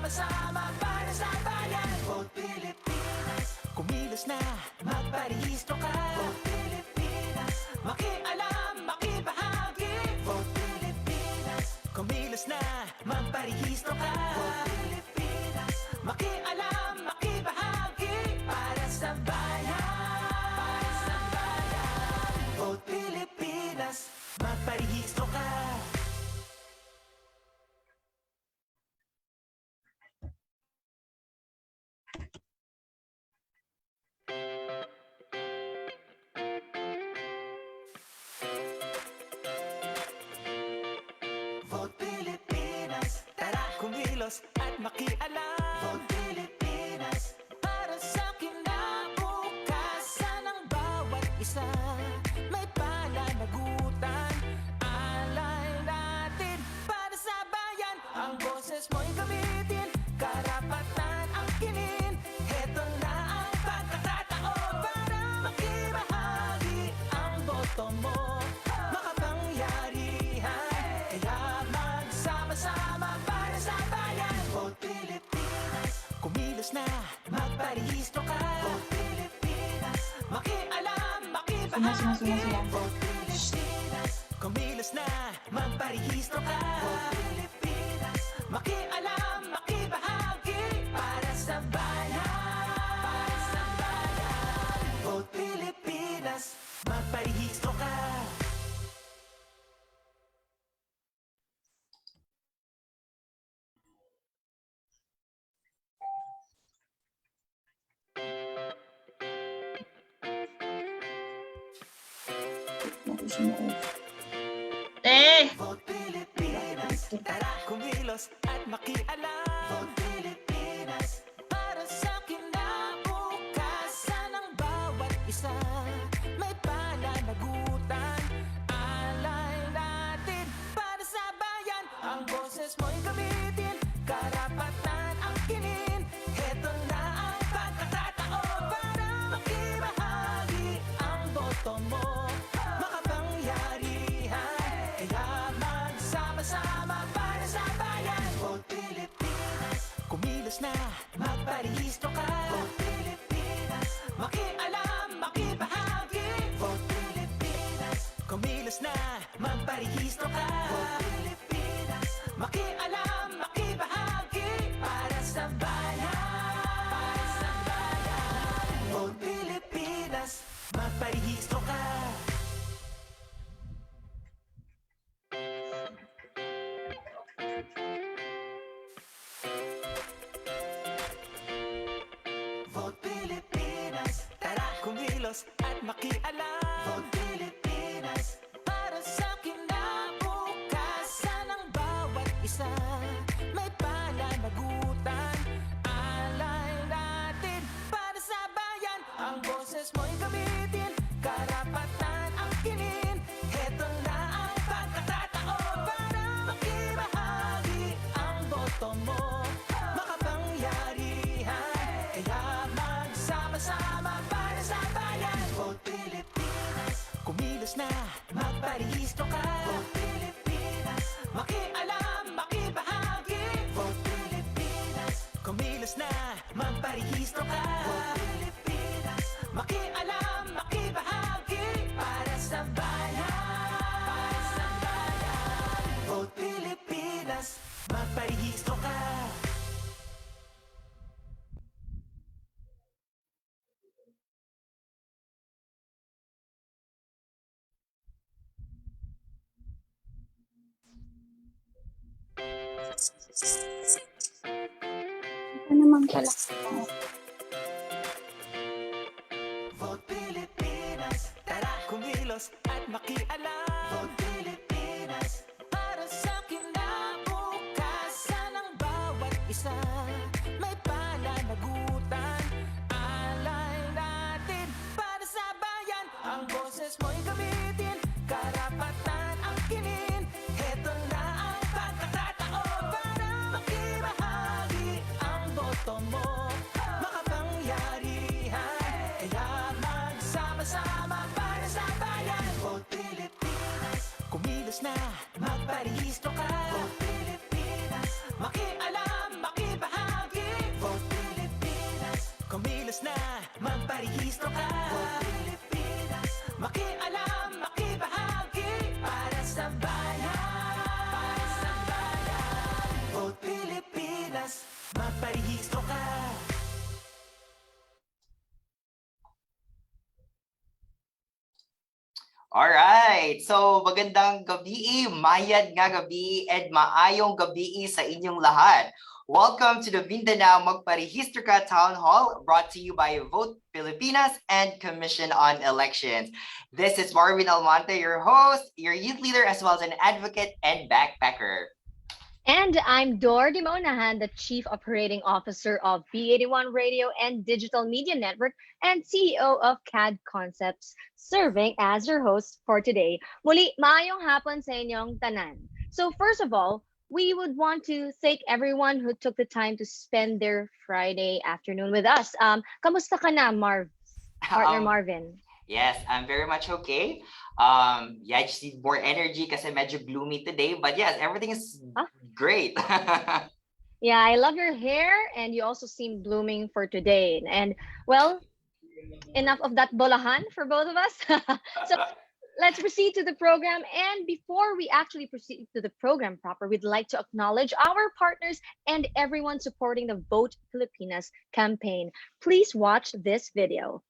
Magsama-sama para sa bayan. Vote Pilipinas. Kumilos na, magparehistro ka. Vote Pilipinas. Makialam, makibahagi. Vote Pilipinas. Kumilos na, magparehistro ka. Vote Pilipinas. Makialam, makibahagi. Para sa bayan. Para sa bayan. Vote Pilipinas. Magparehistro ka. Vote Pilipinas. Tara, kumilos at makialam. Vote Pilipinas. Para sa kinabukasan ng bawat isa. May pananagutan. Alay natin para sa bayan. Ang boses mo'y gamitin. Karapatan ang kinin. Heto na ang pagkakataon para makibahagi ang boto mo. Kumilos na, magparehistro ka. Vote Pilipinas. Makialam, makibahagi. Vote Pilipinas. Kumilos na, magparehistro ka. Vote Pilipinas. Makialam, makibahagi. Para sa bayan. Para sa bayan. Vote Pilipinas. Magparehistro ka. Vote Pilipinas. Tara, kumilos at makialam. Vote Pilipinas. Para sa kinabukasan ng bawat isa. May pananagutan. Alay natin para sa bayan. Ang boses mo'y gamitin. Karapatan ang kinin. Heto na ang pagkakataon para makibahagi ang boto mo. Kumilos na, magparehistro ka. Vote Pilipinas. Makialam, makibahagi. Vote Pilipinas. Kumilos na, magparehistro ka. Vote Pilipinas. Makialam, makibahagi. Para sa bayan. Para sa bayan. Vote Pilipinas. Magparehistro ka. Vote Pilipinas. Tara, kumilos at makialam. Vote Pilipinas. Para sa kinabukasan ng bawat isa. May pananagutan. Alay natin para sa bayan. Ang boses mo'y gamitin. Karapatan ang kinin. Heto na ang pagkakataon para makibahagi ang boto mo. Sama para sa bayan. Vote Pilipinas. Kumilos na, magparehistro ka. Vote Pilipinas. Makialam, makibahagi. Vote Pilipinas. Kumilos na, magparehistro ka. Vote Pilipinas. Makialam, makibahagi. Para sa bayan. Para sa bayan. Vote Pilipinas. Magparehistro ka. Ito naman pala. Vote Pilipinas. Tara, kumilos at makialam. Vote Pilipinas. Para sa kinabukasan ng bawat isa. May pananagutan. Alay natin para sa bayan. Ang boses mo'y gamitin. Karapatan ang kinin. Heto na ang pagkakataon para makibahagi ang boto mo. Makapangyarihan. Kaya magsama-sama para sa bayan. Vote Pilipinas. Kumilos na, magparehistro ka. Vote Pilipinas. Makialam, makibahagi. magparehistro ka. Vote Pilipinas, makialam, makibahagi, para sa bayan. Para sa bayan. Vote Pilipinas, magparehistro ka. Alright, so magandang gabi, mayad nga gabi, and maayong gabi sa inyong lahat. Welcome to the MindaNOW Magparehistro Ka Town Hall, brought to you by Vote Pilipinas and Commission on Elections. This is Marvin Almonte, your host, your youth leader, as well as an advocate and backpacker. And I'm Dor Dimonahan, the Chief Operating Officer of B81 Radio and Digital Media Network and CEO of CAD Concepts, serving as your host for today. Muli, maayong hapon sa inyong tanan. So first of all, we would want to thank everyone who took the time to spend their Friday afternoon with us. Kamusta ka na, Partner Marvin? Yes, I'm very much okay. Yeah, I just need more energy kasi medyo gloomy today. But yes, everything is great. Yeah, I love your hair, and you also seem blooming for today. And well, enough of that bolahan for both of us. So let's proceed to the program. And before we actually proceed to the program proper, we'd like to acknowledge our partners and everyone supporting the Vote Pilipinas campaign. Please watch this video.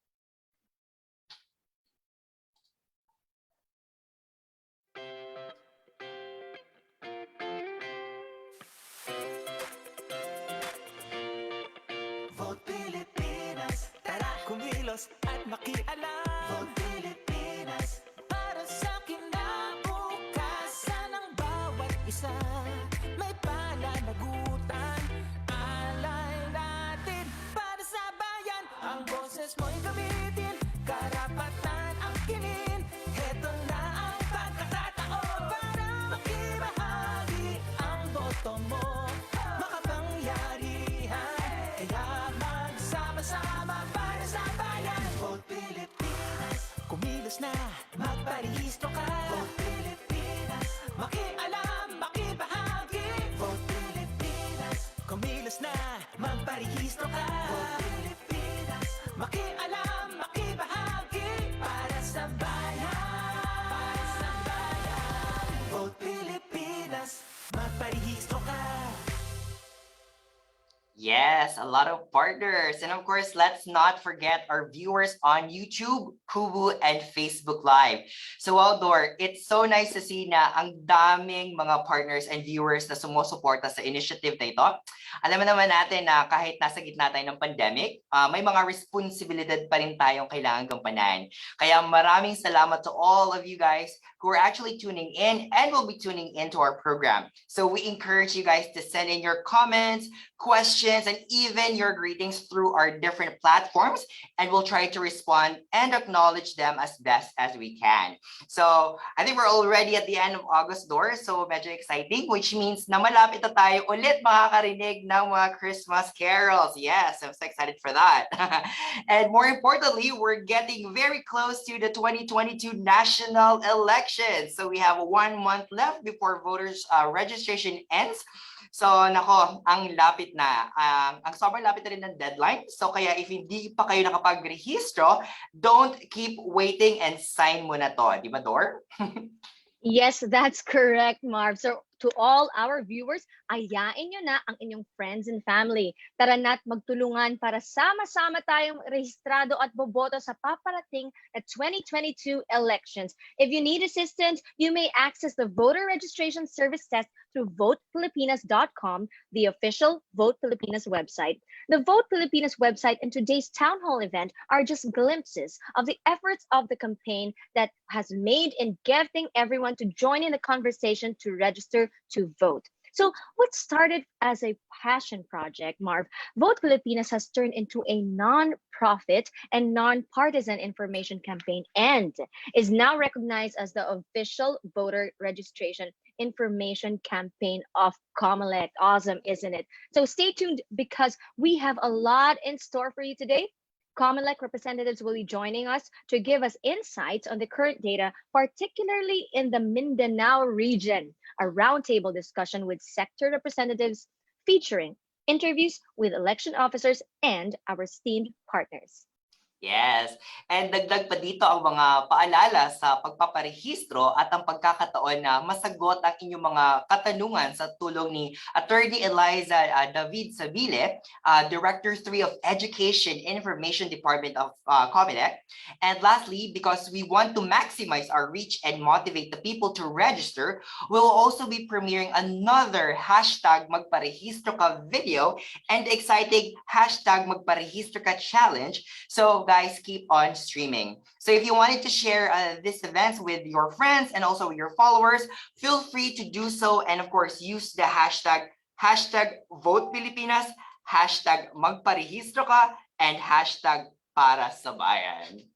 Vote Pilipinas, tara kumilos at makialam. Vote Pilipinas, para sa kinabukasan ng bawat isa. May pananagutan, alay natin para sa bayan. Ang boses mo'y gamitin, karapatan ang kinin. Heto na ang pagkakataon para makibahagi ang boto mo. Makapangyarihan, kaya magsama-sama para sa bayan. Vote Pilipinas, kumilos na, magparehistro ka. Vote Pilipinas, makialam, makibahagi. Vote Pilipinas, kumilos na, magparehistro ka. Vote Pilipinas, makialam, makibahagi, para sa bayan. Para sa bayan. Vote Pilipinas, magparehistro ka. Yes, a lot of partners. And of course, let's not forget our viewers on YouTube, Kubu, and Facebook Live. So outdoor, it's so nice to see na ang daming mga partners and viewers na sumusuporta sa initiative na ito. Alam naman natin na kahit nasa gitna tayo ng pandemic, may mga responsibilidad pa rin tayong kailangan gampanan. Kaya maraming salamat to all of you guys who are actually tuning in and will be tuning into our program. So we encourage you guys to send in your comments, questions, and even your greetings through our different platforms, and we'll try to respond and acknowledge them as best as we can. So I think we're already at the end of August, Dor, so medyo exciting, which means na malapit na tayo ulit makakarinig ng mga Christmas carols. Yes, I'm so excited for that. And more importantly, we're getting very close to the 2022 national elections. So we have 1 month left before voters registration ends. So nako, ang lapit na. Ang sobrang lapit na rin ng deadline. So kaya if hindi pa kayo nakapag-rehistro, don't keep waiting and sign mo na to. Di ba, Dor? Yes, that's correct, Marv. So to all our viewers, ayain nyo na ang inyong friends and family. Tara na't magtulungan para sama-sama tayong rehistrado at boboto sa paparating na 2022 elections. If you need assistance, you may access the voter registration service test through votefilipinas.com, the official Vote Pilipinas website. The Vote Pilipinas website and today's town hall event are just glimpses of the efforts of the campaign that has made in getting everyone to join in the conversation to register to vote. So what started as a passion project, Marv, Vote Pilipinas has turned into a non-profit and non-partisan information campaign and is now recognized as the official voter registration information campaign of COMELEC. Awesome, isn't it? So stay tuned because we have a lot in store for you today. COMELEC representatives will be joining us to give us insights on the current data, particularly in the MindaNOW region, a roundtable discussion with sector representatives featuring interviews with election officers and our esteemed partners. Yes. And dagdag pa dito ang mga paalala sa pagpaparehistro at ang pagkakataon na masagot ang inyong mga katanungan sa tulong ni Attorney Eliza David Sabile, Director 3 of Education Information Department of COMELEC. And lastly, because we want to maximize our reach and motivate the people to register, we'll also be premiering another hashtag Magparehistro Ka video and exciting hashtag Magparehistro Ka challenge. So guys, keep on streaming. So if you wanted to share this event with your friends and also your followers, feel free to do so. And of course, use the hashtag Vote Pilipinas, hashtag Magparehistro Ka, and hashtag Para sa Bayan.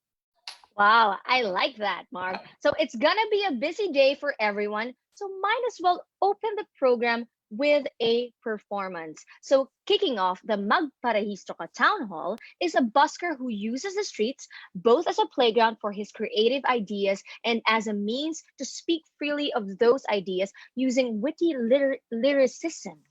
Wow, I like that, Mark. So it's gonna be a busy day for everyone. So might as well open the program with a performance. So kicking off the Magparehistro Ka Town Hall is a busker who uses the streets both as a playground for his creative ideas and as a means to speak freely of those ideas using witty lyricism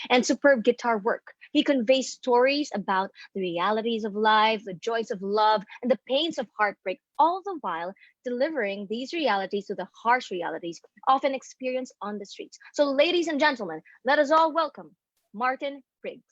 and superb guitar work. He conveys stories about the realities of life, the joys of love, and the pains of heartbreak, all the while delivering these realities to the harsh realities often experienced on the streets. So, ladies and gentlemen, let us all welcome Martin Briggs.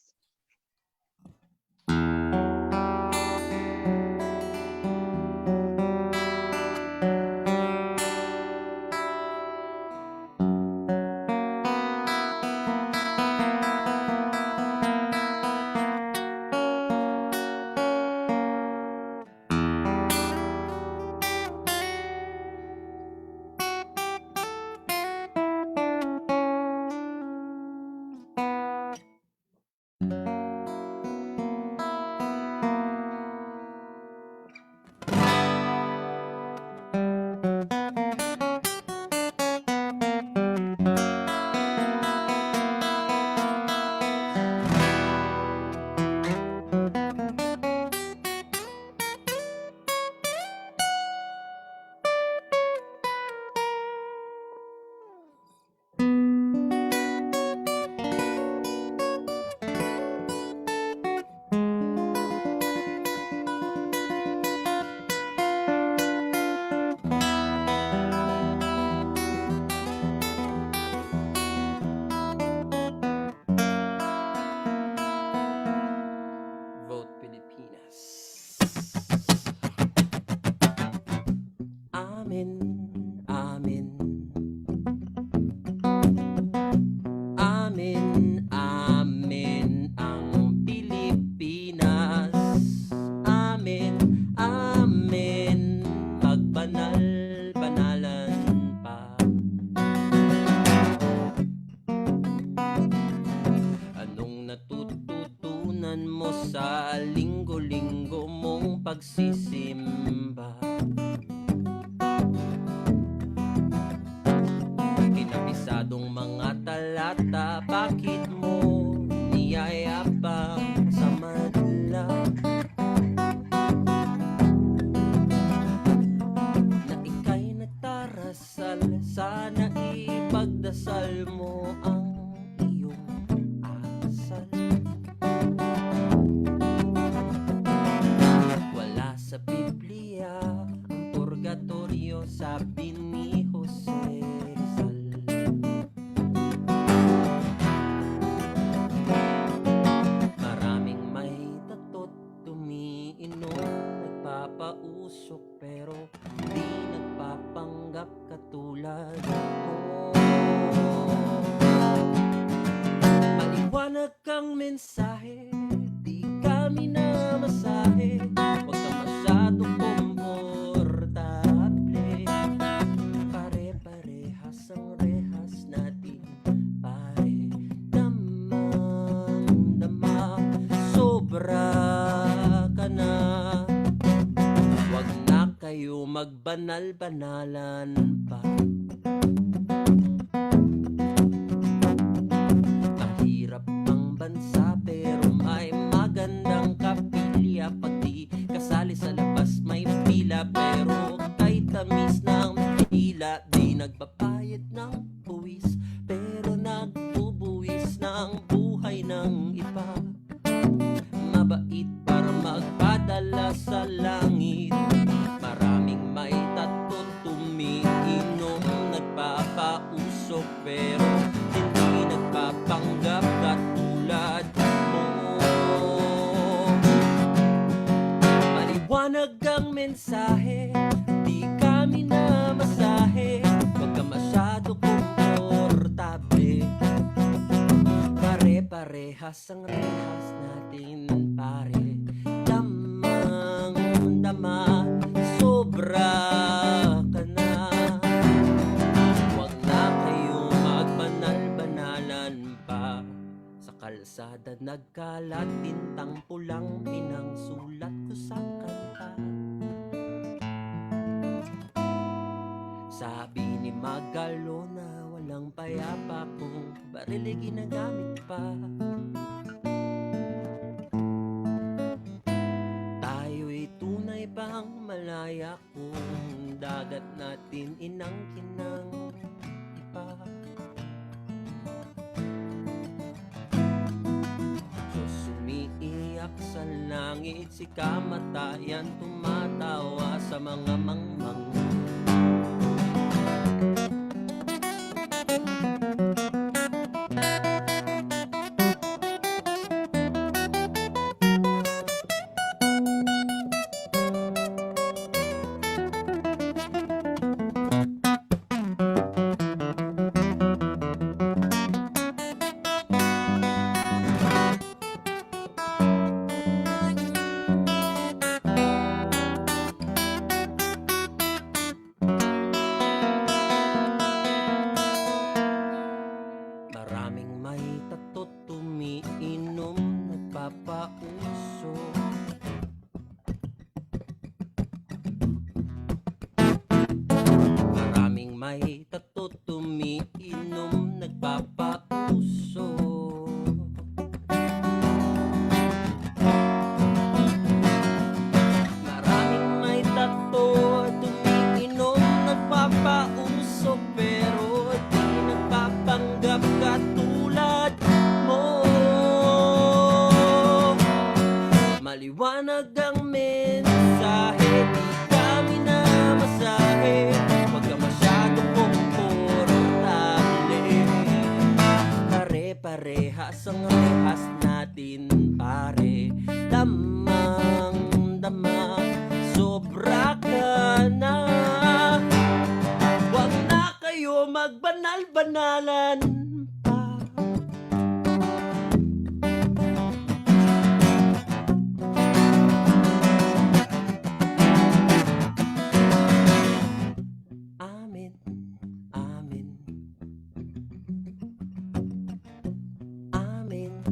Vote Pilipinas. Amin, amin. Amin, amin ang Pilipinas. Amin, amin. Pagbanal-banalan pa. Anong natututunan mo sa linggo-linggo mong pagsisimba? Kinabisadong mga talata, bakit mo niyayabang sa madla? Na ika'y nagtarasal, sana ipagdasal mo ang iyong asal. Wala sa Biblia ang purgatorio, sabi ni Jose Rizal. Maraming may tatot, tumiinom, nagpapausok pero di nagpapanggap katulad mo. Maliwanag kang mensahe, di kami na masahe. Huwag ka masyadong komportable. Pare-parehas ang rehas natin, pare damang-dama. Sobra ka na, huwag na kayo magbanal-banalan pa. Mahirap ang bansa pero may magandang kapilya. Pag di kasali sa labas may pila, pero kay tamis ng tila. Di nagpapayad ng buwis pero nagbubuwis ng buhay ng iba. Mabait para magpadala sa sa langit. Maraming may tattoo tumiinom, nagpapausok pero hindi nagpapanggap katulad mo. Maliwanag ang mensahe, di kami na masahe. Huwag ka masyado komportable. Pare-parehas ang rehas natin, pare. Damang dama, sobra ka na. Huwag na kayo magbanal-banalan pa. Sa kalsada nagkalat, tintang pulang pinangsulat ko sa kanta. Sabi ni Magalo na walang payapa kung barili ginagamit pa. Tayo'y tunay pang malaya kung dagat natin inangkin ng iba. Diyos umiiyak sa langit, si kamatayan tumatawa sa mga mangmang. Maraming may tattoo tumiinom, nagpapauso. Maraming may tattoo tumiinom, nagpapauso. Maraming may tattoo tumiinom, nagpapauso pero di nagpapanggap katulad mo. Maliwanag ang mensahe, di kami na masahe. Huwag ka masyadong komportable. Pare-parehas ang rehas natin, pare. Damang dama, sobra ka na. Huwag na kayo magbanal-banalan pa. Amen, amen. Amen,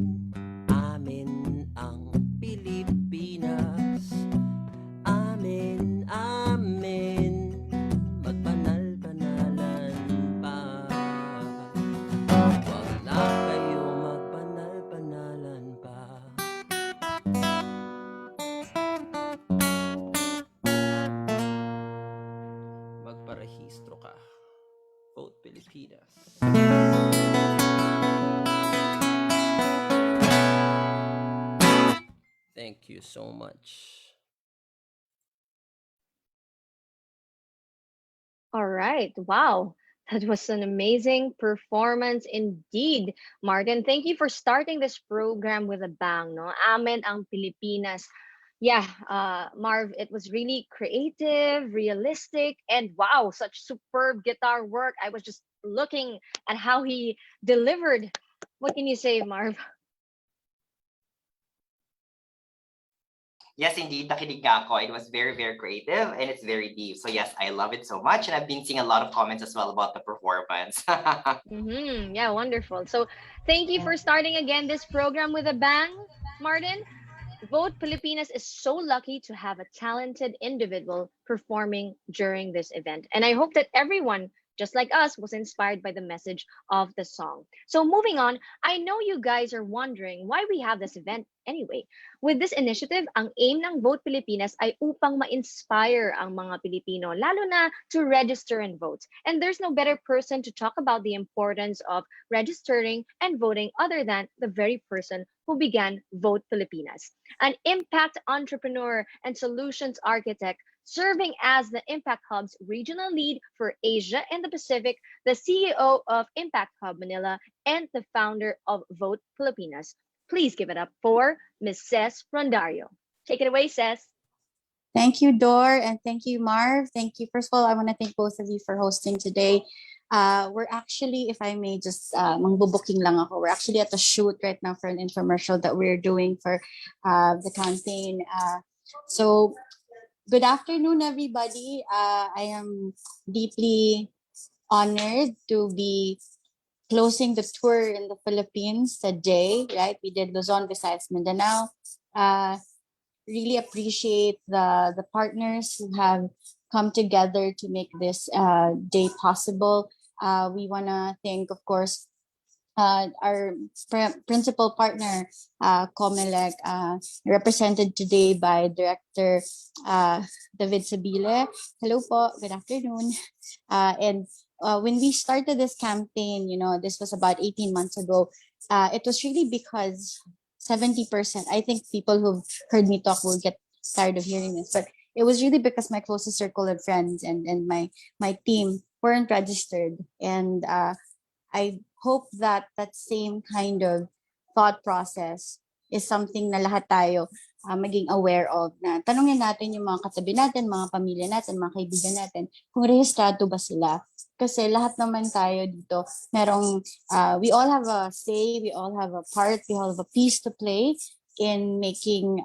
amen ang Pilipinas. Amen, amen. Magbanal-banalan pa. Huwag na kayo magbanal-banalan pa. Magparehistro ka. Vote Pilipinas. Thank you so much. All right. Wow. That was an amazing performance indeed, Martin. Thank you for starting this program with a bang, no? Amen ang Pilipinas. Yeah, Marv, it was really creative, realistic, and wow, such superb guitar work. I was just looking at how he delivered. What can you say, Marv? Yes, indeed, nakinig nga ako. It was very, very creative and it's very deep. So yes, I love it so much. And I've been seeing a lot of comments as well about the performance. Yeah, wonderful. So thank you for starting again this program with a bang, Martin. Vote Pilipinas is so lucky to have a talented individual performing during this event. And I hope that everyone just like us, was inspired by the message of the song. So moving on, I know you guys are wondering why we have this event anyway. With this initiative, ang aim ng Vote Pilipinas ay upang ma-inspire ang mga Pilipino, lalo na to register and vote. And there's no better person to talk about the importance of registering and voting other than the very person who began Vote Pilipinas, an impact entrepreneur and solutions architect serving as the Impact Hub's regional lead for Asia and the Pacific, the CEO of Impact Hub Manila, and the founder of Vote Pilipinas. Please give it up for Ms. Ces Rondario. Take it away, Ces. Thank you, Dor, and thank you, Marv. Thank you. First of all, I want to thank both of you for hosting today. We're actually, if I may just mangbubuking lang ako, we're actually at a shoot right now for an infomercial that we're doing for the campaign. So good afternoon, everybody. I am deeply honored to be closing the tour in the Philippines today, right? We did Luzon, Visayas, Mindanao. Really appreciate the partners who have come together to make this day possible. We want to thank, of course, our principal partner, Comelec, represented today by Director David Sabile. Hello po, good afternoon. And when we started this campaign, this was about 18 months ago, it was really because 70%, I think people who've heard me talk will get tired of hearing this, but it was really because my closest circle of friends and my team weren't registered. And I hope that that same kind of thought process is something na lahat tayo maging aware of, na tanungin natin yung mga katabi natin, mga pamilya natin, mga kaibigan natin, kung rehistrado ba sila. Kasi lahat naman tayo dito, we all have a say, we all have a part, we all have a piece to play in making,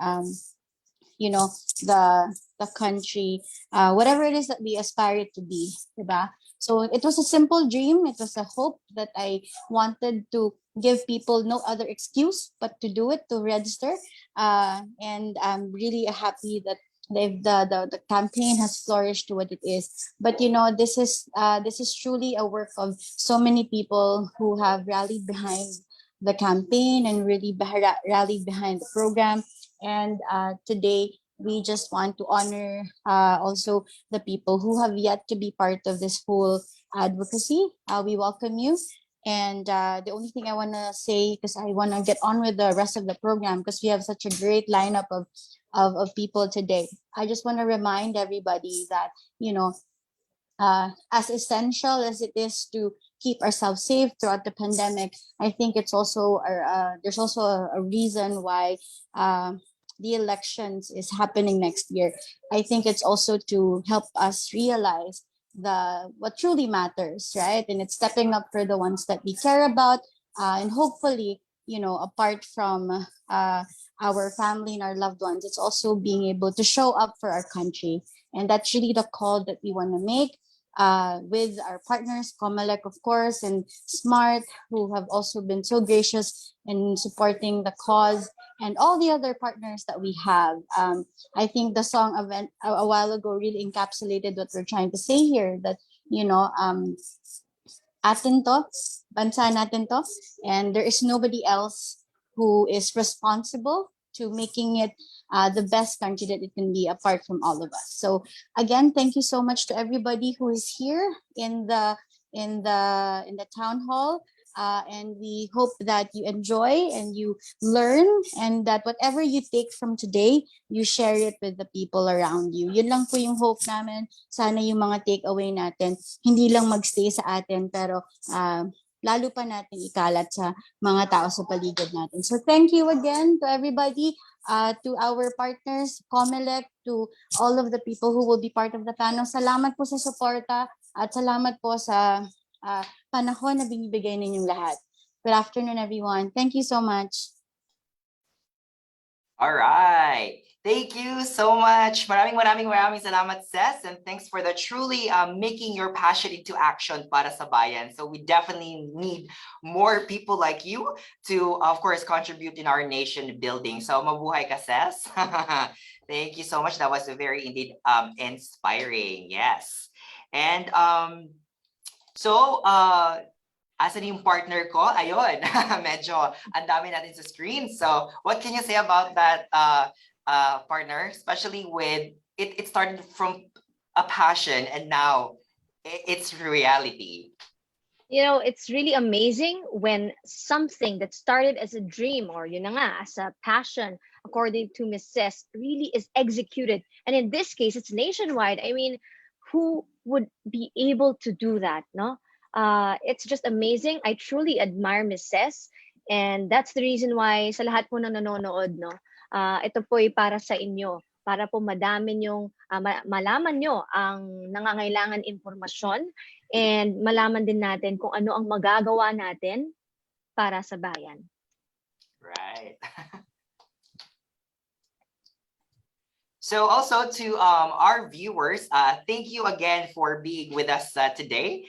the country, whatever it is that we aspire it to be, diba? So it was a simple dream. It was a hope that I wanted to give people no other excuse but to do it, to register. And I'm really happy that the campaign has flourished to what it is. But this is truly a work of so many people who have rallied behind the campaign and really rallied behind the program. And today we just want to honor also the people who have yet to be part of this whole advocacy. We welcome you. And the only thing I want to say, because I want to get on with the rest of the program, because we have such a great lineup of people today. I just want to remind everybody that, as essential as it is to keep ourselves safe throughout the pandemic, I think it's also there's also a reason why the elections is happening next year. I think it's also to help us realize what truly matters, right? And it's stepping up for the ones that we care about, and hopefully, apart from our family and our loved ones, it's also being able to show up for our country. And that's really the call that we want to make with our partners, Comelec, of course, and Smart, who have also been so gracious in supporting the cause, and all the other partners that we have. I think the song event a while ago really encapsulated what we're trying to say here, that, atin to, bansa natin to, and there is nobody else who is responsible to making it the best country that it can be apart from all of us. So again, thank you so much to everybody who is here in the town hall. And we hope that you enjoy and you learn, and that whatever you take from today, you share it with the people around you. Yun lang po yung hope namin. Sana yung mga takeaway natin, hindi lang magstay sa atin, pero lalo pa natin ikalat sa mga tao sa paligid natin. So thank you again to everybody, to our partners, Comelec, to all of the people who will be part of the panel. Salamat po sa suporta at salamat po sa panahon na binibigay ninyong lahat. Good afternoon, everyone. Thank you so much. All right. Thank you so much. Maraming salamat, Ces, and thanks for the truly making your passion into action para sa bayan. So we definitely need more people like you to, of course, contribute in our nation building. So mabuhay ka, Ces. Thank you so much. That was very indeed inspiring. Yes. And So, asan yung partner ko? Ayun, medyo ang dami natin sa screen. So, what can you say about that partner? Especially with, it started from a passion and now it's reality. You know, it's really amazing when something that started as a dream or yun na nga, as a passion, according to Miss Sis, really is executed. And in this case, it's nationwide. I mean, who would be able to do that, no? It's just amazing. I truly admire Miss Sis. And that's the reason why sa lahat po na nanonood, no, ito po ay para sa inyo. Para po madami yung, malaman nyo ang nangangailangan impormasyon and malaman din natin kung ano ang magagawa natin para sa bayan. Right. So also to our viewers, thank you again for being with us today.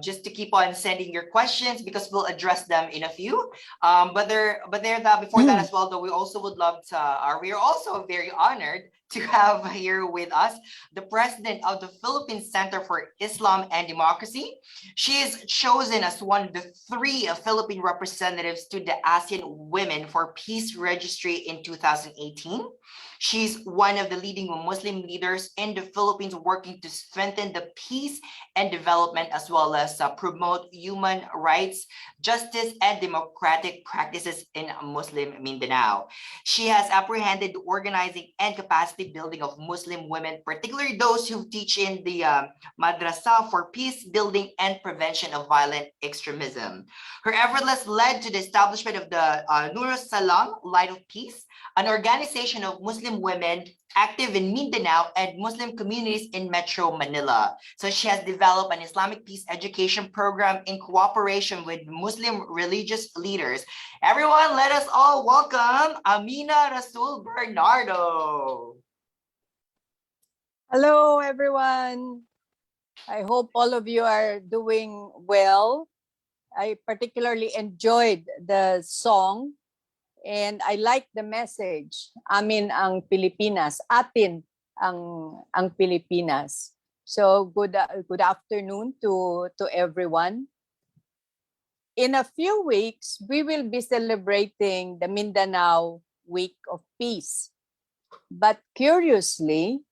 Just to keep on sending your questions because we'll address them in a few. Before that as well, though, we also would love to, we are also very honored to have here with us the president of the Philippine Center for Islam and Democracy. She is chosen as one of the 3 Philippine representatives to the ASEAN Women for Peace Registry in 2018. She's one of the leading Muslim leaders in the Philippines working to strengthen the peace and development as well as promote human rights, justice, and democratic practices in Muslim Mindanao. She has apprehended the organizing and capacity building of Muslim women, particularly those who teach in the madrasa for peace building and prevention of violent extremism. Her effortless led to the establishment of the Nur Salam Light of Peace, an organization of Muslim women active in Mindanao and Muslim communities in Metro Manila. So she has developed an Islamic peace education program in cooperation with Muslim religious leaders. Everyone, let us all welcome Amina Rasul Bernardo. Hello, everyone. I hope all of you are doing well. I particularly enjoyed the song and I like the message. Amin ang Pilipinas, atin ang Pilipinas. So good afternoon to everyone. In a few weeks, we will be celebrating the MindaNOW Week of Peace. But curiously,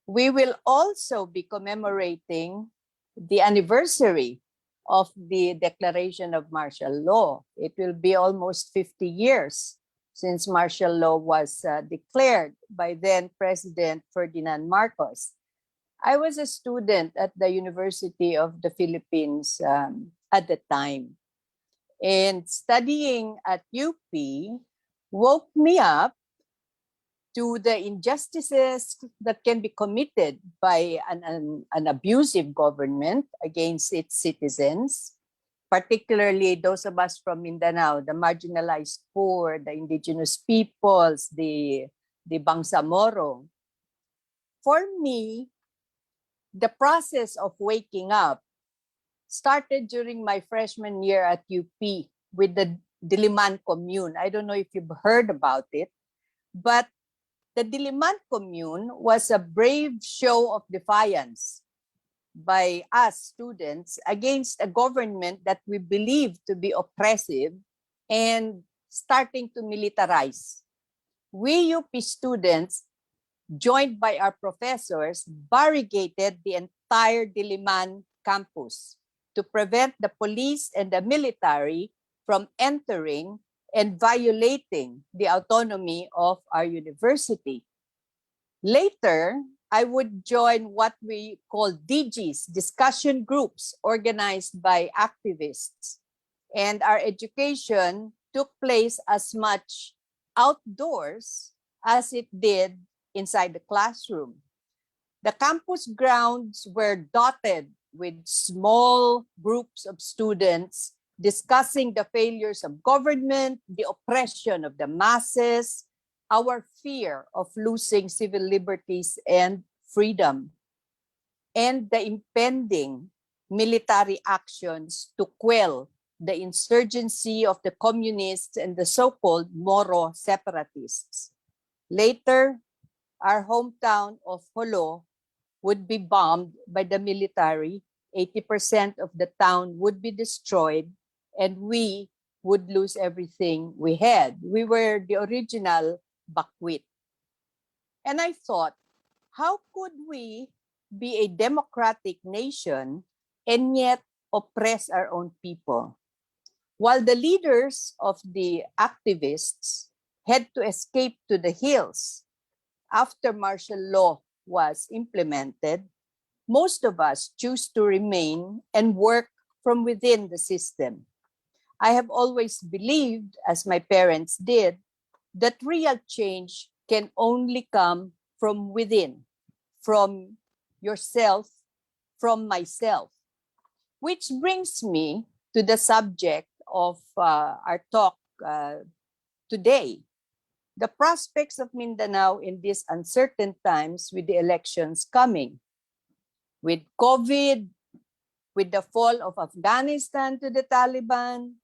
we will also be commemorating the anniversary of the declaration of martial law. It will be almost 50 years since martial law was declared by then President Ferdinand Marcos. I was a student at the University of the Philippines at the time. And studying at UP woke me up to the injustices that can be committed by an abusive government against its citizens, particularly those of us from Mindanao, the marginalized poor, the indigenous peoples, the Bangsamoro. For me, the process of waking up started during my freshman year at UP with the Diliman Commune. I don't know if you've heard about it, but the Diliman Commune was a brave show of defiance by us students against a government that we believed to be oppressive and starting to militarize. We UP students, joined by our professors, barricaded the entire Diliman campus to prevent the police and the military from entering and violating the autonomy of our university. Later, I would join what we call DGs, discussion groups organized by activists. And our education took place as much outdoors as it did inside the classroom. The campus grounds were dotted with small groups of students discussing the failures of government, the oppression of the masses, our fear of losing civil liberties and freedom, and the impending military actions to quell the insurgency of the communists and the so-called Moro separatists. Later, our hometown of Jolo would be bombed by the military 80% of the town would be destroyed, and we would lose everything we had. We were the original Bakwit. And I thought, how could we be a democratic nation and yet oppress our own people? While the leaders of the activists had to escape to the hills after martial law was implemented, most of us choose to remain and work from within the system. I have always believed, as my parents did, that real change can only come from within, from yourself, from myself. Which brings me to the subject of our talk today. The prospects of Mindanao in these uncertain times with the elections coming. With COVID, with the fall of Afghanistan to the Taliban,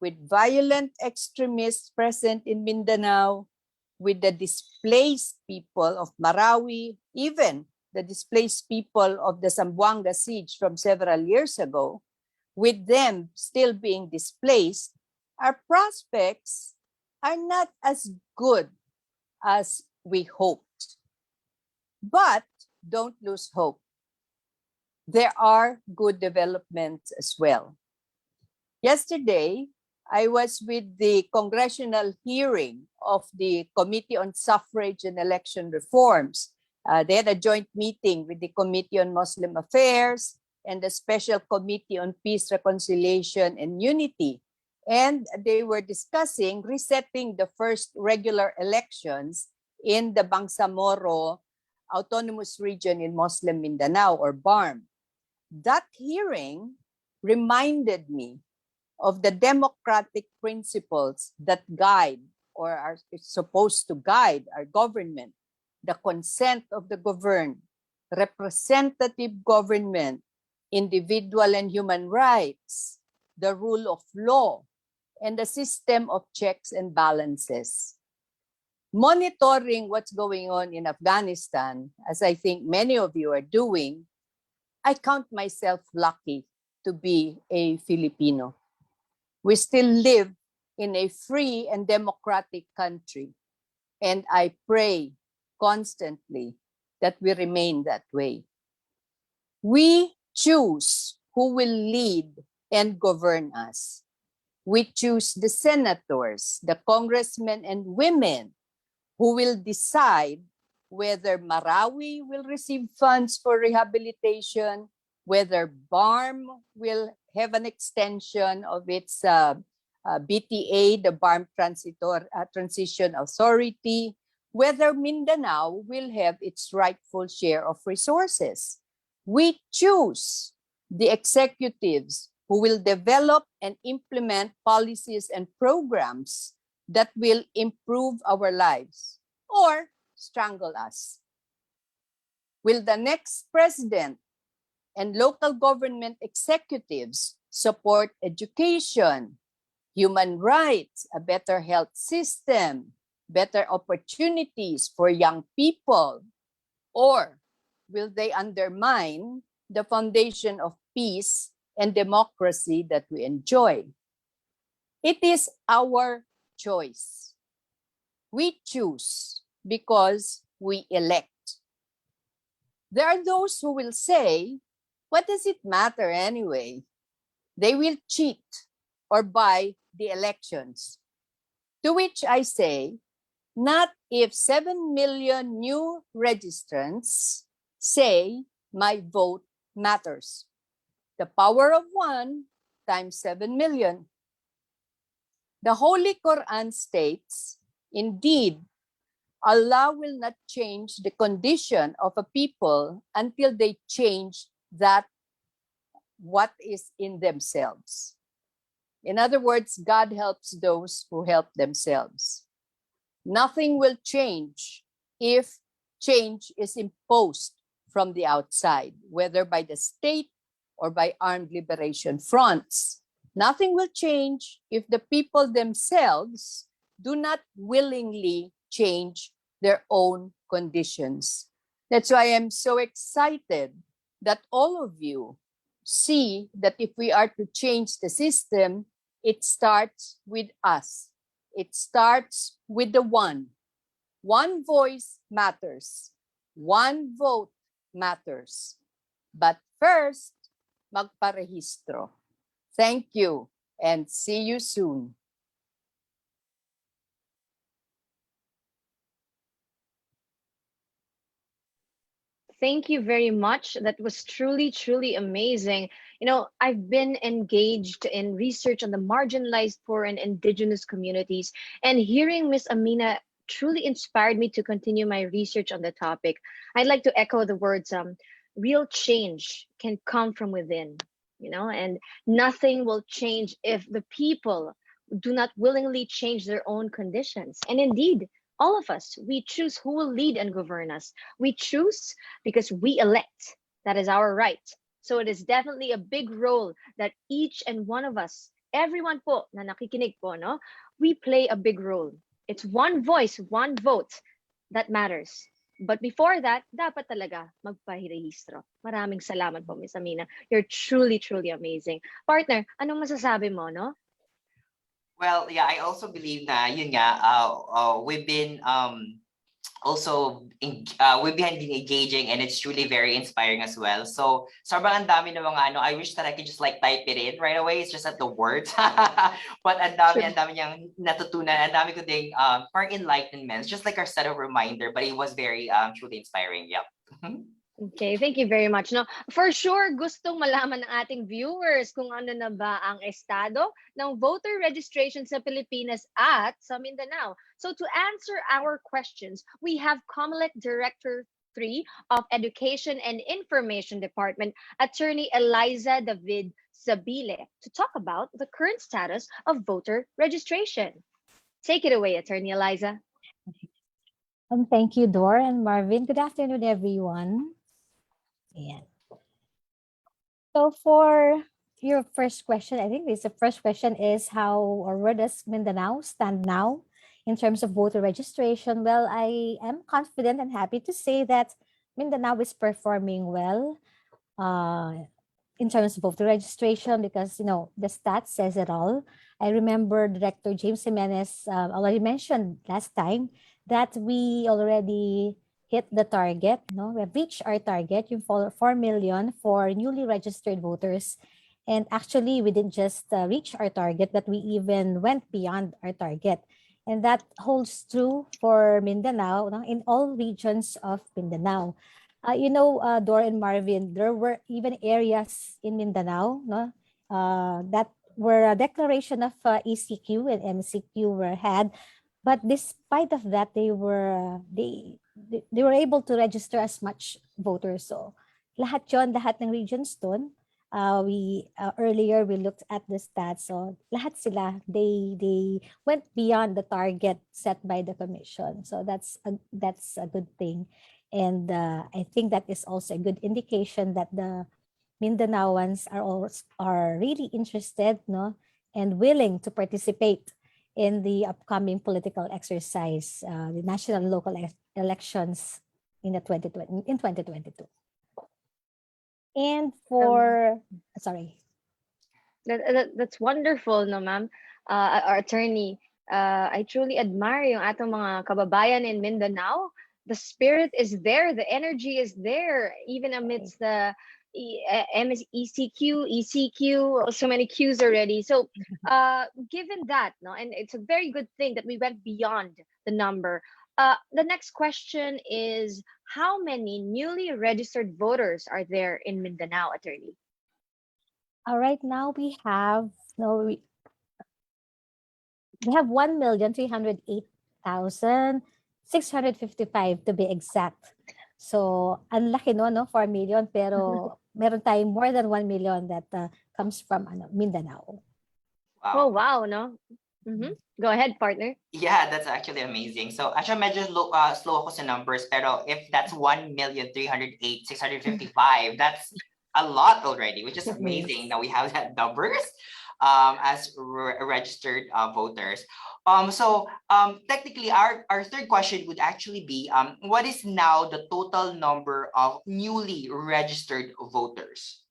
with violent extremists present in Mindanao, with the displaced people of Marawi, even the displaced people of the Zamboanga siege from several years ago, with them still being displaced, our prospects are not as good as we hoped. But don't lose hope. There are good developments as well. Yesterday, I was with the congressional hearing of the Committee on Suffrage and Election Reforms. They had a joint meeting with the Committee on Muslim Affairs and the Special Committee on Peace, Reconciliation, and Unity. And they were discussing resetting the first regular elections in the Bangsamoro Autonomous Region in Muslim Mindanao, or BARM. That hearing reminded me of the democratic principles that guide or are supposed to guide our government: the consent of the governed, representative government, individual and human rights, the rule of law, and the system of checks and balances. Monitoring what's going on in Afghanistan, as I think many of you are doing, I count myself lucky to be a Filipino. We still live in a free and democratic country, and I pray constantly that we remain that way. We choose who will lead and govern us. We choose the senators, the congressmen and women who will decide whether Marawi will receive funds for rehabilitation, whether BARM will have an extension of its BTA, the BARM Transition Authority, whether Mindanao will have its rightful share of resources. We choose the executives who will develop and implement policies and programs that will improve our lives or strangle us. Will the next president and local government executives support education, human rights, a better health system, better opportunities for young people? Or will they undermine the foundation of peace and democracy that we enjoy? It is our choice. We choose because we elect. There are those who will say, what does it matter anyway? They will cheat or buy the elections. To which I say, not if 7 million new registrants say my vote matters. The power of 1 times 7 million. The Holy Quran states, indeed, Allah will not change the condition of a people until they change that what is in themselves. In other words, God helps those who help themselves. Nothing will change if change is imposed from the outside, whether by the state or by armed liberation fronts. Nothing will change if the people themselves do not willingly change their own conditions. That's why I'm so excited that all of you see that if we are to change the system, it starts with us. It starts with the one. One voice matters. One vote matters. But first, magparehistro. Thank you and see you soon. Thank you very much. That was truly, truly amazing. You know, I've been engaged in research on the marginalized poor and indigenous communities, and hearing Miss Amina truly inspired me to continue my research on the topic. I'd like to echo the words, real change can come from within, you know, and nothing will change if the people do not willingly change their own conditions. And indeed, all of us, we choose who will lead and govern us. We choose because we elect. That is our right. So it is definitely a big role that each and one of us, everyone po na nakikinig po, no, we play a big role. It's one voice, one vote that matters. But before that, dapat talaga magpahirehistro. Maraming salamat po, Miss Amina. You're truly, truly amazing. Partner, anong masasabi mo, no? Well, yeah, I also believe na yun nga, we've been we've been engaging, and it's truly very inspiring as well. So sobrang ang dami ng mga ano, I wish that I could just like type it in right away. It's just at the words. But ang dami niyang natutunan, ang dami ko ding parang enlightenments, just like our set of reminder, but it was very truly inspiring. Yep. Okay, thank you very much. No, for sure, gustong malaman ng ating viewers kung ano na ba ang estado ng voter registration sa Pilipinas at sa Mindanao. So to answer our questions, we have COMELEC Director 3 of Education and Information Department, Attorney Eliza David Sabile, to talk about the current status of voter registration. Take it away, Attorney Eliza. Thank you, Dor and Marvin. Good afternoon, everyone. Yeah. So for your first question, I think the first question is how or where does Mindanao stand now in terms of voter registration? Well, I am confident and happy to say that Mindanao is performing well in terms of voter registration because, you know, the stats says it all. I remember Director James Jimenez already mentioned last time that we already hit the target, no? We have reached our target, yung 4 million for newly registered voters. And actually, we didn't just reach our target, but we even went beyond our target. And that holds true for Mindanao, no? In all regions of Mindanao. You know, Dor and Marvin, there were even areas in Mindanao, no, that where a declaration of ECQ and MCQ were had. But despite of that, they were able to register as much voters. So lahat ng regions dun. We earlier we looked at the stats. So lahat sila, they went beyond the target set by the commission. So that's a good thing. And I think that is also a good indication that the Mindanaoans are really interested, no, and willing to participate in the upcoming political exercise, the national and local elections in 2022. And for, sorry. That's wonderful, no, ma'am. Our attorney, I truly admire yung atong mga kababayan in Mindanao. The spirit is there, the energy is there, even amidst the ECQ, so many Qs already. So given that, no, and it's a very good thing that we went beyond the number. The next question is, how many newly registered voters are there in Mindanao, attorney? Right now we have we have 1,308,655 to be exact. So, ang laki no, 4 million, pero meron tayong more than 1 million that comes from Mindanao. Wow. Oh, wow, no? Go ahead, partner. Yeah, that's actually amazing. So, actually, medyo slow ako sa numbers, pero if that's 1,308,655, that's a lot already, which is amazing that we have that numbers as registered voters. So technically, our third question would actually be, what is now the total number of newly registered voters?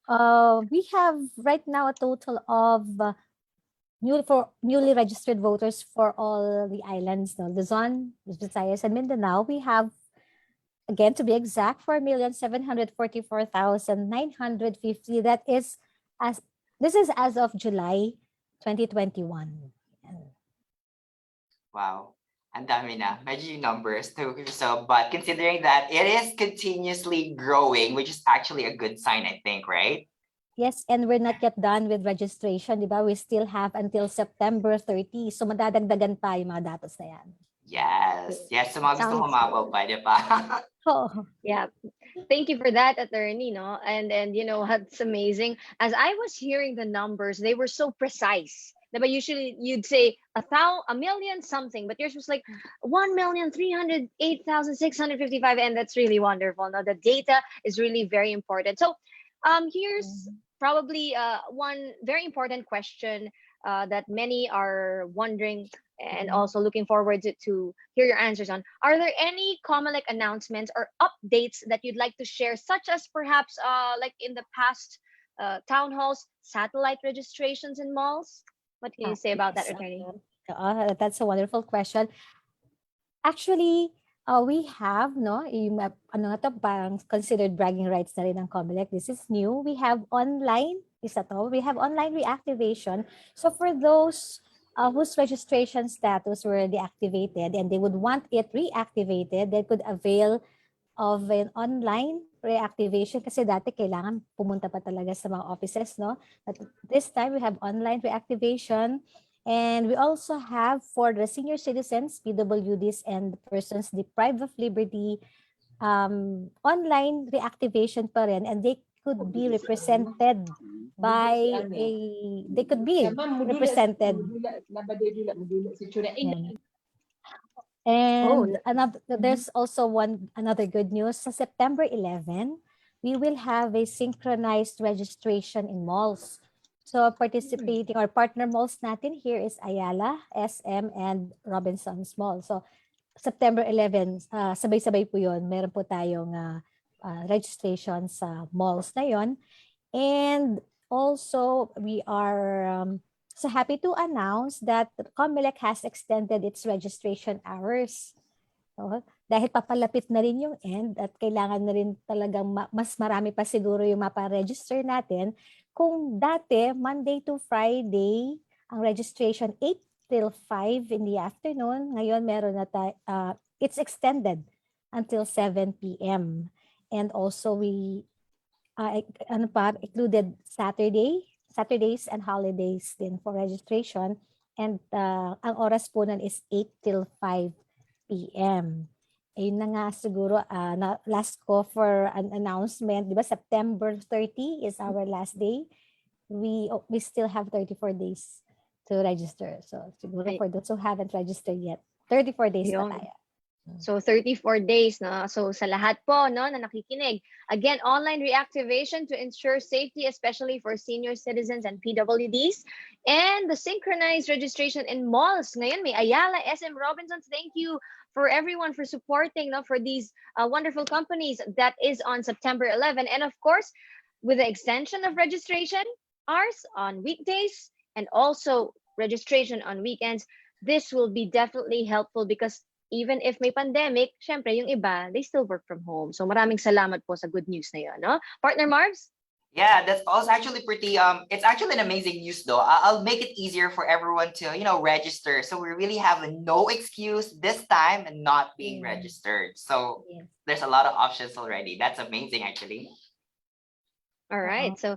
We have right now a total of newly registered voters for all the islands, no? Luzon, Visayas, and Mindanao. We have, again, to be exact, 4,744,950. That is this is as of July 2021. Wow. Ang dami na. Medyo yung numbers too. So, but considering that it is continuously growing, which is actually a good sign, I think, right? Yes, and we're not yet done with registration, di ba? We still have until September 30. So madadagdagan pa yung mga datos na yan. Yes. Yes, sa mga gusto Sounds humabol pa, di ba? Oh, Yeah. Thank you for that, attorney, no? And you know what's amazing? As I was hearing the numbers, they were so precise. But usually you'd say a million something, but yours was like 1,308,655, and that's really wonderful. Now the data is really very important. So here's probably one very important question that many are wondering and also looking forward to hear your answers on. Are there any Comelec announcements or updates that you'd like to share, such as perhaps like in the past town halls, satellite registrations in malls? What can you say about that, yes. attorney? That's a wonderful question. Actually, we have, no, yung, ano nga to, parang considered bragging rights na rin ng Comelec. This is new. We have online, isa to, we have online reactivation. So for those whose registration status were deactivated and they would want it reactivated, they could avail of an online reactivation kasi dati kailangan pumunta pa talaga sa mga offices, no? But this time we have online reactivation, and we also have for the senior citizens, PWDs, and persons deprived of liberty, online reactivation pa rin, and they could be represented by they could be represented. Yan. And there's also another good news. Sa September 11, we will have a synchronized registration in malls. So participating or partner malls natin here is Ayala, SM, and Robinson's Mall. So September 11, sabay-sabay po yun. Meron po tayong registration sa malls na yon. And also, we are so happy to announce that Comelec has extended its registration hours. So, dahil papalapit na rin yung end at kailangan na rin talagang mas marami pa siguro yung mapa-register natin. Kung dati, Monday to Friday, ang registration 8 till 5 in the afternoon, ngayon meron na it's extended until 7 p.m. And also we included Saturdays and holidays din for registration, and ang oras po nun is 8 till 5 p.m. Ayun na nga siguro na last ko for an announcement, di ba? September 30 is our last day. We still have 34 days to register. So siguro for those who haven't registered yet, 34 days pa tayo. So 34 days, no? So sa lahat po, no, na nakikinig, again, online reactivation to ensure safety, especially for senior citizens and PWDs, and the synchronized registration in malls. Ngayon may Ayala, SM, Robinsons. Thank you for everyone for supporting, no, for these wonderful companies. That is on September 11, and of course, with the extension of registration hours on weekdays and also registration on weekends, this will be definitely helpful because even if may pandemic, syempre yung iba, they still work from home. So maraming salamat po sa good news na yun, no? Partner Marbs? Yeah, that's also actually pretty, it's actually an amazing news though. I'll make it easier for everyone to, register. So we really have no excuse this time and not being registered. So there's a lot of options already. That's amazing actually. All right. So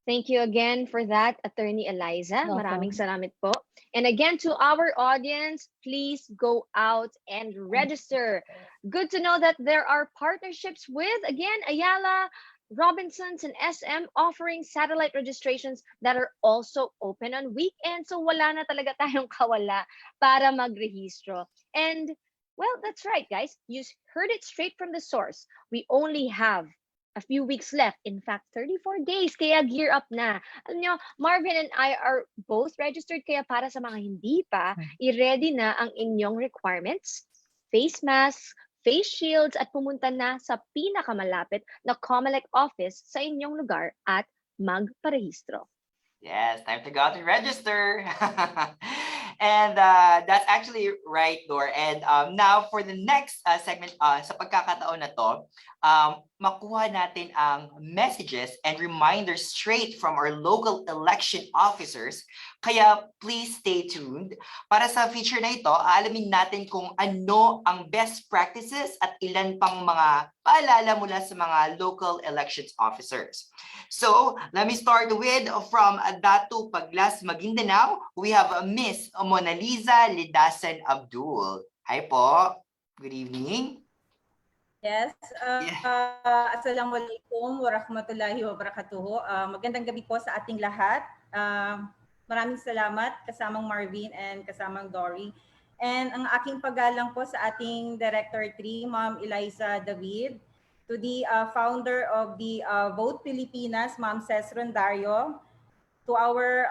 thank you again for that, Attorney Eliza. Maraming salamat po. And again, to our audience, please go out and register. Good to know that there are partnerships with, again, Ayala, Robinsons, and SM offering satellite registrations that are also open on weekends. So wala na talaga tayong kawala para magrehistro. And, well, that's right, guys. You heard it straight from the source. We only have a few weeks left. In fact, 34 days. Kaya gear up na. Alam nyo, Marvin and I are both registered. Kaya para sa mga hindi pa, i-ready na ang inyong requirements, face masks, face shields, at pumunta na sa pinakamalapit na Comelec office sa inyong lugar at magparehistro. Yes, time to go out and register. And that's actually right, Dor. And now for the next segment, sa pagkakataon na to, makuha natin ang messages and reminders straight from our local election officers. Kaya please stay tuned. Para sa feature na ito, alamin natin kung ano ang best practices at ilan pang mga paalala mula sa mga local elections officers. So, let me start with from Datu Paglas, MindaNOW. We have Miss Mona Lisa Lidasan Abdul. Hi po. Good evening. Yes, Assalamualaikum warahmatullahi wabarakatuh. Magandang gabi po sa ating lahat. Maraming salamat kasamang Marvin and kasamang Dory. And ang aking paggalang po sa ating Director 3, Ma'am Eliza David, to the founder of the Vote Pilipinas, Ma'am Ces Rondario, to our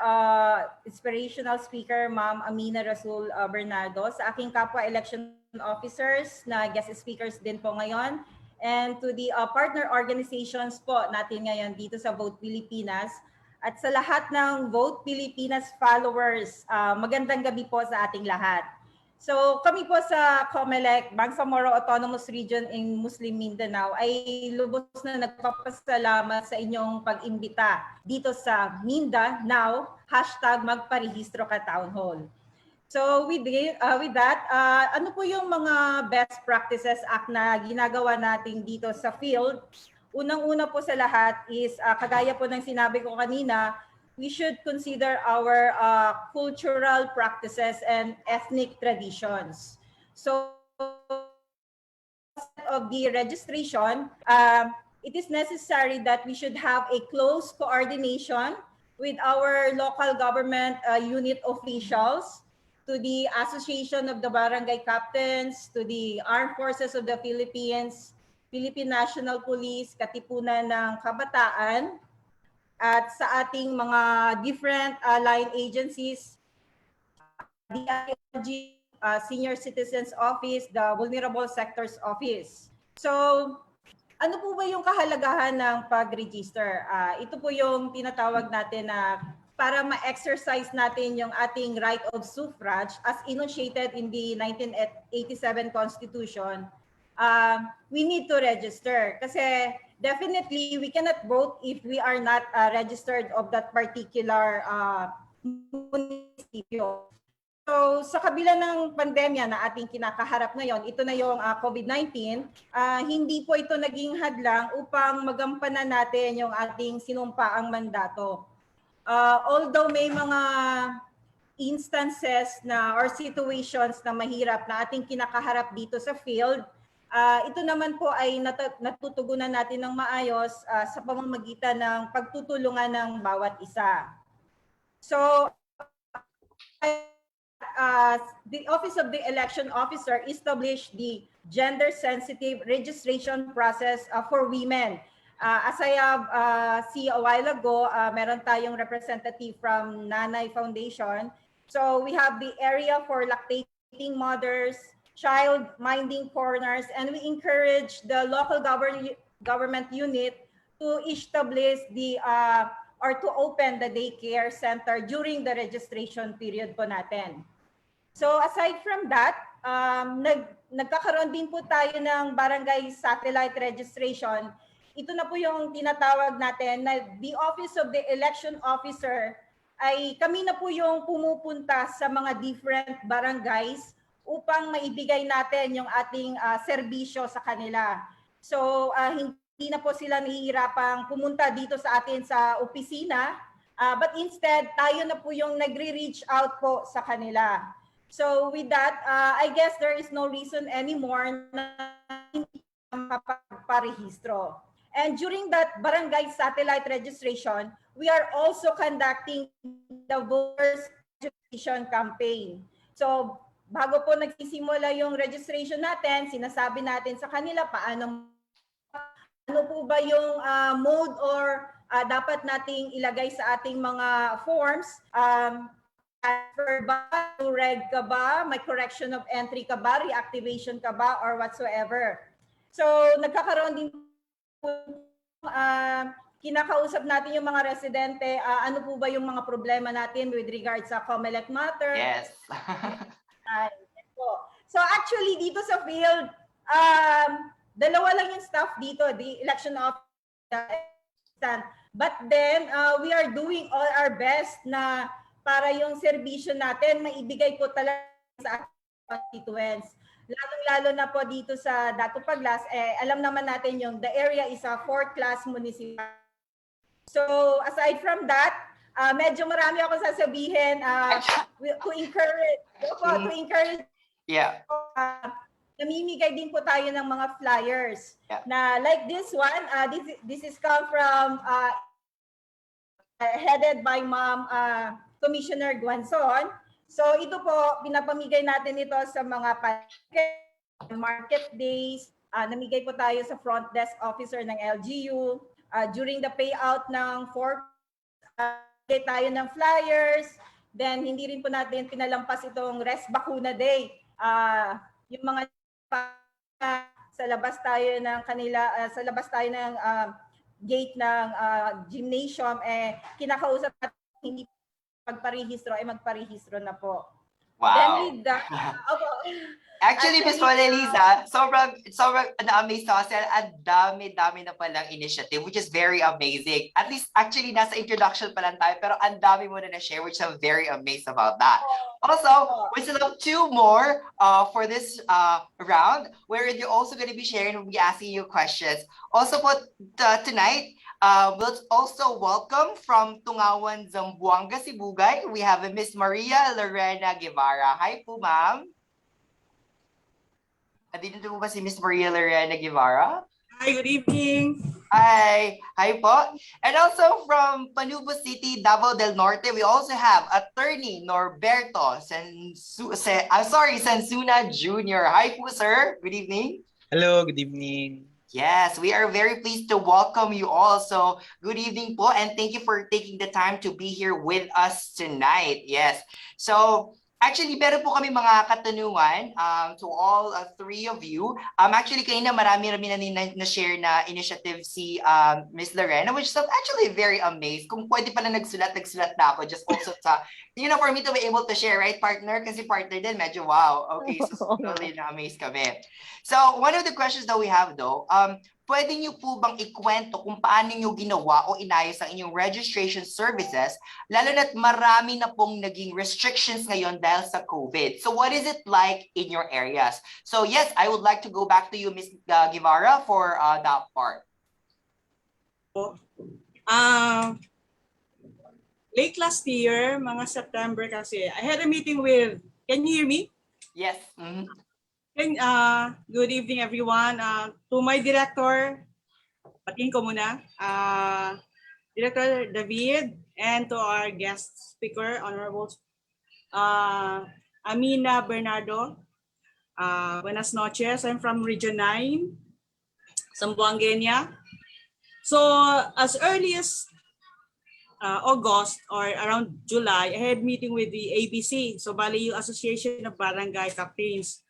inspirational speaker, Ma'am Amina Rasul Bernardo, sa aking kapwa election officers na guest speakers din po ngayon, and to the partner organizations po natin ngayon dito sa Vote Pilipinas, at sa lahat ng Vote Pilipinas followers, magandang gabi po sa ating lahat. So kami po sa COMELEC, Bangsamoro Autonomous Region in Muslim Mindanao ay lubos na nagpapasalamat sa inyong pag-imbita dito sa MindaNOW, #magparehistro ka Town Hall. So with that, ano po yung mga best practices act na ginagawa natin dito sa field? Unang-una po sa lahat is, kagaya po ng sinabi ko kanina, we should consider our cultural practices and ethnic traditions. So, of the registration, it is necessary that we should have a close coordination with our local government unit officials, to the Association of the Barangay Captains, to the Armed Forces of the Philippines, Philippine National Police, Katipunan ng Kabataan, at sa ating mga different line agencies, DILG, Senior Citizens Office, the Vulnerable Sectors Office. So, ano po ba yung kahalagahan ng pag-register? Ito po yung tinatawag natin na para ma-exercise natin yung ating right of suffrage as enunciated in the 1987 Constitution. We need to register kasi definitely we cannot vote if we are not registered of that particular munisipyo. So sa kabila ng pandemya na ating kinakaharap ngayon, ito na yung COVID-19, hindi po ito naging hadlang upang magampanan natin yung ating sinumpaang mandato. Although may mga instances na or situations na mahirap na ating kinakaharap dito sa field, ito naman po ay natutugunan natin ng maayos sa pamamagitan ng pagtutulungan ng bawat isa. So, the Office of the Election Officer established the gender-sensitive registration process for women. As I have see a while ago, meron tayong representative from Nanay Foundation. So we have the area for lactating mothers, child minding corners, and we encourage the local government unit to establish the or to open the daycare center during the registration period po natin. So aside from that, nagkakaroon din po tayo ng barangay satellite registration. Ito na po yung tinatawag natin na the Office of the Election Officer ay kami na po yung pumupunta sa mga different barangays upang maibigay natin yung ating serbisyo sa kanila. So hindi na po sila nahihirapang pumunta dito sa atin sa opisina, but instead tayo na po yung nagre-reach out po sa kanila. So with that, I guess there is no reason anymore na hindi makapagparehistro. And during that barangay satellite registration, we are also conducting the voters registration campaign. So bago po nagsisimula yung registration natin, sinasabi natin sa kanila ano po ba yung mode or dapat nating ilagay sa ating mga forms. Transfer ba, reg ka ba, may correction of entry ka ba, reactivation ka ba, or whatsoever. So nagkakaroon din po kinakausap natin yung mga residente, ano po ba yung mga problema natin with regards sa COMELEC matter. Yes. So actually dito sa field, dalawa lang yung staff dito, the election officer. But then we are doing all our best na para yung serbisyo natin maibigay po talaga sa constituents. Lalong-lalo na po dito sa Dato Paglas, alam naman natin yung the area is a fourth class municipality. So aside from that, medyo marami ako sasabihin to encourage Yeah. namimigay din po tayo ng mga flyers Yeah. na like this one, this is come from headed by Ma'am Commissioner Guanzon. So ito po, pinapamigay natin ito sa mga market days. Namigay po tayo sa front desk officer ng LGU. During the payout ng tayo ng flyers. Then hindi rin po natin pinalampas itong rest bakuna day. Yung mga sa labas tayo ng sa labas tayo ng gate ng gymnasium, kinakausap natin hindi magparehistro, magparehistro na po. Wow. Then with that, Actually, Miss Mona Lisa, sobrang na-amaze ako kasi ang dami na palang initiative, which is very amazing. At least, actually, nasa introduction pa lang tayo, pero ang dami mo na na-share, which I'm very amazed about that. Also, we still have 2 more for this round, where you're also going to be sharing, we'll be asking you questions. Also, po, tonight, we'll also welcome from Tungawan, Zamboanga, Sibugay, we have Miss Maria Lorena Guevara. Hi po, ma'am. Andito po ba si Miss Maria Lorena Guevara? Hi, good evening. Hi po. And also from Panubo City, Davao del Norte, we also have Attorney Norberto Sansuna Jr. Hi po, sir. Good evening. Hello, good evening. Yes, we are very pleased to welcome you all. So good evening po, and thank you for taking the time to be here with us tonight. Yes. So actually, meron po kami mga katanungan to all 3 of you. Actually, kanina marami na-share na initiative si Ms. Lorena, which is actually very amazed. Kung pwede pala nagsulat na ako just also sa, for me to be able to share, right, partner? Kasi partner din, medyo wow. Okay, so totally na-amazed kami. So, one of the questions that we have though, pwede niyo po bang ikwento kung paano niyo ginawa o inayos ang inyong registration services, lalo na't marami na pong naging restrictions ngayon dahil sa COVID. So what is it like in your areas? So yes, I would like to go back to you, Ms. Guevara, for that part. Late last year, mga September kasi, I had a meeting with, can you hear me? Yes. Mm-hmm. Good evening, everyone. To my director, patingin ko muna, Director David, and to our guest speaker, Honorable Amina Bernardo. Buenas noches. I'm from Region 9, Zamboanga. So as early as August or around July, I had meeting with the ABC, so bali yung Association of Barangay Captains.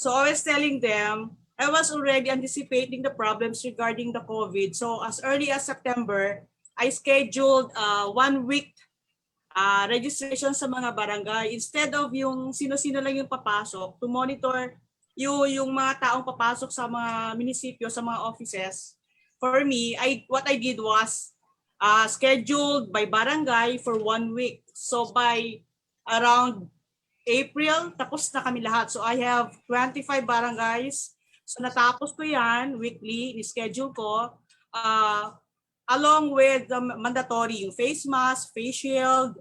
So I was telling them, I was already anticipating the problems regarding the COVID. So as early as September, I scheduled 1 week registration sa mga barangay. Instead of yung sino-sino lang yung papasok, to monitor yung mga taong papasok sa mga munisipyo, sa mga offices. For me, what I did was scheduled by barangay for 1 week. So by around April, tapos na kami lahat. So I have 25 barangays. So natapos ko yan weekly, ni-schedule ko. Along with the mandatory, yung face mask, face shield,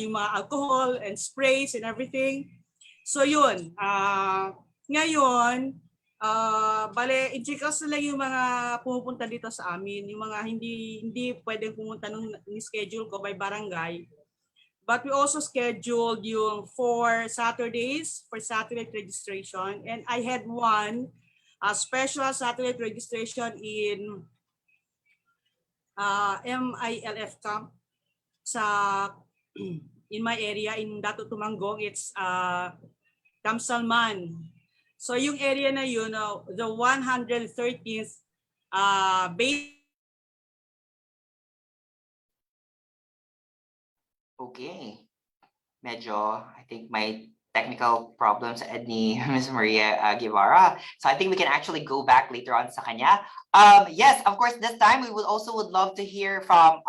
yung mga alcohol and sprays and everything. So yun, ngayon, bale, i-checkas na lang yung mga pumupunta dito sa amin, yung mga hindi pwedeng pumunta nung ni-schedule ko by barangay. But we also scheduled yung 4 Saturdays for satellite registration. And I had one special satellite registration in MILF camp in my area in Dato Tumangong. It's Camp Salman. So yung area na yun, the 113th base Okay. Medyo, I think my technical problems ni Miss Maria Guevara. So I think we can actually go back later on sa kanya. Yes, of course, this time we would love to hear from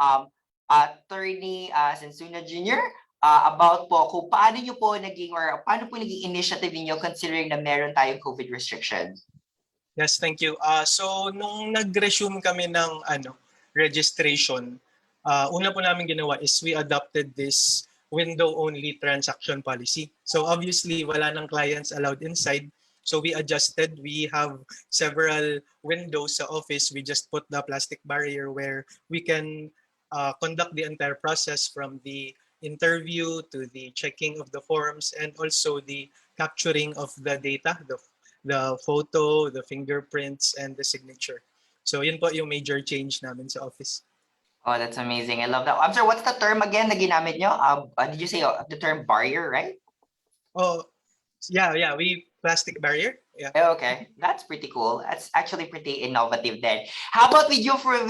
Attorney Sensuna Jr. About po kung paano nyo po naging or paano po naging initiative niyo considering na meron tayong COVID restrictions. Yes, thank you. So nung nag-resume kami ng registration, una po namin ginawa is we adopted this window-only transaction policy. So obviously, wala nang clients allowed inside. So we adjusted. We have several windows sa office. We just put the plastic barrier where we can conduct the entire process from the interview to the checking of the forms and also the capturing of the data, the photo, the fingerprints, and the signature. So yun po yung major change namin sa office. Oh, that's amazing. I love that. I'm sorry, what's the term again na ginamit nyo? Did you say the term barrier, right? Oh, yeah, we plastic barrier. Yeah. Okay, that's pretty cool. That's actually pretty innovative then. How about with you from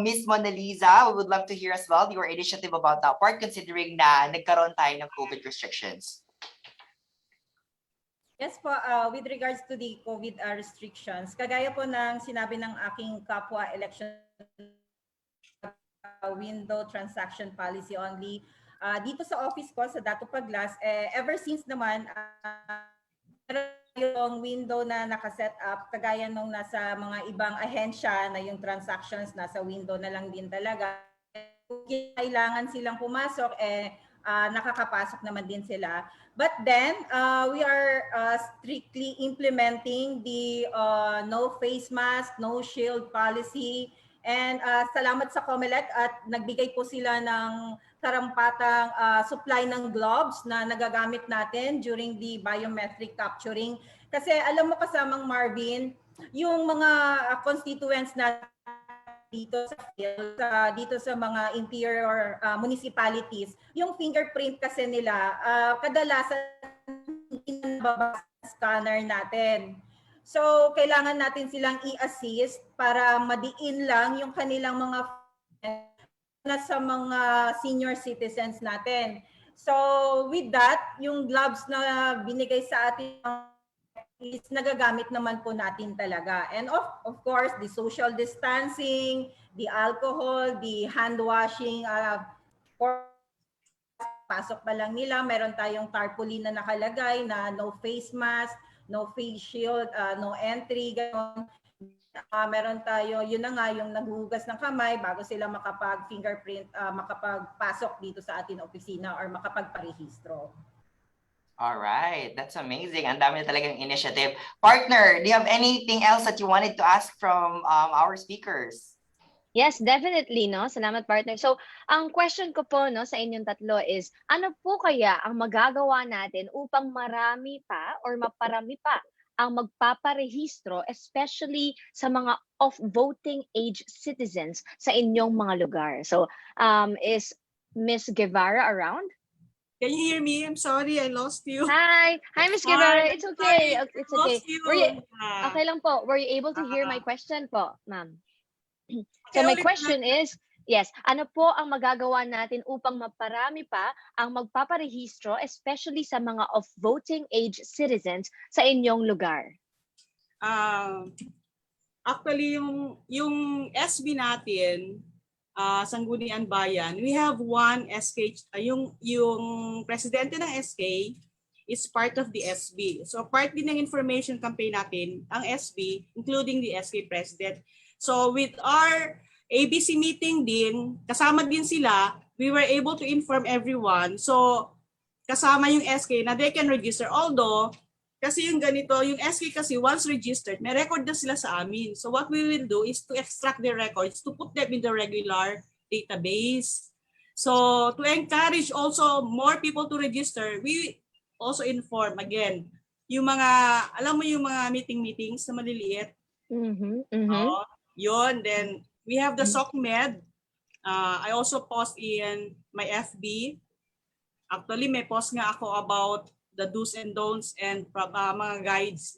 Miss Mona Lisa? We would love to hear as well your initiative about that part considering na nagkaroon tayo ng COVID restrictions. Yes po, with regards to the COVID restrictions, kagaya po ng sinabi ng aking kapwa election window transaction policy only, dito sa office ko sa Dato Paglas, ever since naman, yung window na nakaset up, kagaya nung nasa mga ibang ahensya na yung transactions nasa window na lang din talaga. Kung kailangan silang pumasok, nakakapasok naman din sila. But then, we are strictly implementing the no face mask, no shield policy. And salamat sa COMELEC at nagbigay po sila ng karampatang supply ng gloves na nagagamit natin during the biometric capturing. Kasi alam mo kasamang Marvin, yung mga constituents na dito sa field, dito sa mga interior municipalities, yung fingerprint kasi nila, kadalasan nababasa sa scanner natin. So, kailangan natin silang i-assist para madiin lang yung kanilang mga sa mga senior citizens natin. So, with that, yung gloves na binigay sa atin is nagagamit naman po natin talaga. And of course, the social distancing, the alcohol, the hand washing, pasok pa lang nila, meron tayong tarpaulin na nakalagay na no face mask, no face shield, no entry, gano'n. Meron tayo, yun na nga, yung naghuhugas ng kamay bago sila makapag-fingerprint, makapagpasok dito sa ating opisina or makapagparehistro. All right, that's amazing. Ang dami na talagang initiative. Partner, do you have anything else that you wanted to ask from our speakers? Yes, definitely, no? Salamat, partner. So, ang question ko po, no, sa inyong tatlo is, ano po kaya ang magagawa natin upang marami pa or maparami pa ang magpaparehistro, especially sa mga off-voting age citizens sa inyong mga lugar? So, is Ms. Guevara around? Can you hear me? I'm sorry, I lost you. Hi, Ms. Guevara. It's okay. It's okay. Lost you. Okay lang po. Were you able to hear my question po, ma'am? So my question is, yes, ano po ang magagawa natin upang maparami pa ang magpaparehistro, especially sa mga off-voting age citizens sa inyong lugar? Actually, yung SB natin, Sangguniang Bayan, we have one SK, yung presidente ng SK is part of the SB. So part din ng information campaign natin, ang SB, including the SK president. So with our ABC meeting din, kasama din sila, we were able to inform everyone. So kasama yung SK na they can register. Although, kasi yung ganito, yung SK kasi once registered, may record na sila sa amin. So what we will do is to extract their records, to put them in the regular database. So to encourage also more people to register, we also inform again, yung mga, alam mo yung mga meetings na maliliit. Yun, then we have the SOCMED. I also post in my FB. Actually, may post nga ako about the do's and don'ts and mga guides.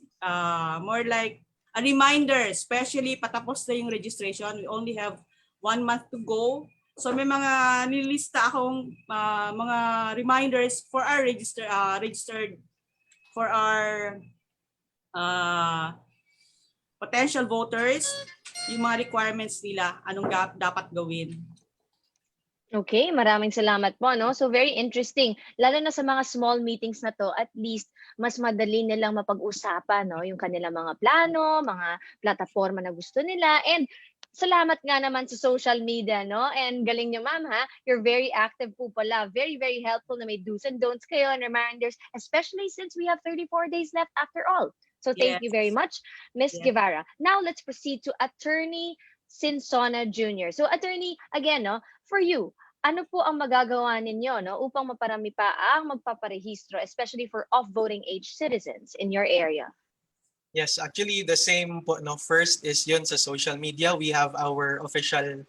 More like a reminder, especially patapos na yung registration. We only have 1 month to go. So may mga nilista akong mga reminders for our registered for our potential voters, yung mga requirements nila, anong dapat gawin. Okay, maraming salamat po, no? So very interesting. Lalo na sa mga small meetings na to, at least mas madali nilang mapag-usapan, no? Yung kanilang mga plano, mga plataforma na gusto nila. And salamat nga naman sa social media, no? And galing nyo, ma'am, ha? You're very active po pala. Very, very helpful na may do's and don'ts kayo and reminders, especially since we have 34 days left after all. So thank you very much, Ms. Yes. Guevara. Now let's proceed to Attorney Sinsona Jr. So attorney, again, no, for you, ano po ang magagawa ninyo, no, upang maparami pa ang magpaparehistro, especially for off-voting age citizens in your area? Yes, actually the same po, no. First is yun sa social media. We have our official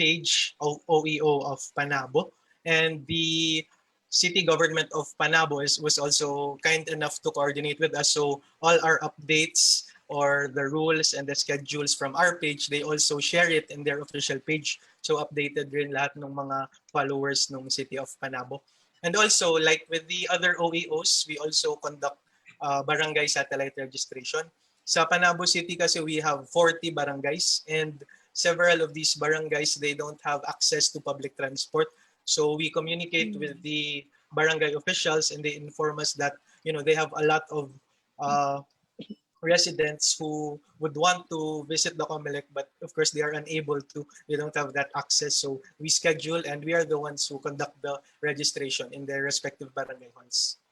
page of OEO of Panabo, and the city government of Panabo was also kind enough to coordinate with us. So all our updates or the rules and the schedules from our page, they also share it in their official page. So updated rin lahat ng mga followers ng City of Panabo. And also, like with the other OEOs, we also conduct barangay satellite registration. Sa Panabo City kasi we have 40 barangays, and several of these barangays, they don't have access to public transport. So we communicate with the barangay officials, and they inform us that, you know, they have a lot of residents who would want to visit the Comelec, but of course they are unable to. They don't have that access. So we schedule, and we are the ones who conduct the registration in their respective barangay halls.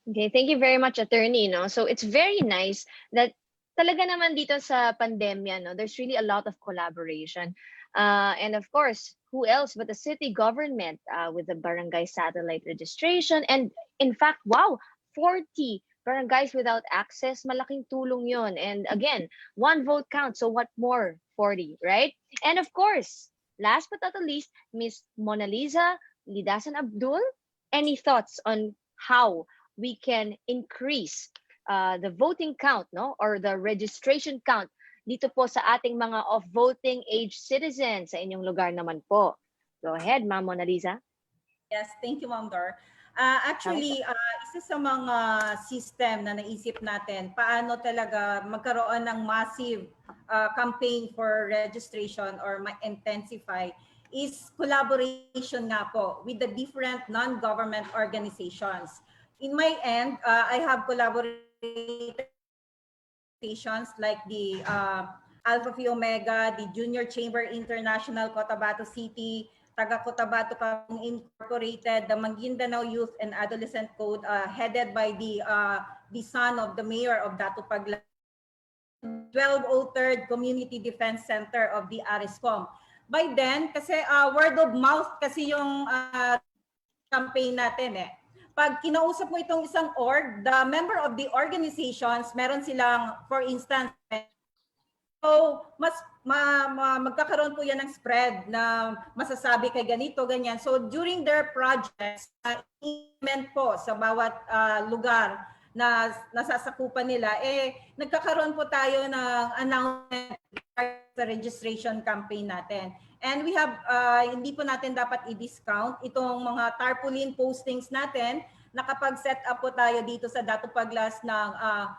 Okay, thank you very much, attorney, no? So it's very nice that talaga naman dito sa pandemya, no, there's really a lot of collaboration. And of course, who else but the city government with the barangay satellite registration. And in fact, wow, 40 barangays without access, malaking tulong yun. And again, one vote counts, so what more? 40, right? And of course, last but not the least, Miss Mona Lisa Lidasan Abdul, any thoughts on how we can increase the voting count, no, or the registration count dito po sa ating mga off-voting age citizens sa inyong lugar naman po? Go ahead, Ma'am Mona Lisa. Yes, thank you, Ma'am Dor. Actually, isa sa mga system na naisip natin, paano talaga magkaroon ng massive campaign for registration or ma-intensify is collaboration nga po with the different non-government organizations. In my end, I have collaborated like the Alpha Phi Omega, the Junior Chamber International Cotabato City, Taga Cotabato Incorporated, the MindaNOW Youth and Adolescent Code, headed by the son of the mayor of Dato Pagla, 1203rd Community Defense Center of the ARISCOM. By then, kasi word of mouth kasi yung campaign natin eh. Pag kinausap mo itong isang org, the member of the organizations, meron silang, for instance, so mas magkakaroon po yan ng spread na masasabi kay ganito, ganyan. So during their projects, implement po sa bawat lugar na nasasakupan nila, nagkakaroon po tayo ng announcement sa registration campaign natin. And we have, hindi po natin dapat i-discount itong mga tarpaulin postings natin na kapag set up po tayo dito sa Dato Paglas ng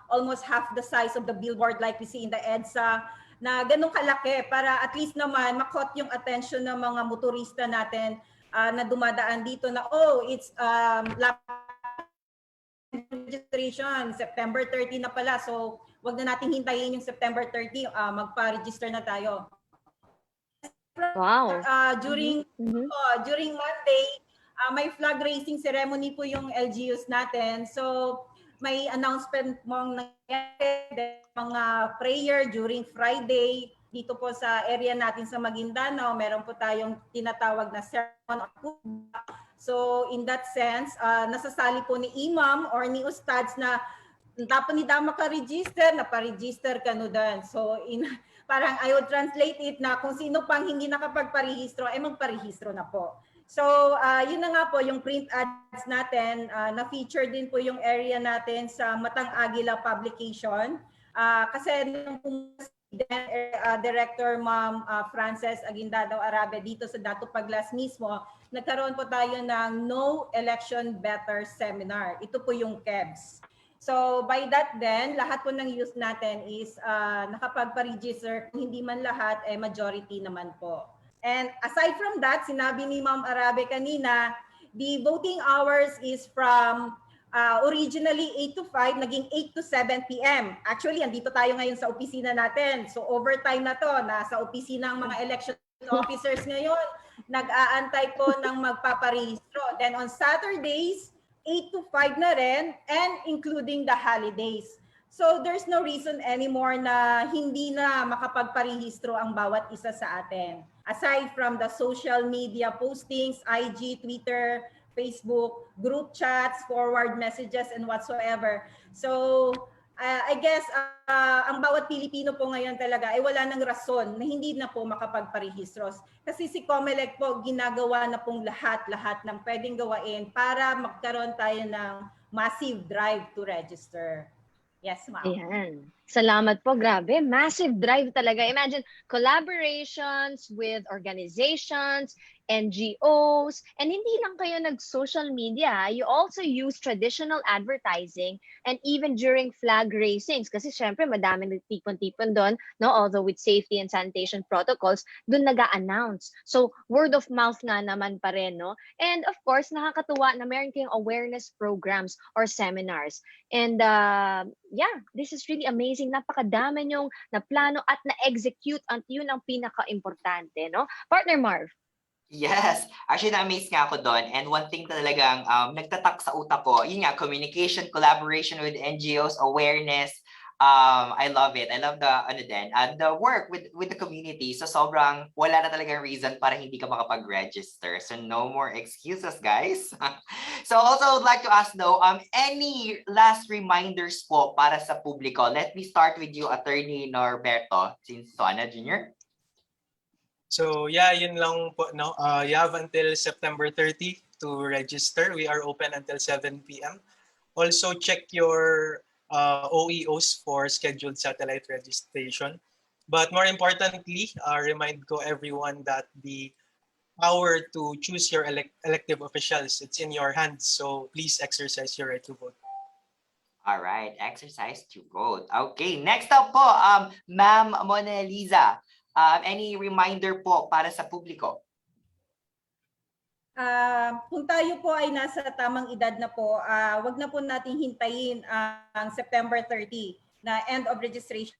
almost half the size of the billboard like we see in the EDSA, na ganun kalaki para at least naman makot yung attention ng mga motorista natin na dumadaan dito na, it's registration, September 30 na pala. So, wag na nating hintayin yung September 30, magpa-register na tayo. Wow. During Monday, may flag raising ceremony po yung LGUs natin. So, may announcement mong nangyari, mga prayer during Friday. Dito po sa area natin sa MindaNOW, meron po tayong tinatawag na sermon on Cuba. So, in that sense, nasasali po ni imam or ni ustads na dapat ni dama ka-register, naparegister ka no dan. So, parang I would translate it na kung sino pang hindi nakapagparehistro, magparehistro na po. So, yun na nga po, yung print ads natin, na-feature din po yung area natin sa Matang Agila publication. Kasi nung Director Ma'am Frances Aguindado Arabe dito sa Dato Paglas mismo, nagkaroon po tayo ng No Election Better Seminar. Ito po yung KEBS. So by that then, lahat po ng youth natin is nakapagpa-register. Kung hindi man lahat, majority naman po. And aside from that, sinabi ni Ma'am Arabe kanina, the voting hours is from originally 8 to 5, naging 8 to 7 p.m. Actually, andito tayo ngayon sa opisina natin. So overtime na to, nasa opisina ang mga election officers ngayon. Nag-aantay po ng magpaparehistro. Then on Saturdays, 8 to 5 na rin, and including the holidays. So there's no reason anymore na hindi na makapagparehistro ang bawat isa sa atin. Aside from the social media postings, IG, Twitter, Facebook, group chats, forward messages, and whatsoever. So, I guess, ang bawat Pilipino po ngayon talaga ay wala ng rason na hindi na po makapagparehistros. Kasi si COMELEC po, ginagawa na pong lahat ng pwedeng gawain para magkaroon tayo ng massive drive to register. Yes, ma'am. Ayan. Salamat po. Grabe. Massive drive talaga. Imagine collaborations with organizations, NGOs, and hindi lang kayo nag-social media. You also use traditional advertising and even during flag racings. Kasi syempre, madami nagtipon-tipon doon, no? Although with safety and sanitation protocols, doon nag-a-announce. So, word of mouth nga naman pa rin, no? And of course, nakakatuwa na meron kayong awareness programs or seminars. And yeah, this is really amazing. Napakadami nyong na plano at na-execute. Yun ang pinaka-importante, no? Partner Marv. Yes, actually na-amaze nga ako doon, and one thing talagang nagtatak sa utak ko, yun nga, communication, collaboration with NGOs, awareness. I love it. I love the work with the community. So sobrang wala na talagang reason para hindi ka makapag-register. So no more excuses, guys. So also I would like to ask though, any last reminders po para sa publiko? Let me start with you, Attorney Norberto, since Sona Jr. So yeah, yun lang po, no? You have until September 30 to register. We are open until 7 p.m. Also check your OEOs for scheduled satellite registration. But more importantly, remind ko everyone that the power to choose your elective officials, it's in your hands. So please exercise your right to vote. All right, exercise to vote. Okay, next up po, Ma'am Mona Lisa. Any reminder po para sa publiko? Kung tayo po ay nasa tamang edad na po, wag na po nating hintayin ang September 30 na end of registration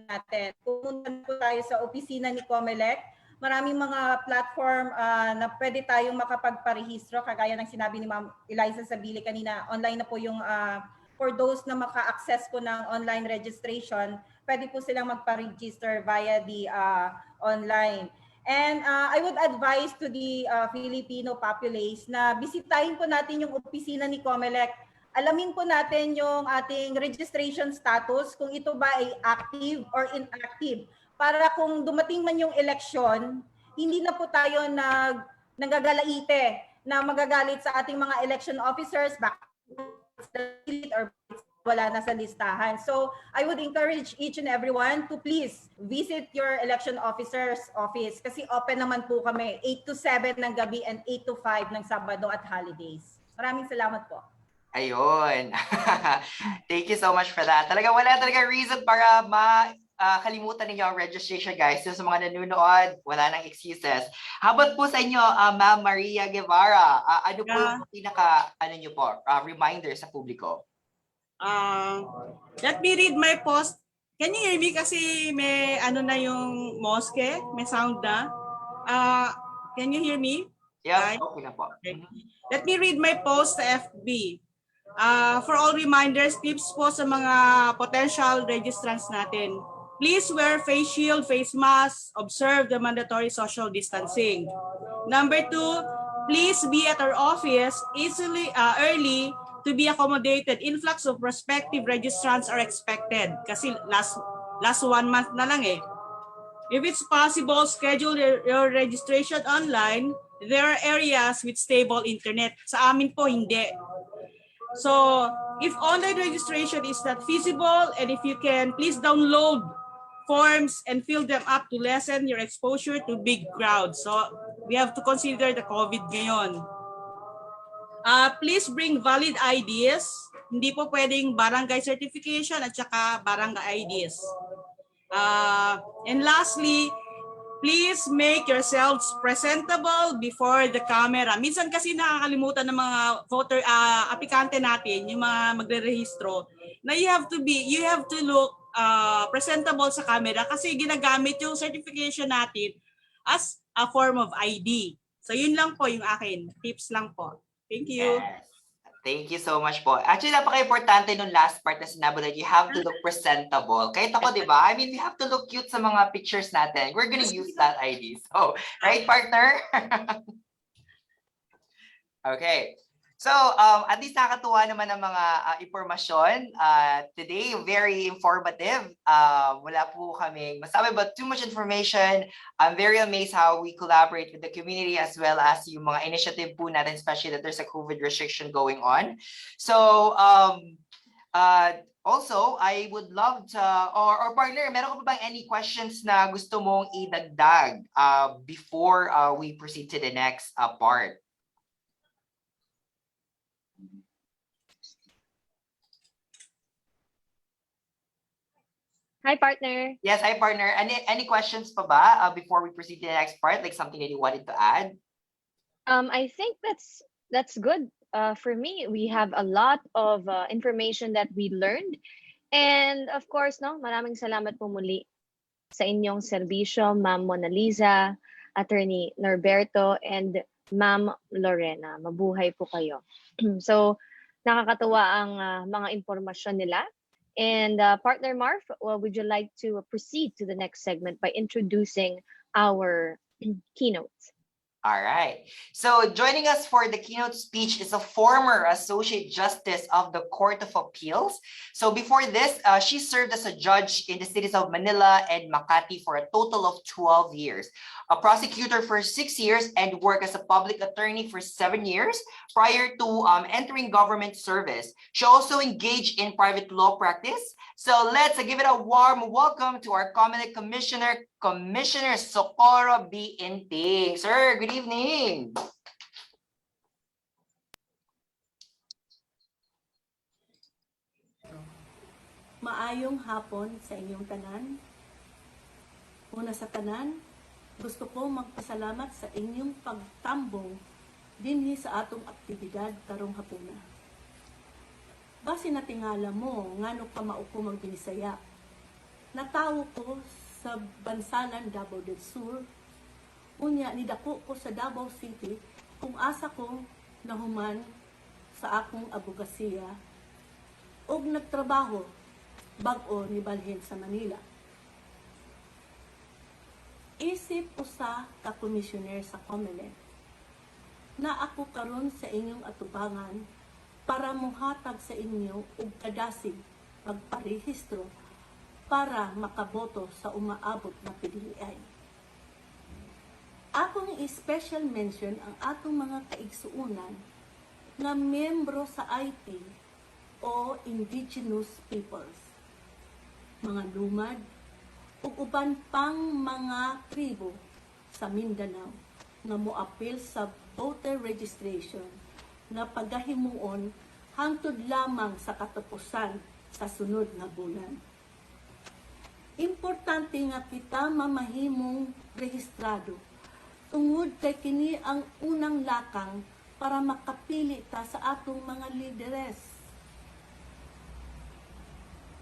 natin. Pumunta po tayo sa opisina ni COMELEC. Maraming mga platform na pwede tayong makapagparehistro. Kagaya ng sinabi ni Ma'am Eliza Sabili kanina, online na po yung for those na maka-access po ng online registration, pwede po silang magpa-register via the online. And I would advise to the Filipino populace na bisitahin po natin yung opisina ni COMELEC. Alamin po natin yung ating registration status, kung ito ba ay active or inactive. Para kung dumating man yung eleksyon, hindi na po tayo nagagalaite na magagalit sa ating mga election officers, or wala na sa listahan. So I would encourage each and everyone to please visit your election officer's office kasi open naman po kami 8 to 7 ng gabi and 8 to 5 ng Sabado at holidays. Maraming salamat po. Ayun. Thank you so much for that. Talaga wala talaga reason para kalimutan ninyo ang registration, guys. So, sa mga nanonood, wala nang excuses. How about po sa inyo, Ma'am Maria Guevara? Ano po yung reminder sa publiko? Let me read my post. Can you hear me? Kasi may na yung mosque, may sound na. Can you hear me? Yeah, okay na po. Okay. Let me read my post sa FB. For all reminders, tips po sa mga potential registrants natin. Please wear face shield, face mask, observe the mandatory social distancing. Number 2, please be at our office early to be accommodated. Influx of prospective registrants are expected kasi last 1 month na lang eh. If it's possible, schedule your registration online. There are areas with stable internet. Sa amin po, hindi. So, if online registration is not feasible and if you can, please download forms and fill them up to lessen your exposure to big crowds. So we have to consider the COVID ngayon. Please bring valid IDs. Hindi po pwedeng barangay certification at saka barangay IDs. And lastly, please make yourselves presentable before the camera. Minsan kasi nakakalimutan ng mga voter aplikante natin, yung mga magre-rehistro, na you have to look presentable sa camera kasi ginagamit yung certification natin as a form of ID. So yun lang po yung akin. Tips lang po. Thank you. Yes. Thank you so much po. Actually, napaka-importante nung last part na sinabi that you have to look presentable. Kahit ako, di ba? I mean, we have to look cute sa mga pictures natin. We're gonna use that ID. So, right, partner? Okay. So, at least nakakatuwa naman ang mga impormasyon. Today, very informative. Wala po kaming masabi but too much information. I'm very amazed how we collaborate with the community as well as yung mga initiative po natin, especially that there's a COVID restriction going on. So, also, I would love to, or partner, meron ka pa bang any questions na gusto mong idagdag before we proceed to the next part? Hi, partner. Yes, hi partner. Any questions pa ba before we proceed to the next part? Like something that you wanted to add? I think that's good. For me, we have a lot of information that we learned. And of course, no, maraming salamat po muli sa inyong serbisyo, Ma'am Mona Lisa, Attorney Norberto, and Ma'am Lorena. Mabuhay po kayo. So, nakakatuwa ang mga impormasyon nila. And partner Marv, would you like to proceed to the next segment by introducing our keynote? All right. So joining us for the keynote speech is a former Associate Justice of the Court of Appeals. So before this, she served as a judge in the cities of Manila and Makati for a total of 12 years, a prosecutor for 6 years, and worked as a public attorney for 7 years prior to entering government service. She also engaged in private law practice. So let's give it a warm welcome to our Comelec Commissioner, Commissioner Socorro B. Inting. Sir, good evening. Maayong hapon sa inyong tanan. Una sa tanan, gusto ko magpasalamat sa inyong pagtambong dinhi sa atong aktibidad karong hapuna. Base na tingala mo, ngano ka mauko magbinisaya. Natawo ko sa bansalan Davao del Sur. Unya, nidako ko sa Davao City kung asa ko nahuman sa akong abogasiya og nagtrabaho bag-o ni balhin sa Manila. Isip usa ka komisyoner sa Comelec na ako karon sa inyong atubangan para muhatag sa inyo og kadasig pagparehistro para makaboto sa umaabot na pilian. Akong i-special mention ang atong mga kaigsuunan na miyembro sa IT o indigenous peoples, mga lumad ug uban pang mga tribo sa Mindanao nga moapil sa voter registration na pagahimuon hangtod lamang sa katapusan sa sunod nga bulan. Importante nga kita mamahimong rehistrado tungod kay kini ang unang lakang para makapili ta sa atong mga lideres.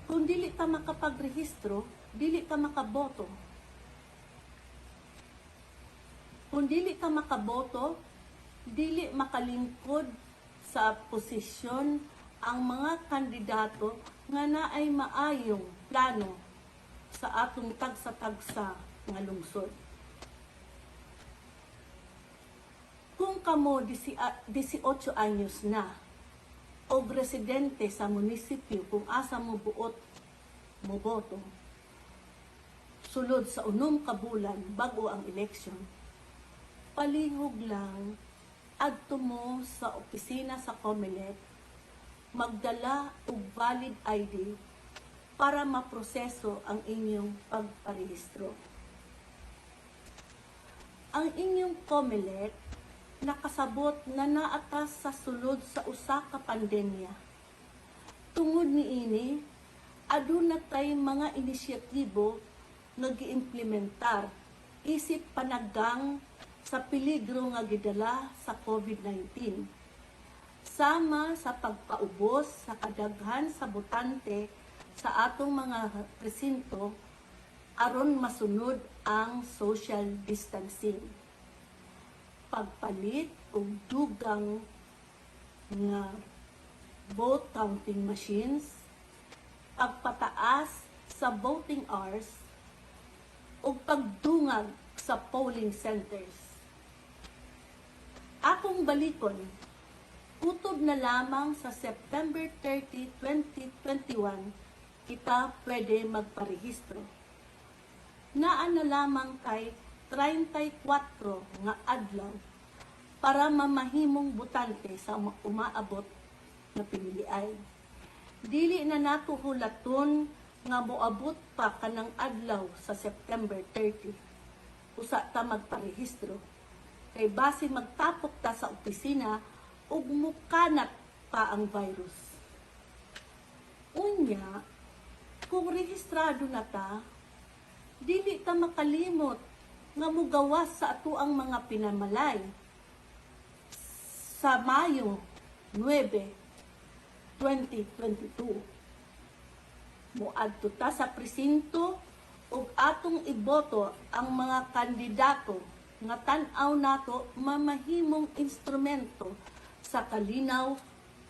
Kung dili ka makapagrehistro, dili ka makaboto. Kung dili ka makaboto, dili makalingkod sa posisyon ang mga kandidato nga naay maayong plano sa atong tagsa-tagsa nga lungsod. Kung kamo 18 anyos na o residente sa munisipyo kung asa mo buot mo boto, sulod sa 6 ka bulan bago ang eleksyon, palihog lang adto mo sa opisina sa Comelec, magdala og valid ID para maproseso ang inyong pagparehistro. Ang inyong COMELEC nakasabot na naatas sa sulod sa usa ka pandemya. Tungod niini, aduna tay mga inisyatibo nga giimplementar isip panagang sa peligro nga gidala sa COVID-19. Sama sa pagpaubos sa kadaghan sa botante sa atong mga presinto aron masunod ang social distancing. Pagpalit og dugang nga vote counting machines, pagpataas sa voting hours, ug pagdungag sa polling centers. Akong balikon, kutob na lamang sa September 30, 2021, kita pwede magparehistro. Naa na lamang kay 34 nga adlaw para mamahimong butante sa umaabot na pimiliay. Dili na nato hulaton nga moabot pa kanang adlaw sa September 30. Usa ta magparehistro. Kay base magtapok ta sa opisina ug mukanat pa ang virus. Unya, kung rehistrado na ta, dili ta makalimot nga mugawas sa atoang mga pinamalay. Sa Mayo 9, 2022, muadto ta sa presinto ug atong iboto ang mga kandidato nga tan-aw nato mamahimong instrumento sa kalinaw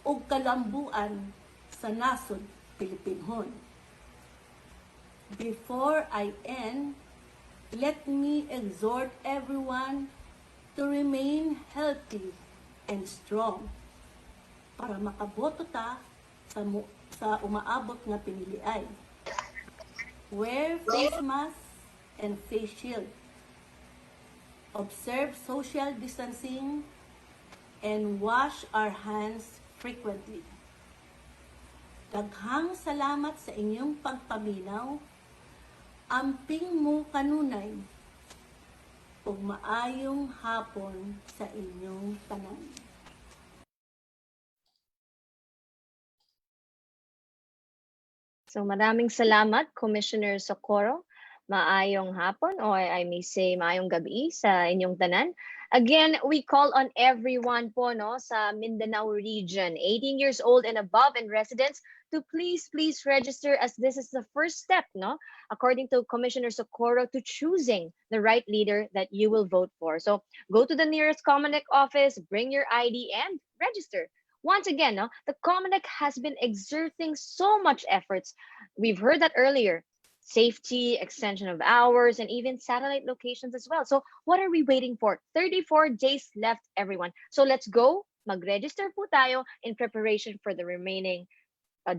ug kalambuan sa nasod Pilipinhon. Before I end, let me exhort everyone to remain healthy and strong para makaboto ta sa umaabot nga piniliay. Wear face mask and face shield. Observe social distancing and wash our hands frequently. Daghang salamat sa inyong pagpaminaw. Amping mo kanunay ug maayong hapon sa inyong tanan. So maraming salamat, Commissioner Socorro. Maayong hapon, or I may say maayong gabi sa inyong tanan. Again, we call on everyone po no sa Mindanao region, 18 years old and above and residents, to please register, as this is the first step, no, according to Commissioner Socorro, to choosing the right leader that you will vote for. So go to the nearest Comelec office, bring your ID and register. Once again, no, the Comelec has been exerting so much efforts. We've heard that earlier. Safety, extension of hours, and even satellite locations as well. So what are we waiting for? 34 days left, everyone. So let's go. Mag-register po tayo in preparation for the remaining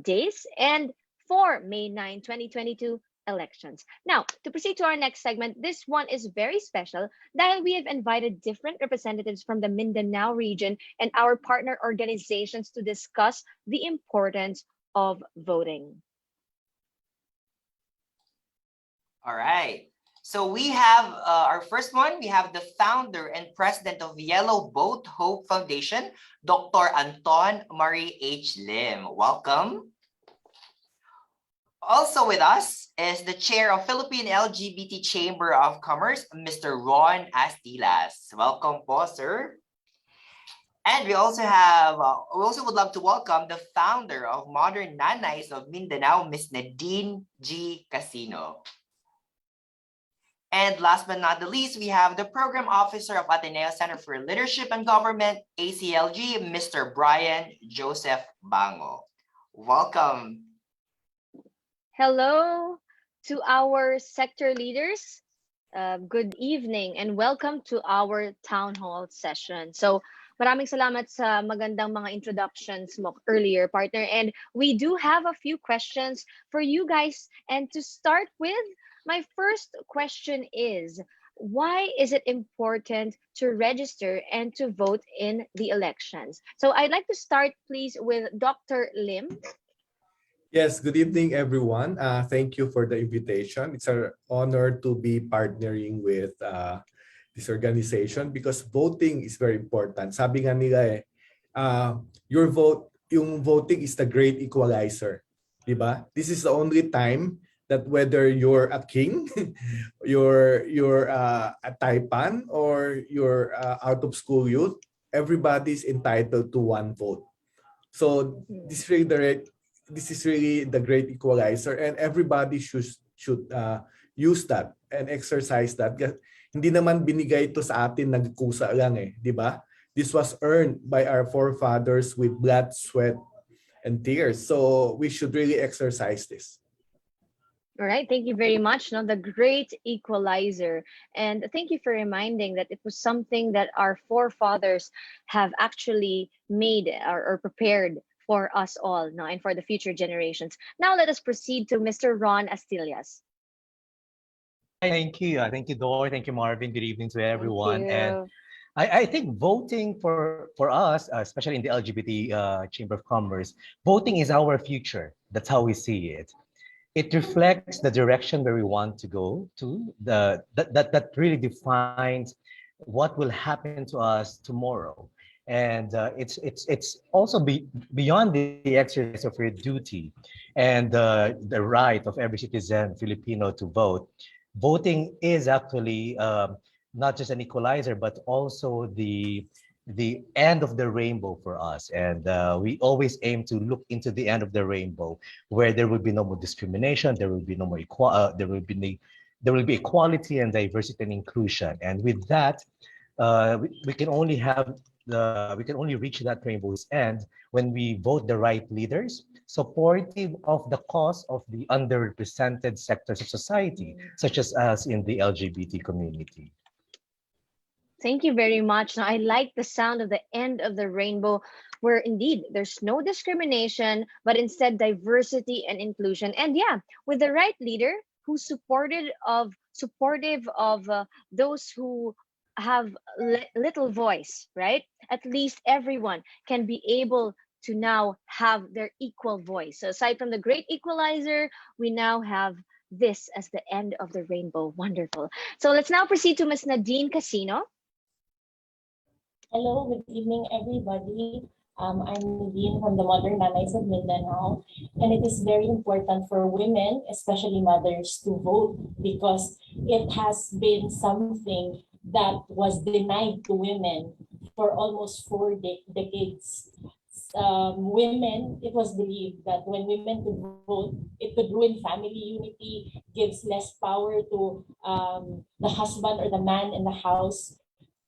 days and for May 9, 2022 elections. Now, to proceed to our next segment, this one is very special dahil we have invited different representatives from the MindaNOW region and our partner organizations to discuss the importance of voting. All right. So we have our first one. We have the founder and president of Yellow Boat Hope Foundation, Dr. Anton Marie H. Lim. Welcome. Also with us is the chair of Philippine LGBT Chamber of Commerce, Mr. Ron Astilas. Welcome po, sir. And we also would love to welcome the founder of Modern Nanays of Mindanao, Ms. Nadine G. Casino. And last but not the least, we have the Program Officer of Ateneo Center for Leadership and Government, ACLG, Mr. Brian Joseph Bango. Welcome. Hello to our sector leaders. Good evening and welcome to our town hall session. So maraming salamat sa magandang mga introductions mo earlier, partner. And we do have a few questions for you guys. And to start with, my first question is, why is it important to register and to vote in the elections? So I'd like to start, please, with Dr. Lim. Yes, good evening, everyone. Thank you for the invitation. It's an honor to be partnering with this organization because voting is very important. Sabi nga nila your vote, yung voting is the great equalizer. Diba? This is the only time that whether you're a king, you're a taipan, or you're out of school youth, everybody's entitled to one vote. So this is really the great equalizer, and everybody should use that and exercise that. Hindi naman binigay ito sa atin nagkusa lang di ba? This was earned by our forefathers with blood, sweat, and tears. So we should really exercise this. All right, thank you very much. No, the great equalizer. And thank you for reminding that it was something that our forefathers have actually made or prepared for us all, no, and for the future generations. Now let us proceed to Mr. Ron Astillas. Thank you. Thank you, Dor. Thank you, Marvin. Good evening to everyone. Thank And you. I think voting for us, especially in the LGBT Chamber of Commerce, voting is our future. That's how we see it. It reflects the direction where we want to go to. That really defines what will happen to us tomorrow. And it's also beyond the exercise of your duty and the right of every citizen Filipino to vote. Voting is actually not just an equalizer, but also the end of the rainbow for us. And we always aim to look into the end of the rainbow, where there will be no more discrimination, there will be no more there will be equality and diversity and inclusion. And with that, we can only we can only reach that rainbow's end when we vote the right leaders, supportive of the cause of the underrepresented sectors of society, such as us in the LGBT community. Thank you very much. Now, I like the sound of the end of the rainbow, where indeed there's no discrimination, but instead diversity and inclusion. And yeah, with the right leader who's supportive of those who have little voice, right? At least everyone can be able to now have their equal voice. So aside from the great equalizer, we now have this as the end of the rainbow. Wonderful. So let's now proceed to Ms. Nadine Casino. Hello, good evening, everybody. I'm Nadine from the Modern Nanays of MindaNOW, and it is very important for women, especially mothers, to vote because it has been something that was denied to women for almost 4 decades. Women, it was believed that when women could vote, it could ruin family unity, gives less power to the husband or the man in the house.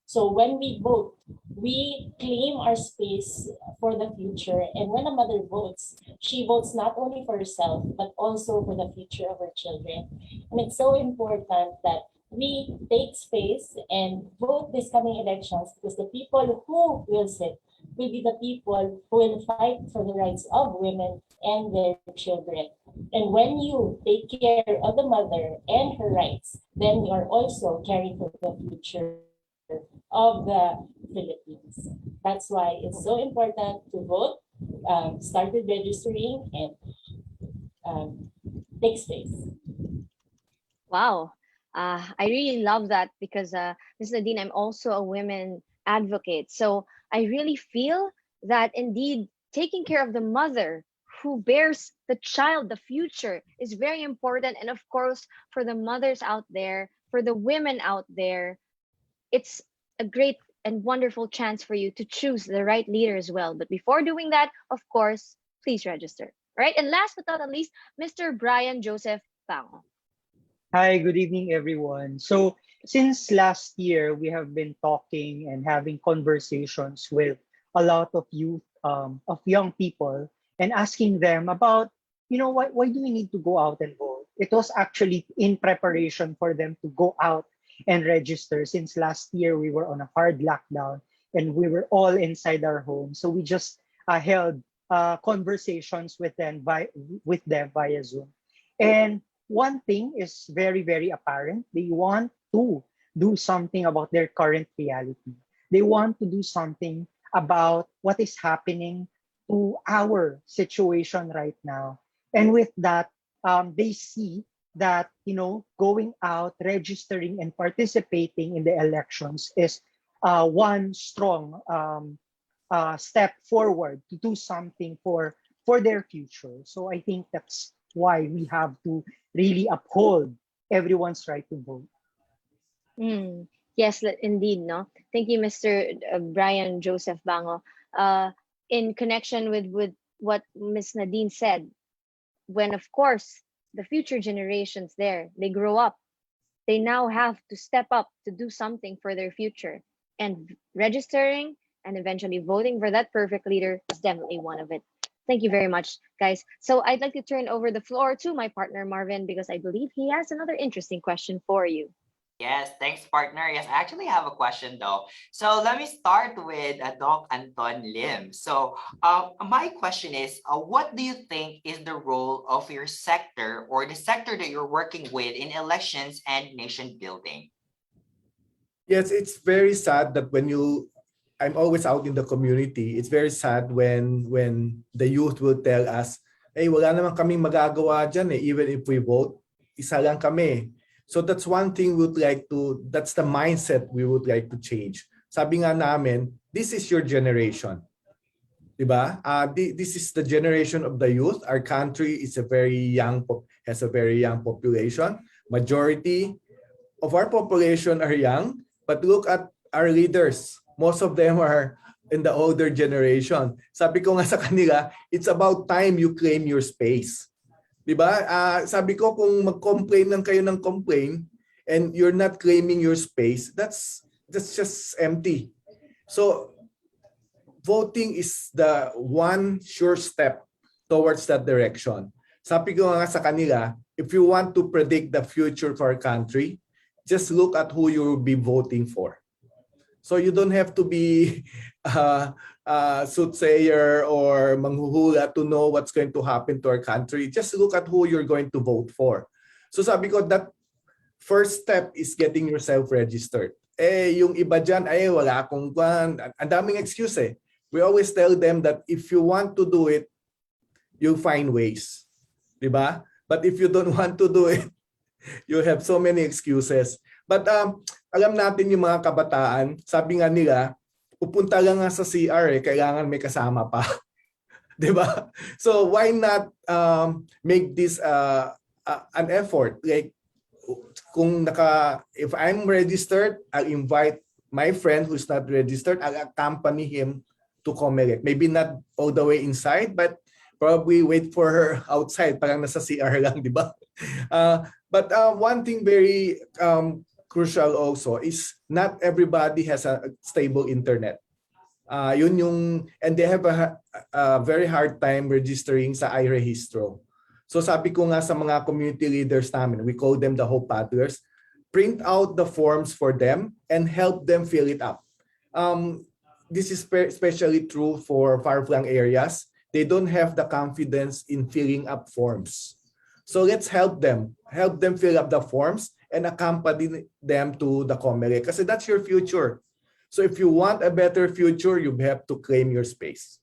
So when we vote, we claim our space for the future. And when a mother votes, she votes not only for herself, but also for the future of her children. And it's so important that we take space and vote this coming elections because the people who will sit will be the people who will fight for the rights of women and their children. And when you take care of the mother and her rights, then you are also caring for the future of the Philippines. That's why it's so important to vote, start with registering, and take space. Wow. I really love that because, Ms. Nadine, I'm also a women advocate. So I really feel that indeed taking care of the mother who bears the child, the future, is very important. And of course, for the mothers out there, for the women out there, it's a great and wonderful chance for you to choose the right leader as well. But before doing that, of course, please register. All right. And last but not least, Mr. Brian Joseph Pango. Hi, good evening, everyone. So since last year, we have been talking and having conversations with a lot of youth, of young people, and asking them about, why do we need to go out and vote? It was actually in preparation for them to go out and register. Since last year, we were on a hard lockdown and we were all inside our homes. So we just held conversations with them via Zoom. And one thing is very, very apparent. They want to do something about their current reality. They want to do something about what is happening to our situation right now. And with that, they see that, going out, registering, and participating in the elections is one strong step forward to do something for their future. So I think that's why we have to really uphold everyone's right to vote. Yes, indeed, no. Thank you, Mr. Brian Joseph Bango. In connection with what Ms. Nadine said, when of course the future generations there, they grow up, they now have to step up to do something for their future. And registering and eventually voting for that perfect leader is definitely one of it. Thank you very much, guys. So I'd like to turn over the floor to my partner, Marvin, because I believe he has another interesting question for you. Yes, thanks, partner. Yes, I actually have a question though. So let me start with Doc Anton Lim. So my question is, what do you think is the role of your sector or the sector that you're working with in elections and nation building? Yes, it's very sad that I'm always out in the community. It's very sad when the youth will tell us, hey, wala naman kaming magagawa dyan eh. Even if we vote, isa lang kami. So that's one thing that's the mindset we would like to change. Sabi nga namin, this is your generation. Diba? This is the generation of the youth. Our country is has a very young population. Majority of our population are young, but look at our leaders. Most of them are in the older generation. Sabi ko nga sa kanila, it's about time you claim your space. Diba? Sabi ko, kung mag-complain lang kayo ng complain and you're not claiming your space, that's just empty. So voting is the one sure step towards that direction. Sabi ko nga sa kanila, if you want to predict the future for our country, just look at who you will be voting for. So you don't have to be soothsayer or manghuhula to know what's going to happen to our country. Just look at who you're going to vote for. So sabi ko, that first step is getting yourself registered. Yung iba dyan, wala akong kwan. Ang daming excuse eh. We always tell them that if you want to do it, you'll find ways. Diba? But if you don't want to do it, you have so many excuses. But alam natin yung mga kabataan, sabi nga nila, pupunta lang nga sa CR kailangan may kasama pa. 'Di ba? So why not make this an effort? Like if I'm registered, I'll invite my friend who's not registered, I'll accompany him to COMELEC. Maybe not all the way inside, but probably wait for her outside, parang nasa CR lang, 'di ba? But one thing very crucial also is not everybody has a stable internet. And they have a very hard time registering sa iRehistro. So sabi ko nga sa mga community leaders namin, we call them the Hope Paddlers, print out the forms for them and help them fill it up. This is especially true for far-flung areas. They don't have the confidence in filling up forms. So let's help them fill up the forms and accompany them to the COMELEC kasi that's your future. So if you want a better future, you have to claim your space.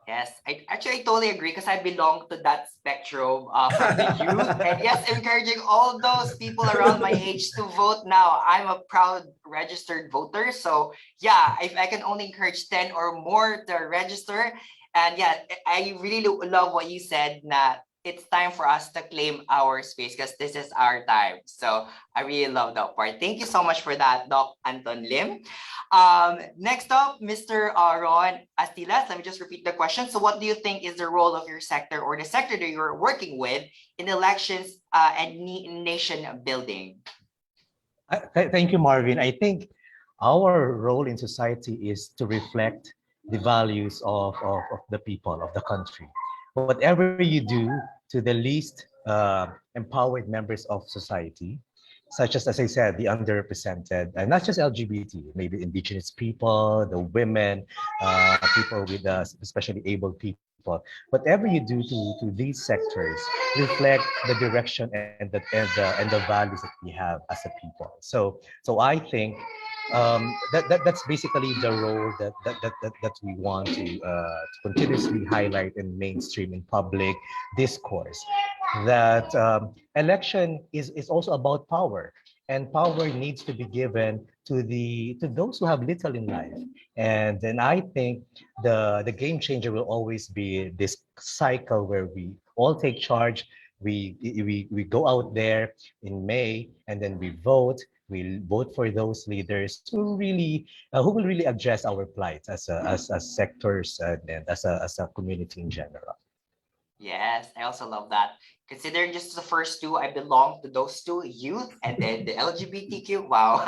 Yes, I totally agree because I belong to that spectrum from the youth. And yes, encouraging all those people around my age to vote now. I'm a proud registered voter. So yeah, if I can only encourage 10 or more to register. And yeah, I really love what you said, na it's time for us to claim our space because this is our time. So I really love that part. Thank you so much for that, Doc Anton Lim. Next up, Mr. Ron Astilas. Let me just repeat the question. So what do you think is the role of your sector or the sector that you're working with in elections and nation building? Thank you, Marvin. I think our role in society is to reflect the values of the people, of the country. Whatever you do to the least empowered members of society, such as I said, the underrepresented, and not just LGBT, maybe indigenous people, the women, people with especially able people. Whatever you do to these sectors reflect the direction and the values that we have as a people. So I think That's basically the role that we want to continuously highlight in mainstream in public discourse. That election is also about power, and power needs to be given to those who have little in life. And then I think the game changer will always be this cycle where we all take charge. We go out there in May, and then we vote. We'll vote for those leaders who will really address our plight as sectors and as a community in general. Yes, I also love that. Considering just the first two, I belong to those two, youth and then the LGBTQ. Wow,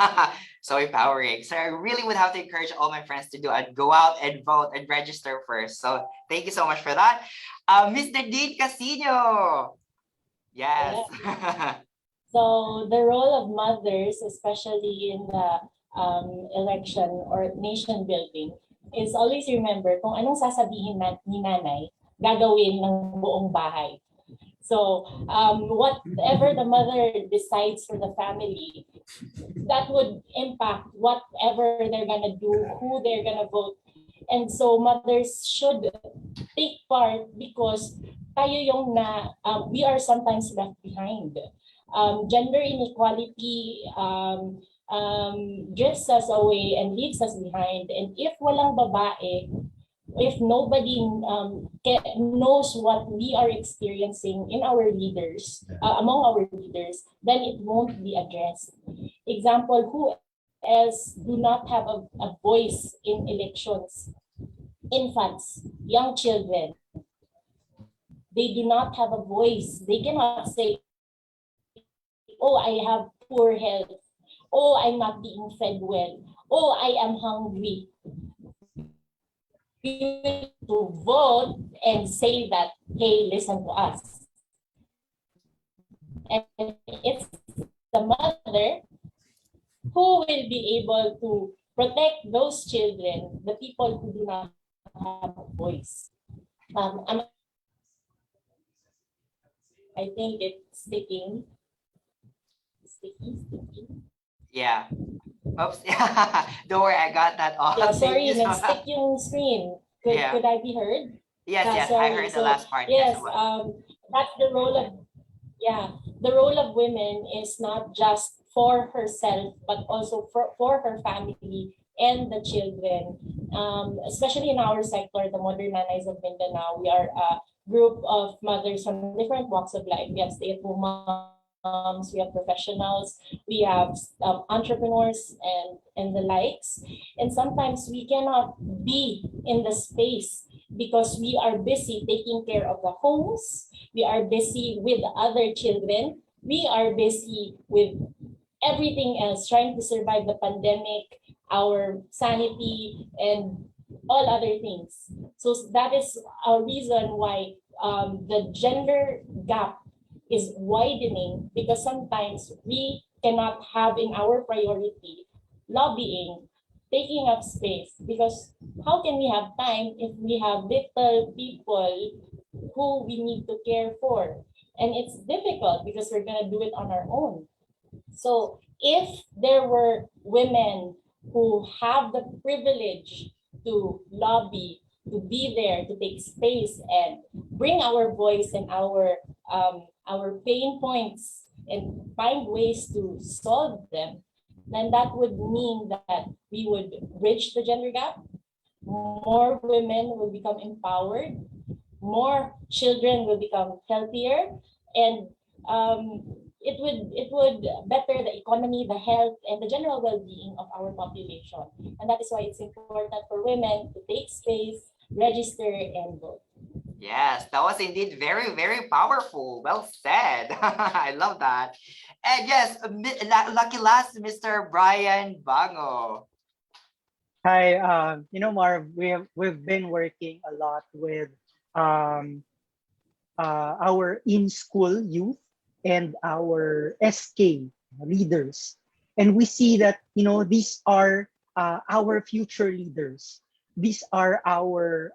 so empowering. So I really would have to encourage all my friends to do and go out and vote and register first. So thank you so much for that. Mr. Dean Casino. Yes. So the role of mothers, especially in the election or nation building, is always remember kung anong sasabihin ni nanay, gagawin ng buong bahay. So whatever the mother decides for the family, that would impact whatever they're gonna do, who they're gonna vote. And so mothers should take part because tayo yung we are sometimes left behind. Gender inequality drifts us away and leaves us behind. And if walang babae, if nobody knows what we are experiencing in our leaders, among our leaders, then it won't be addressed. Example, who else do not have a voice in elections? Infants, young children. They do not have a voice. They cannot say, oh, I have poor health. Oh, I'm not being fed well. Oh, I am hungry. We need to vote and say that, hey, listen to us. And it's the mother who will be able to protect those children, the people who do not have a voice. I think it's sticking. Yeah. Oops. Don't worry, I got that all. Yeah, Thank sorry, you so nag-stick yung screen. Could I be heard? Yes, yes, I Sorry. heard the last part. Yes, Yes, it was. that's the role of, the role of women is not just for herself, but also for her family and the children. Especially in our sector, the Modern Nanays of Mindanao, we are a group of mothers from different walks of life. We have stay-at-home moms, we have professionals, we have entrepreneurs and the likes. And sometimes we cannot be in the space because we are busy taking care of the homes, we are busy with other children, we are busy with everything else, trying to survive the pandemic, our sanity, and all other things. So that is a reason why the gender gap is widening, because sometimes we cannot have in our priority lobbying, taking up space, because how can we have time if we have little people who we need to care for? And it's difficult because we're going to do it on our own. So if there were women who have the privilege to lobby, to be there, to take space and bring our voice and our pain points and find ways to solve them, then that would mean that we would bridge the gender gap. More women will become empowered, more children will become healthier, and it would better the economy, the health, and the general well-being of our population. And that is why it's important for women to take space, register, and vote. Yes, that was indeed very, very powerful. Well said. I love that. And yes, lucky last, Mr. Brian Bango. Hi, Marv, we've been working a lot with our in-school youth and our SK leaders, and we see that these are our future leaders. These are our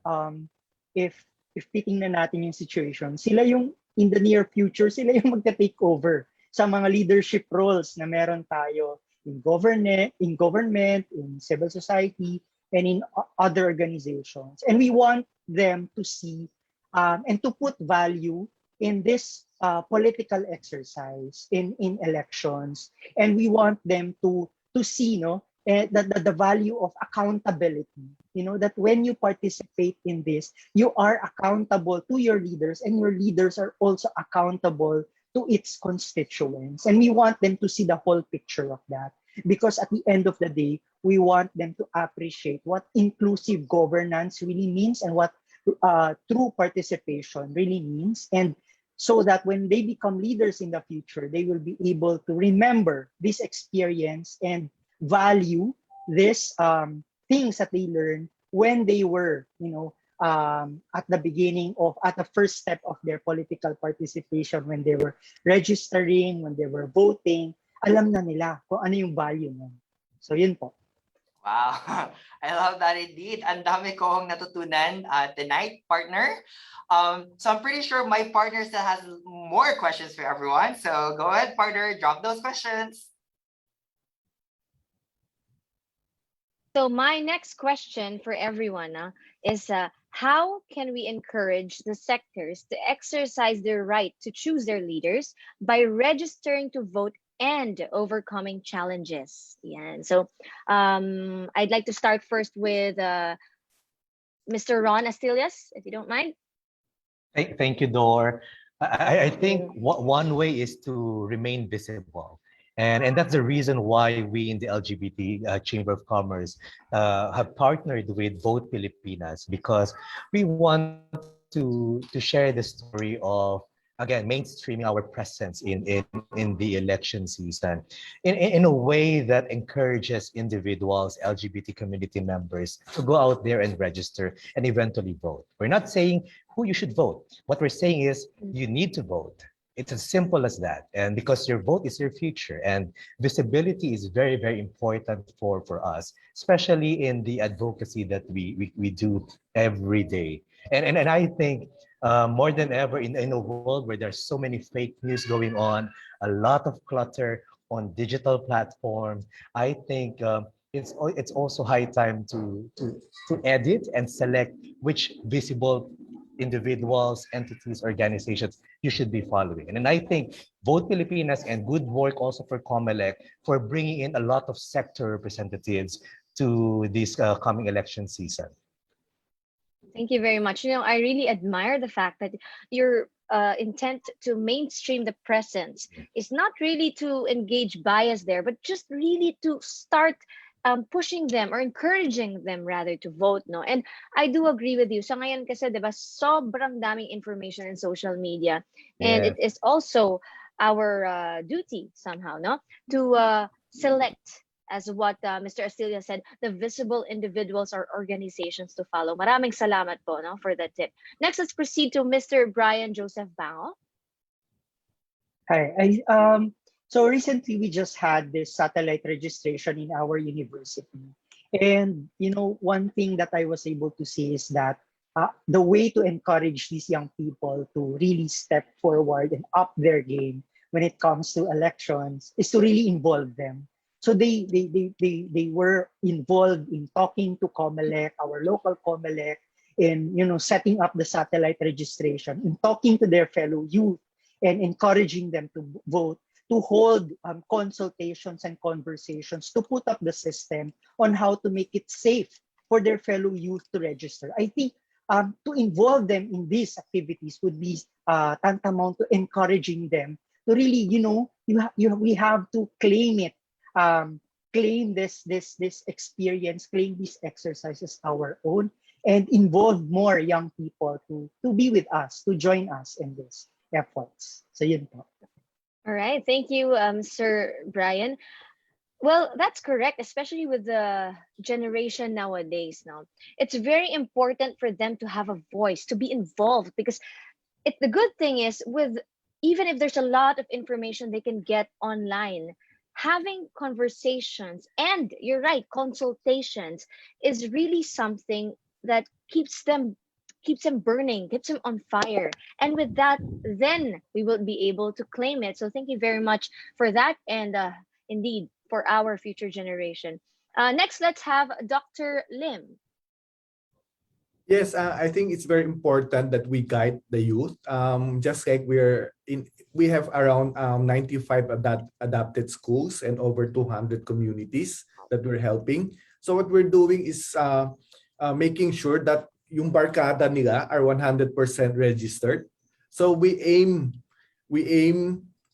if titingnan natin yung situation, sila yung in the near future, sila yung magta-take over sa mga leadership roles na meron tayo in government, in civil society, and in other organizations. And we want them to see and to put value in this political exercise in elections. And we want them to see, the value of accountability. That when you participate in this, you are accountable to your leaders, and your leaders are also accountable to its constituents. And we want them to see the whole picture of that. Because at the end of the day, we want them to appreciate what inclusive governance really means and what true participation really means. And so that when they become leaders in the future, they will be able to remember this experience and value these things that they learned when they were, at the beginning at the first step of their political participation, when they were registering, when they were voting, alam na nila kung ano yung value nun. So yun po. Wow, I love that indeed. Ang dami kong natutunan tonight, partner. So I'm pretty sure my partner still has more questions for everyone. So go ahead, partner, drop those questions. So my next question for everyone is how can we encourage the sectors to exercise their right to choose their leaders by registering to vote and overcoming challenges? Yeah. So I'd like to start first with Mr. Ron Astillas, if you don't mind. Thank you, Dor. I think one way is to remain visible. And that's the reason why we in the LGBT Chamber of Commerce have partnered with Vote Pilipinas, because we want to share the story of, again, mainstreaming our presence in the election season in a way that encourages individuals, LGBT community members to go out there and register and eventually vote. We're not saying who you should vote. What we're saying is you need to vote. It's as simple as that. And because your vote is your future, and visibility is very, very important for us, especially in the advocacy that we do every day. And I think more than ever in a world where there's so many fake news going on, a lot of clutter on digital platforms, I think it's also high time to edit and select which visible individuals, entities, organizations you should be following. And I think Vote Pilipinas, and good work also for COMELEC for bringing in a lot of sector representatives to this coming election season. Thank you very much. I really admire the fact that your intent to mainstream the presence is not really to engage bias there, but just really to start pushing them or encouraging them rather to vote, no? And I do agree with you. Sa ngayon kasi, diba, sobrang daming information in social media. And it is also our duty somehow, no? To select, as what Mr. Astilla said, the visible individuals or organizations to follow. Maraming salamat po, no, for that tip. Next, let's proceed to Mr. Brian Joseph Bango. Hi. So recently we just had this satellite registration in our university. And, one thing that I was able to see is that the way to encourage these young people to really step forward and up their game when it comes to elections is to really involve them. So they were involved in talking to COMELEC, our local COMELEC, in setting up the satellite registration, in talking to their fellow youth and encouraging them to vote, to hold consultations and conversations, to put up the system on how to make it safe for their fellow youth to register. I think to involve them in these activities would be tantamount to encouraging them to really, we have to claim it. Claim this experience, claim these exercises our own, and involve more young people to be with us, to join us in these efforts. So yun po. All right, thank you, Sir Brian. Well, that's correct, especially with the generation nowadays. Now, it's very important for them to have a voice, to be involved, because the good thing is, with even if there's a lot of information they can get online, having conversations and, you're right, consultations is really something that keeps them burning, keeps them on fire. And with that, then we will be able to claim it. So thank you very much for that. And indeed, for our future generation. Next, let's have Dr. Lim. Yes, I think it's very important that we guide the youth. Just like we have around 95 adapted schools and over 200 communities that we're helping. So what we're doing is making sure that yung barkada nila are 100% registered. So we aim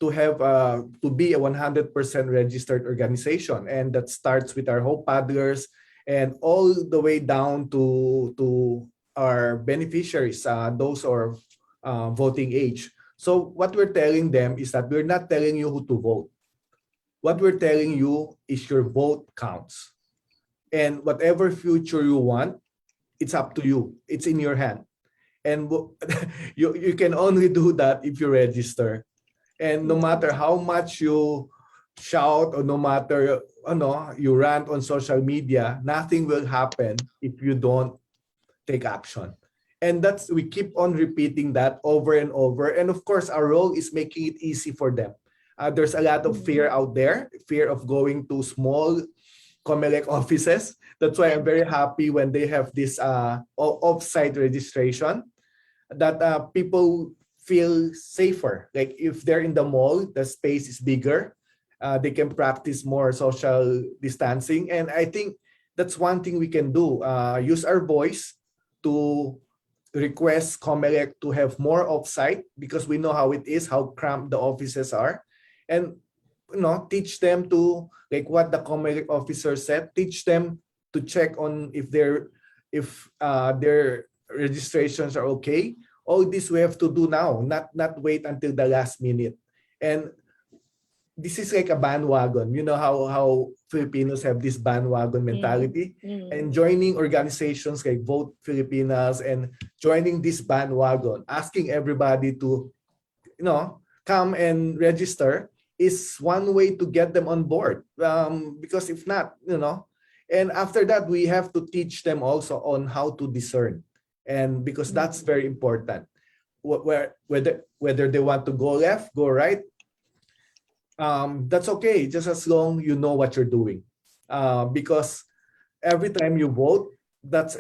to have to be a 100% registered organization, and that starts with our Hope Paddlers and all the way down to our beneficiaries, those who are voting age. So what we're telling them is that we're not telling you who to vote. What we're telling you is your vote counts. And whatever future you want, it's up to you. It's in your hand. And you can only do that if you register. And no matter how much you shout or no matter you rant on social media, nothing will happen if you don't take action. And we keep on repeating that over and over. And of course, our role is making it easy for them. There's a lot of fear out there, fear of going to small COMELEC offices. That's why I'm very happy when they have this off-site registration, that people feel safer. Like if they're in the mall, the space is bigger. They can practice more social distancing. And I think that's one thing we can do. Use our voice to request COMELEC to have more off-site, because we know how it is, how cramped the offices are. And teach them to, like what the COMELEC officer said, teach them to check on if their registrations are okay. All this we have to do now, not wait until the last minute. And this is like a bandwagon. You know how Filipinos have this bandwagon mentality. And joining organizations like Vote Filipinas and joining this bandwagon, asking everybody to come and register, is one way to get them on board. Because if not, and after that, we have to teach them also on how to discern. And because that's very important. Whether they want to go left, go right, that's okay, just as long you know what you're doing. Because every time you vote, that's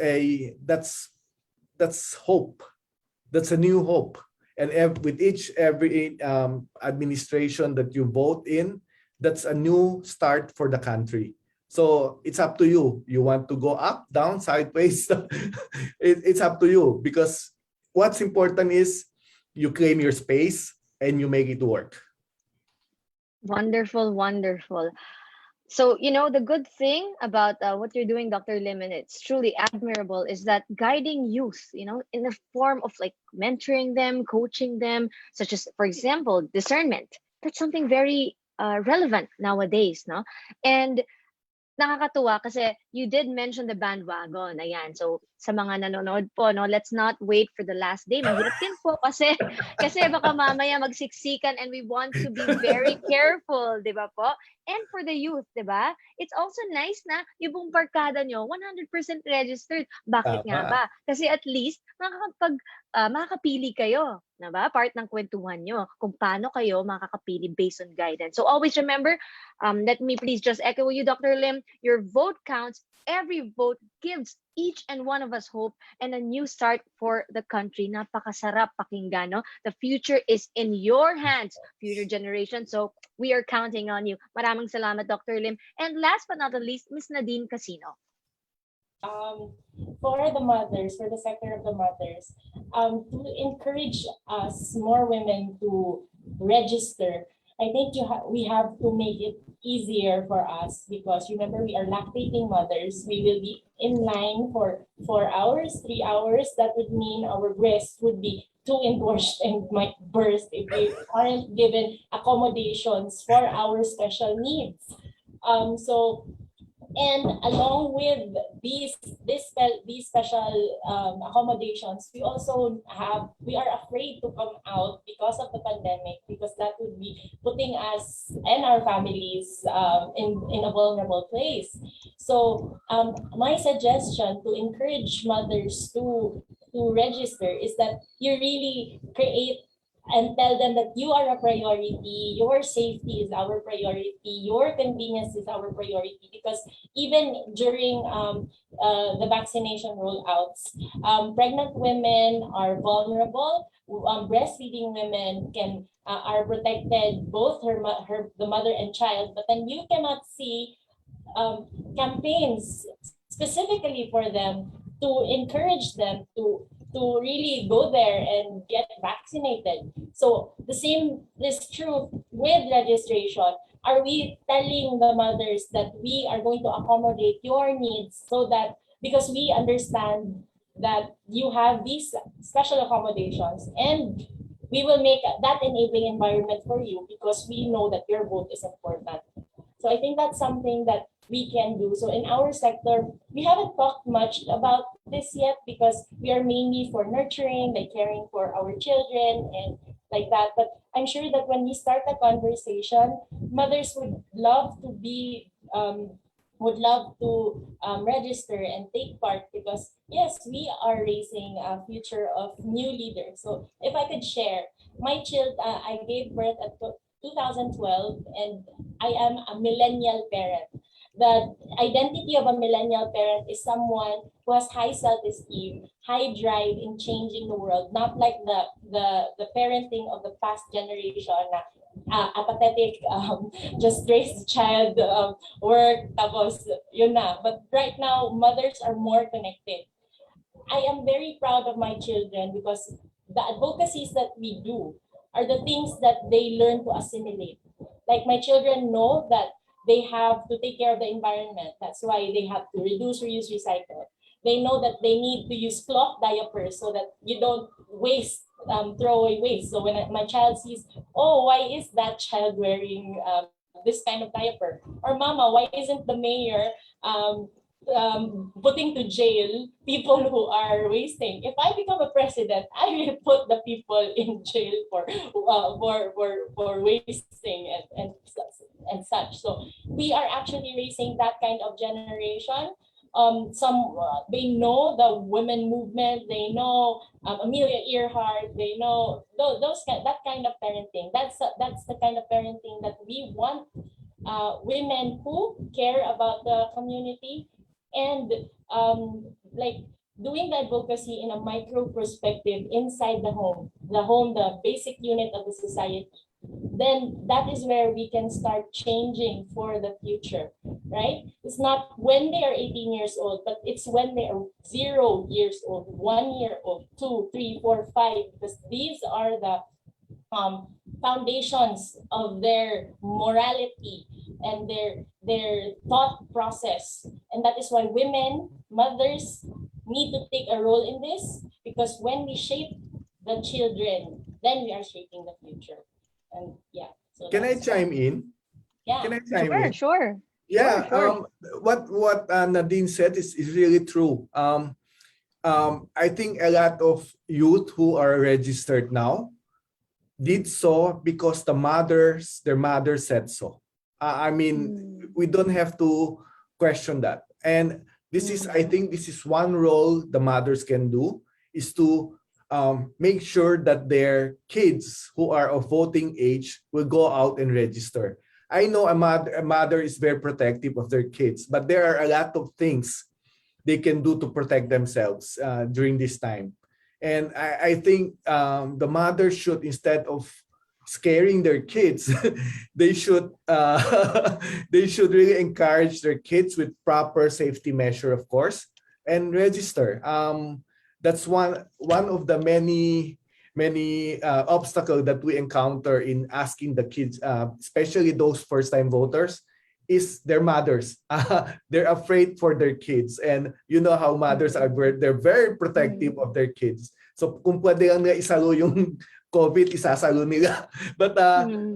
hope. That's a new hope. And with every administration that you vote in, that's a new start for the country. So it's up to you. You want to go up, down, sideways? It's up to you, because what's important is you claim your space and you make it work. Wonderful, wonderful. So, the good thing about what you're doing, Dr. Lim, and it's truly admirable, is that guiding youth, in the form of like mentoring them, coaching them, such as, for example, discernment. That's something very relevant nowadays, no? And nakakatuwa kasi you did mention the bandwagon. Ayan. So, sa mga nanonood po, let's not wait for the last day. Mahirap din po kasi baka mamaya magsiksikan, and we want to be very careful, di ba po? And for the youth, di ba? It's also nice na yung barkada nyo 100% registered. Bakit nga ba? Kasi at least makakapili kayo, na ba? Part ng kwentuhan nyo kung paano kayo makakapili based on guidance. So always remember, let me please just echo you, Dr. Lim, your vote counts. Every vote gives each and one of us hope and a new start for the country. Napakasarap pakinggan, no? The future is in your hands, future generation. So we are counting on you. Maraming salamat, Dr. Lim. And last but not the least, Ms. Nadine Casino. For the mothers, for the sector of the mothers, to encourage us, more women to register, I think we have to make it easier for us, because remember, we are lactating mothers. We will be in line for 4 hours, 3 hours. That would mean our breasts would be too engorged and might burst if we aren't given accommodations for our special needs. And along with these special accommodations, we are afraid to come out because of the pandemic, because that would be putting us and our families in a vulnerable place. So my suggestion to encourage mothers to register is that you really create and tell them that you are a priority, your safety is our priority, your convenience is our priority. Because even during the vaccination rollouts, pregnant women are vulnerable. Breastfeeding women are protected, both the mother and child. But then you cannot see campaigns specifically for them to encourage them to really go there and get vaccinated. So the same is true with registration. Are we telling the mothers that we are going to accommodate your needs, so that because we understand that you have these special accommodations, and we will make that enabling environment for you because we know that your vote is important. So I think that's something that we can do. So in our sector, we haven't talked much about this yet because we are mainly for nurturing, like caring for our children and like that. But I'm sure that when we start a conversation, mothers would love to register and take part, because yes, we are raising a future of new leaders. So if I could share, I gave birth at 2012, and I am a millennial parent. The identity of a millennial parent is someone who has high self-esteem, high drive in changing the world, not like the parenting of the past generation, apathetic, just raise the child, work, tapos yun na. But right now, mothers are more connected. I am very proud of my children because the advocacies that we do are the things that they learn to assimilate. Like my children know that they have to take care of the environment. That's why they have to reduce, reuse, recycle. They know that they need to use cloth diapers so that you don't waste, throw away waste. So when my child sees, oh, why is that child wearing this kind of diaper? Or mama, why isn't the mayor putting to jail people who are wasting? If I become a president, I will put the people in jail for wasting and such. So we are actually raising that kind of generation. They know the women movement. They know Amelia Earhart. They know that kind of parenting. That's the kind of parenting that we want. Women who care about the community, and like doing the advocacy in a micro perspective inside the home, the basic unit of the society. Then that is where we can start changing for the future, right? It's not when they are 18 years old, but it's when they are 0 years old, 1 year old, 2, 3, 4, 5, because these are the foundations of their morality and their thought process. And that is why mothers need to take a role in this, because when we shape the children, then we are shaping the future. And yeah. So Can I chime in? Yeah. Can I chime in? Sure. Yeah. Sure. What Nadine said is really true. I think a lot of youth who are registered now did so because their mother said so. I mean, we don't have to question that. And I think this is one role the mothers can do, is to make sure that their kids who are of voting age will go out and register. I know a mother is very protective of their kids, but there are a lot of things they can do to protect themselves during this time. And I think the mother should, instead of scaring their kids, they should really encourage their kids with proper safety measure, of course, and register. That's one of the many obstacles that we encounter in asking the kids, especially those first-time voters, is their mothers. They're afraid for their kids, and you know how mothers are. They're very protective of their kids. So kung pwede lang nila isalo yung COVID, isasalo nila. But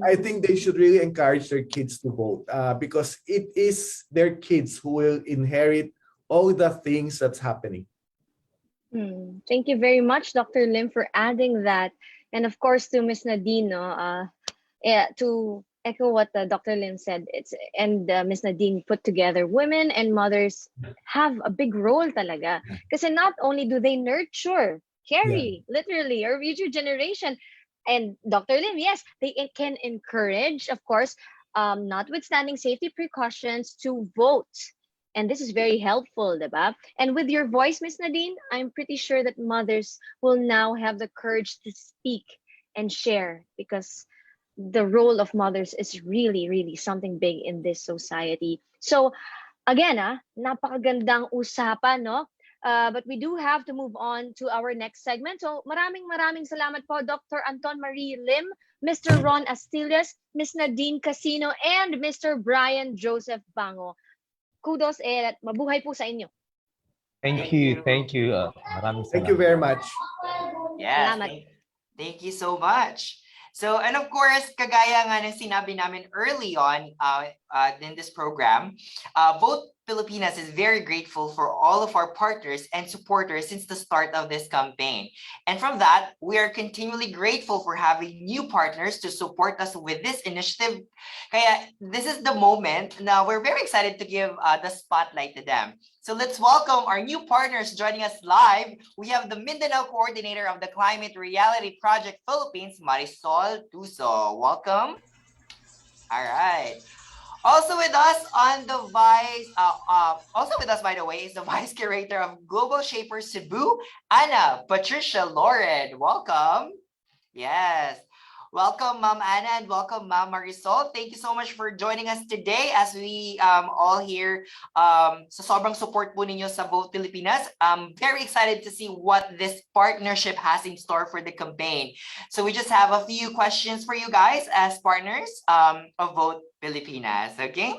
I think they should really encourage their kids to vote because it is their kids who will inherit all the things that's happening. Thank you very much, Dr. Lim, for adding that. And of course, to Ms. Nadine, to echo what Dr. Lim said, Ms. Nadine put together, women and mothers have a big role talaga. Kasi not only do they nurture, carry, literally, our future generation, And Dr. Lim, yes, can encourage, of course, notwithstanding safety precautions, to vote. And this is very helpful, diba? And with your voice, Miss Nadine, I'm pretty sure that mothers will now have the courage to speak and share, because the role of mothers is really, really something big in this society. So, again, napakagandang usapan, no? But we do have to move on to our next segment. So maraming salamat po, Dr. Anton Marie Lim, Mr. Ron Astillas, Miss Nadine Casino, and Mr. Brian Joseph Bango. Kudos at mabuhay po sa inyo. Thank you. Thank you. Maraming Thank you salamat. very much. Yes, Salamat. thank you so much. So, and of course, kagaya nga ng sinabi namin early on in this program, both Filipinas is very grateful for all of our partners and supporters since the start of this campaign. And from that, we are continually grateful for having new partners to support us with this initiative. Kaya this is the moment now we're very excited to give the spotlight to them. So let's welcome our new partners joining us live. We have the MindaNOW coordinator of the Climate Reality Project Philippines, Marisol Tuso. Welcome. All right. Also with us on the also with us, by the way, is the Vice Curator of Global Shapers Cebu, Anna Patricia Lauren. Welcome. Yes. Welcome, Ma'am Anna, and welcome, Ma'am Marisol. Thank you so much for joining us today as we all here sa sobrang support po ninyo sa Vote Pilipinas. I'm very excited to see what this partnership has in store for the campaign. So we just have a few questions for you guys as partners of Vote Pilipinas, okay?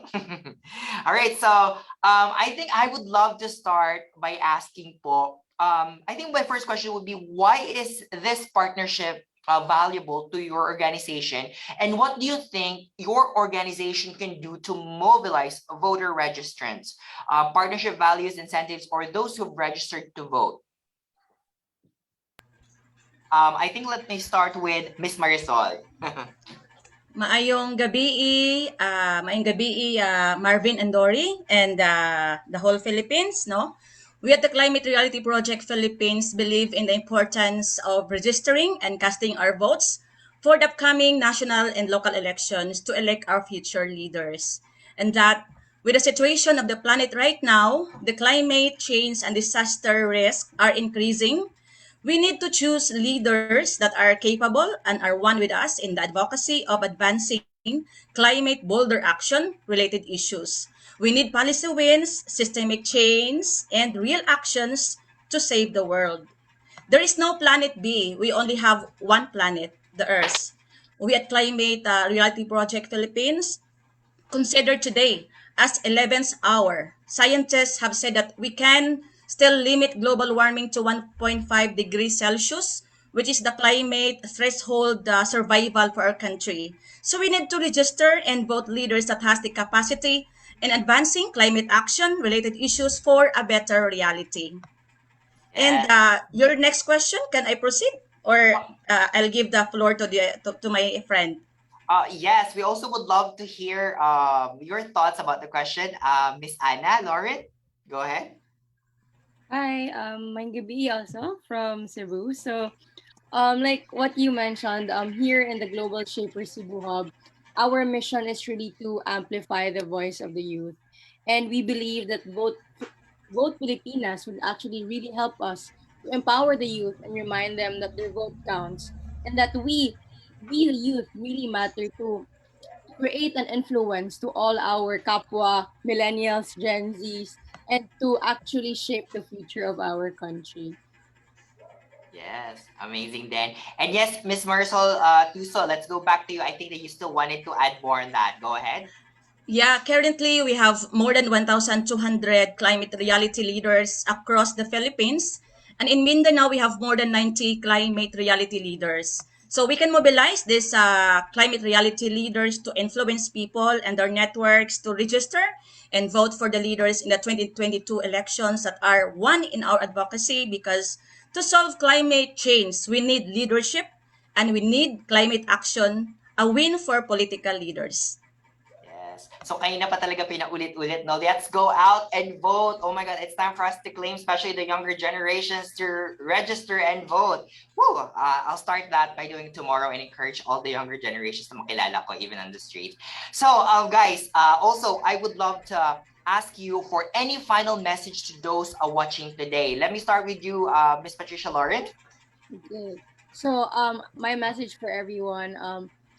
All right, so I think I would love to start by asking po, I think my first question would be, why is this partnership valuable to your organization, and what do you think your organization can do to mobilize voter registrants, partnership values, incentives, or those who've registered to vote? I think let me start with Miss Marisol. Maayong gabi, Marvin and Dory, and the whole Philippines, no? We at the Climate Reality Project Philippines believe in the importance of registering and casting our votes for the upcoming national and local elections to elect our future leaders. And that with the situation of the planet right now, the climate change and disaster risks are increasing. We need to choose leaders that are capable and are one with us in the advocacy of advancing climate bolder action related issues. We need policy wins, systemic change, and real actions to save the world. There is no planet B. We only have one planet, the Earth. We at Climate Reality Project Philippines consider today as 11th hour. Scientists have said that we can still limit global warming to 1.5 degrees Celsius, which is the climate threshold survival for our country. So we need to register and vote leaders that has the capacity in advancing climate action related issues for a better reality. And your next question, can I proceed? Or I'll give the floor to my friend. Yes, we also would love to hear your thoughts about the question. Miss Anna, Lauren, go ahead. Hi, I'm Gabi also from Cebu. So, like what you mentioned, here in the Global Shaper Cebu Hub, our mission is really to amplify the voice of the youth, and we believe that Vote Filipinas would actually really help us to empower the youth and remind them that their vote counts, and that we the youth really matter to create an influence to all our kapwa, millennials, Gen Zs, and to actually shape the future of our country. Yes, amazing then. And yes, Miss Marisol Tuso, let's go back to you. I think that you still wanted to add more on that. Go ahead. Yeah, currently we have more than 1,200 climate reality leaders across the Philippines. And in Mindanao, we have more than 90 climate reality leaders. So we can mobilize these climate reality leaders to influence people and their networks to register and vote for the leaders in the 2022 elections that are one in our advocacy, because to solve climate change, we need leadership and we need climate action, a win for political leaders. Yes. So kanina pa talaga pinaulit-ulit, no? Let's go out and vote. Oh my God, it's time for us to claim, especially the younger generations, to register and vote. Woo! I'll start that by doing it tomorrow and encourage all the younger generations to makilala ko even on the street. So guys, also I would love to ask you for any final message to those watching today. Let me start with you, Miss Patricia Laurent. Good. So, my message for everyone,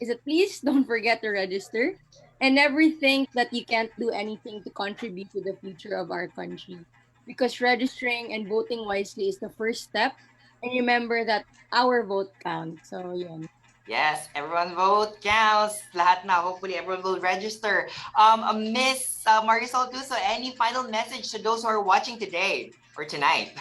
is that please don't forget to register and never think that you can't do anything to contribute to the future of our country. Because registering and voting wisely is the first step. And remember that our vote counts. So, yeah. Yes, everyone vote counts. Lahat na. Hopefully, everyone will register. Miss Marisol Tuso, any final message to those who are watching today or tonight?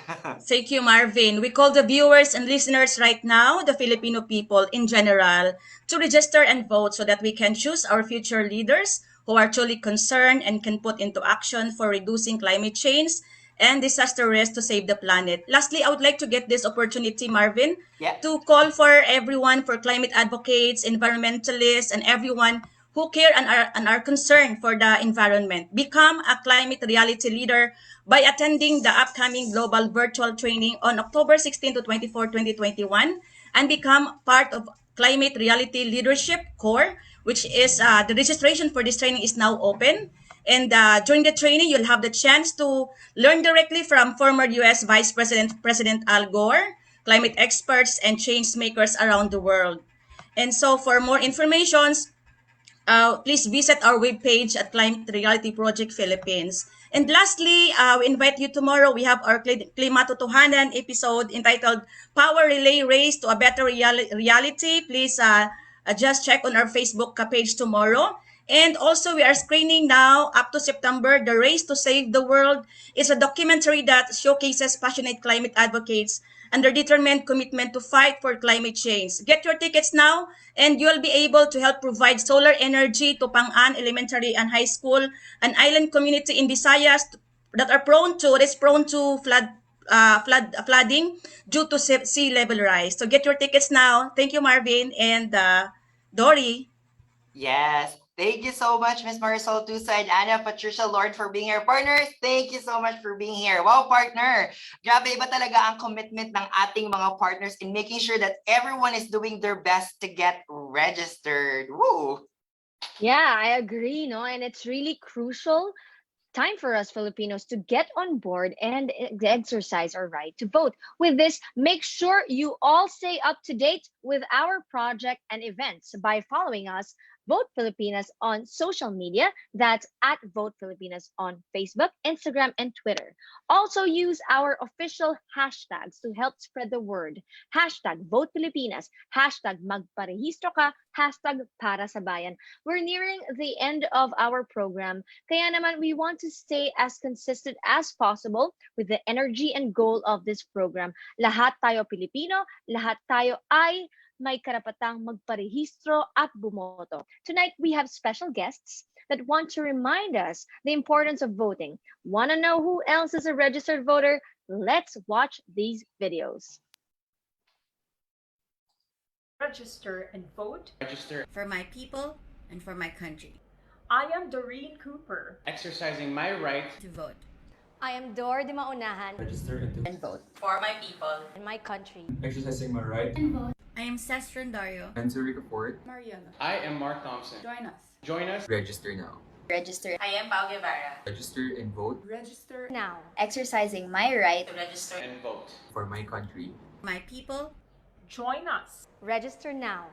Thank you, Marvin. We call the viewers and listeners right now, the Filipino people in general, to register and vote so that we can choose our future leaders who are truly concerned and can put into action for reducing climate change and disaster risk to save the planet. Lastly, I would like to get this opportunity, Marvin, to call for everyone, for climate advocates, environmentalists, and everyone who care and are concerned for the environment. Become a climate reality leader by attending the upcoming global virtual training on October 16 to 24, 2021, and become part of Climate Reality Leadership Core, which is the registration for this training is now open. And during the training, you'll have the chance to learn directly from former U.S. Vice President, President Al Gore, climate experts, and change makers around the world. And so for more information, please visit our webpage at Climate Reality Project Philippines. And lastly, we invite you tomorrow. We have our Klimatotohanan episode entitled Power Relay Race to a Better Reality. Please just check on our Facebook page tomorrow. And also, we are screening now up to September, The Race to Save the World. It's a documentary that showcases passionate climate advocates and their determined commitment to fight for climate change. Get your tickets now, and you'll be able to help provide solar energy to Pang-an Elementary and High School, an island community in Visayas that are prone to flooding due to sea level rise. So get your tickets now. Thank you, Marvin and Dory. Yes. Thank you so much, Miss Marisol Tusa and Anna Patricia Lord, for being here. Partners, thank you so much for being here. Wow, partner. Grabe, iba talaga ang commitment ng ating mga partners in making sure that everyone is doing their best to get registered. Woo! Yeah, I agree, no, and it's really crucial time for us Filipinos to get on board and exercise our right to vote. With this, make sure you all stay up to date with our project and events by following us, Vote Filipinas, on social media. That's at Vote Filipinas on Facebook, Instagram, and Twitter. Also, use our official hashtags to help spread the word. Hashtag Vote Filipinas, hashtag Magparehistro ka, hashtag Para sa Bayan. We're nearing the end of our program. Kaya naman, we want to stay as consistent as possible with the energy and goal of this program. Lahat tayo Pilipino, lahat tayo ay may karapatang magparehistro at bumoto. Tonight, we have special guests that want to remind us the importance of voting. Want to know who else is a registered voter? Let's watch these videos. Register and vote. Register for my people and for my country. I am Doreen Cooper. exercising my right To vote. I am Dor de Maunahan. register And vote. For my people. In my country. exercising my right I am Sestron Dario. and to report. Mariana. I am Mark Thompson. Join us. Join us. Register now. Register. I am Pau Guevara. Register and vote Register Now. Exercising my right To register. and vote for my country. my people. Join us. Register now.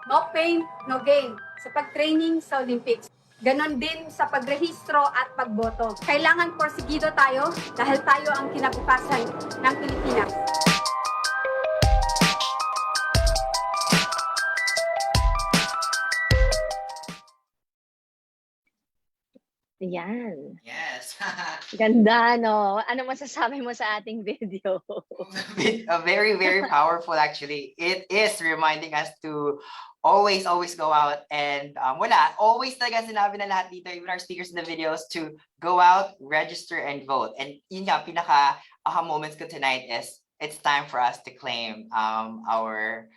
No pain, no gain sa pag-training sa Olympics. Ganon din sa pagrehistro at pagboto. Kailangan porsigido tayo dahil tayo ang kinabukasan ng Pilipinas. Ayan. Yes. Ganda, no? Ano masasabi mo sa ating video? Very, very powerful actually. It is reminding us to always go out and wala, always talaga sinabi na lahat dito, even our speakers in the videos, to go out, register, and vote. And yun nga, pinaka aha moments ko tonight is it's time for us to claim our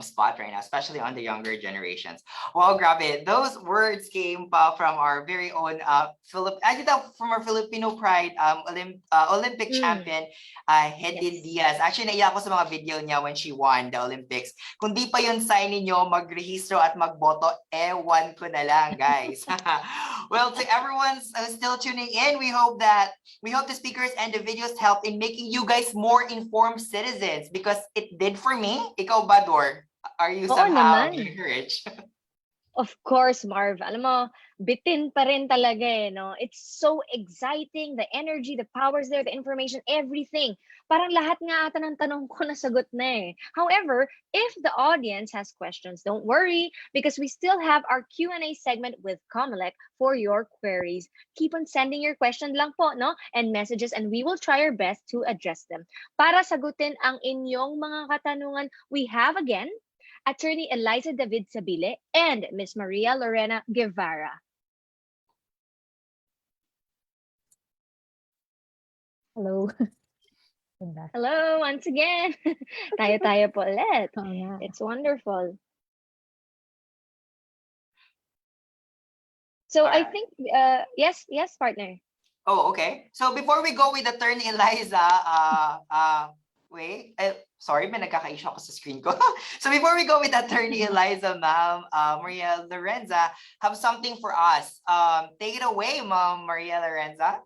spot right now, especially on the younger generations. Wow, grabe. Those words came pa from our very own from our Filipino pride Olympic champion, Hedin Diaz. Actually, naiyak ko sa mga video niya when she won the Olympics. Kung di pa yun sign ninyo, magrehistro at magboto, ewan ko na lang, guys. Well, to everyone still tuning in, we hope the speakers and the videos help in making you guys more informed citizens, because it did for me. Ikaw ba, Dor? Are you Oo somehow naman. encouraged? Of course, Marv. Alam mo, bitin pa rin talaga eh, no? It's so exciting, the energy, the powers there, the information, everything. Parang lahat nga ata ng tanong ko nasagot na eh. However, if the audience has questions, don't worry, because we still have our Q&A segment with Comelec for your queries. Keep on sending your question lang po, no? And messages, and we will try our best to address them. Para sagutin ang inyong mga katanungan, we have again Attorney Eliza David Sabile and Ms. Maria Lorena Guevara. Hello. Hello, once again. Tayo-tayo po ulit. Oo nga. It's wonderful. So I think, yes, partner. Oh, okay. So before we go with Attorney Eliza, wait, sorry, may nagkaka-issue ako sa screen ko. So before we go with Attorney Eliza, ma'am, Maria Lorenza have something for us. Take it away, Ma'am Maria Lorenza.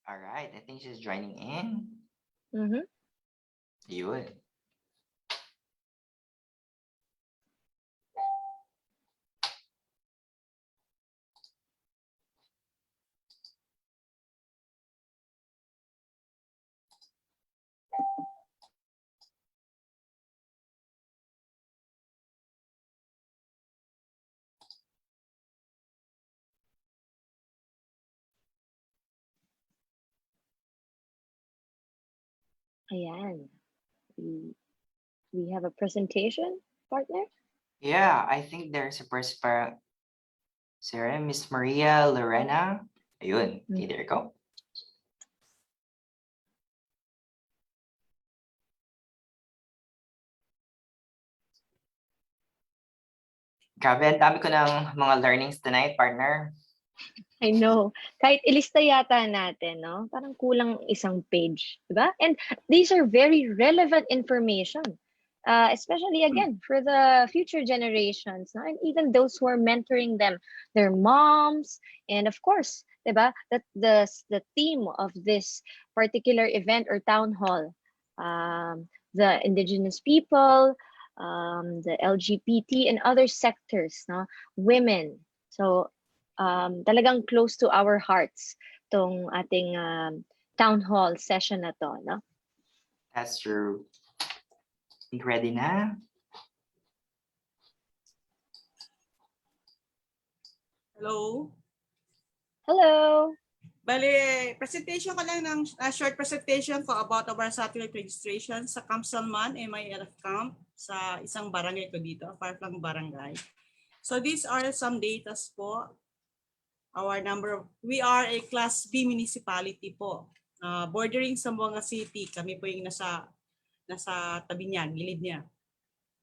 All right, I think she's joining in. Mm-hmm. Yun. Ayan. We have a presentation, partner? Yeah, I think there's a person para Sarah, Miss Maria Lorena. Ayun, okay, there you go. Grabe, ang dami ko ng mga learnings tonight, partner. I know. Kahit ilista yata natin, no? Parang kulang isang page, diba? And these are very relevant information, especially again for the future generations, no? And even those who are mentoring them, their moms, and of course, diba? That the theme of this particular event or town hall, the indigenous people, the LGBT and other sectors, no? Women. So talagang close to our hearts tong ating town hall session na to, no? That's true. Think ready na? Hello. Hello. Bale, presentation ko lang ng short presentation ko about our satellite registration sa Camp Salman, MILF Camp, sa isang barangay ko dito, Farflang Barangay. So these are some datas po. Our we are a Class B municipality po. Bordering Zamboanga City, kami po yung nasa tabi niya, gilid niya.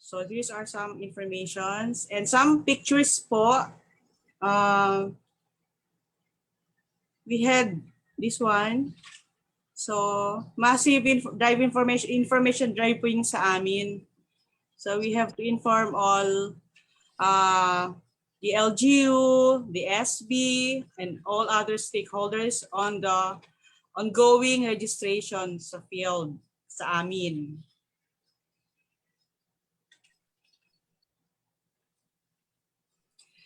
So these are some informations and some pictures po. We had this one. So massive drive information drive po yung sa amin. So we have to inform all the LGU, the SB, and all other stakeholders on the ongoing registration sa field sa amin.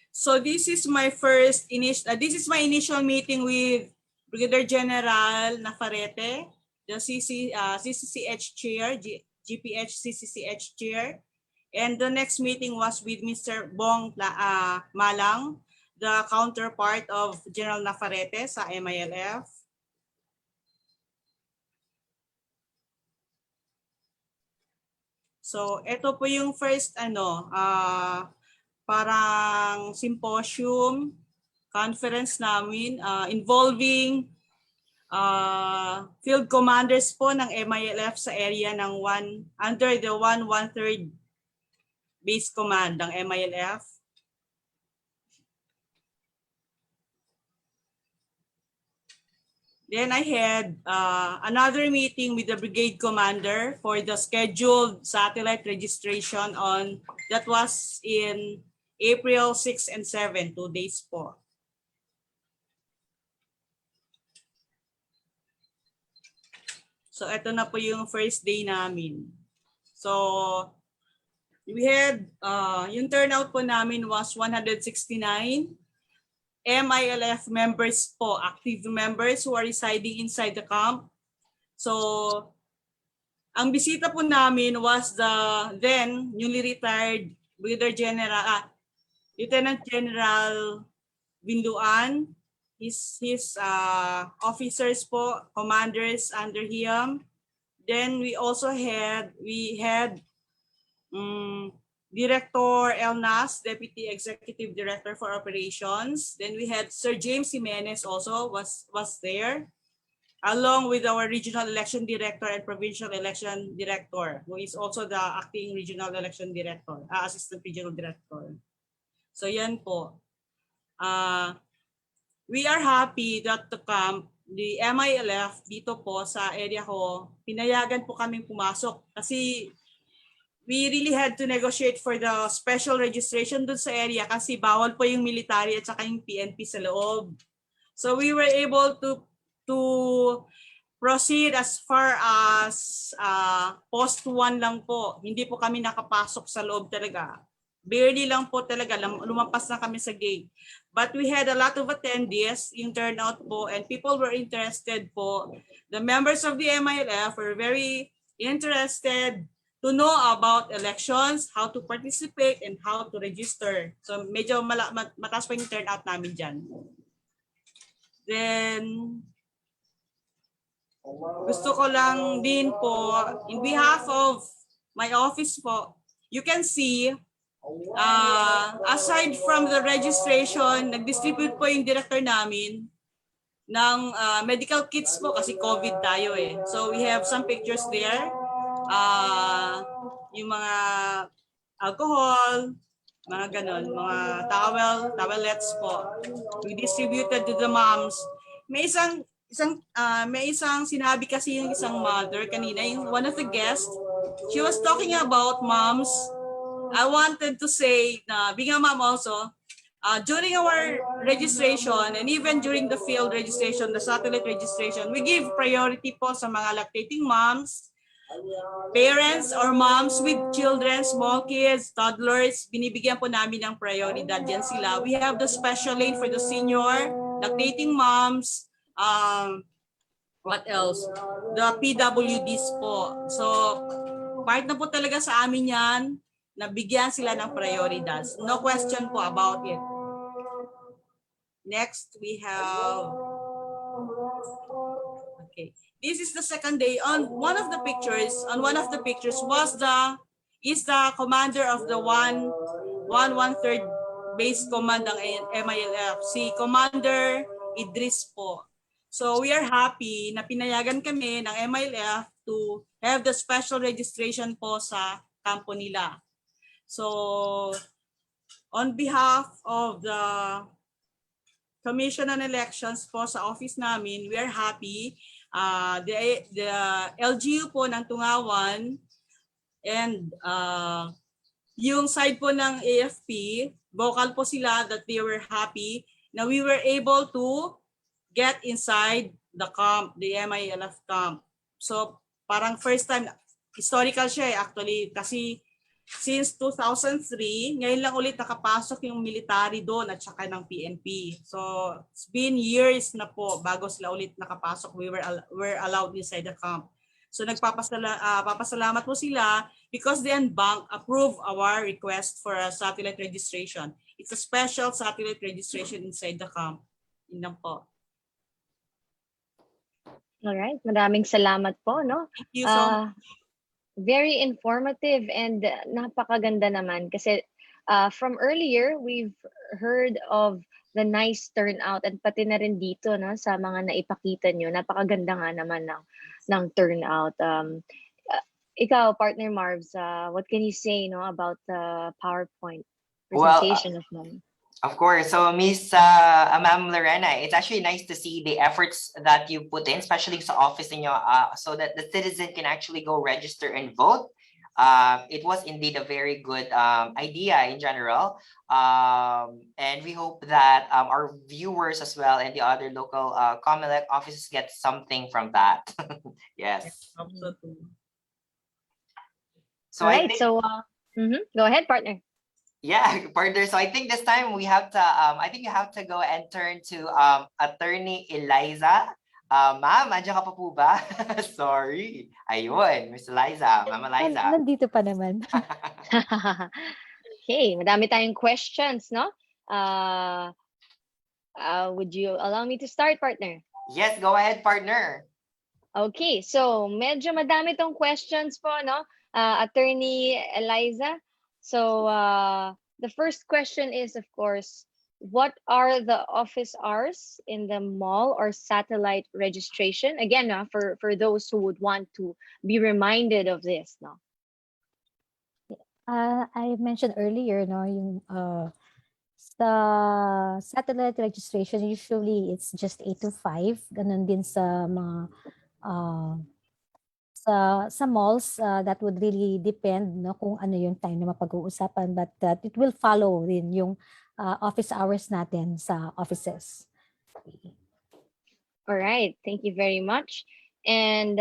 So this is my my initial meeting with Brigadier General Nafarete, the CCCH chair, GPH CCCH chair. And the next meeting was with Mr. Bong Malang, the counterpart of General Nafarete sa MILF. So, ito po yung first parang symposium conference namin involving field commanders po ng MILF sa area ng under the 1/1/3 base command ng MILF. Then I had another meeting with the brigade commander for the scheduled satellite registration that was in April 6 and 7, 2 days po. So ito na po yung first day namin. So we had, yung turnout po namin was 169. MILF members po, active members who are residing inside the camp. So, ang bisita po namin was the then newly retired Lieutenant General Binduan, his officers po, commanders under him. Then we also had Director Elnas, Deputy Executive Director for Operations. Then we had Sir James Jimenez also was there, along with our Regional Election Director and Provincial Election Director, who is also the Acting Regional Election Director, Assistant Regional Director. So yan po. We are happy that the camp, the MILF dito po sa area ko, pinayagan po kaming pumasok kasi we really had to negotiate for the special registration dun sa area kasi bawal po yung military at saka yung PNP sa loob. So we were able to proceed as far as post 1 lang po. Hindi po kami nakapasok sa loob talaga. Barely lang po talaga, lumampas na kami sa gate. But we had a lot of attendees, yung turnout po, and people were interested po. The members of the MILF were very interested to know about elections, how to participate, and how to register. So medyo mataas pa yung turnout namin dyan. Then, gusto ko lang din po, in behalf of my office po, you can see, aside from the registration, nag-distribute po yung director namin ng medical kits po kasi COVID tayo eh. So we have some pictures there. Yung mga alcohol, mga ganon, mga towelettes po. We distributed to the moms. May isang sinabi kasi yung isang mother kanina, yung one of the guests, she was talking about moms. I wanted to say na being a mom also, during our registration and even during the field registration, the satellite registration, we give priority po sa mga lactating moms, parents or moms with children, small kids, toddlers, binibigyan po namin ng prioridad yan sila. We have the special lane for the senior, lactating moms, what else? The PWDs po. So, part na po talaga sa amin yan, na bigyan sila ng prioridad. No question po about it. Next, we have, okay. This is the second day. On one of the pictures is the commander of the 1/1/3 base command ng MILF, si Commander Idris po. So we are happy na pinayagan kami ng MILF to have the special registration po sa kampo nila. So on behalf of the Commission on Elections po sa office namin, we are happy. The LGU po ng Tungawan and yung side po ng AFP, vocal po sila that they were happy na we were able to get inside the camp, the MILF camp. So parang first time, historical siya actually kasi since 2003, ngayon lang ulit nakapasok yung military doon at saka ng PNP. So, it's been years na po bago sila ulit nakapasok. We were allowed inside the camp. So papasalamat po sila because the bank approved our request for a satellite registration. It's a special satellite registration inside the camp. Yun lang po. Alright, maraming salamat po, no? Thank you so much. Very informative and napakaganda naman kasi from earlier, we've heard of the nice turnout at pati na rin dito no, sa mga naipakita nyo. Napakaganda nga naman ng turnout. Ikaw, partner Marvs, what can you say no, about the PowerPoint presentation of Mom? Of course. So, Miss Ma'am Lorena, it's actually nice to see the efforts that you put in, especially sa office niyo, so that the citizen can actually go register and vote. It was indeed a very good idea in general. And we hope that our viewers as well and the other local COMELEC offices get something from that. Yes. So Alright, so go ahead, partner. Yeah, partner. So I think this time we have to, I think you have to go and turn to Attorney Eliza. Ma'am, andyan ka pa po ba? Sorry. Ayun, Miss Eliza, Ma'am Eliza. Nandito pa naman. Okay, madami tayong questions, no? Would you allow me to start, partner? Yes, go ahead, partner. Okay, so medyo madami tong questions po, no? Attorney Eliza. So the first question is, of course, what are the office hours in the mall or satellite registration? Again, for those who would want to be reminded of this, no? I mentioned earlier, no, yung sa satellite registration, usually it's just 8 to 5. Ganun din sa mga sa malls, that would really depend no kung ano yung time na mapag-uusapan, but it will follow din yung office hours natin sa offices. All right, thank you very much. And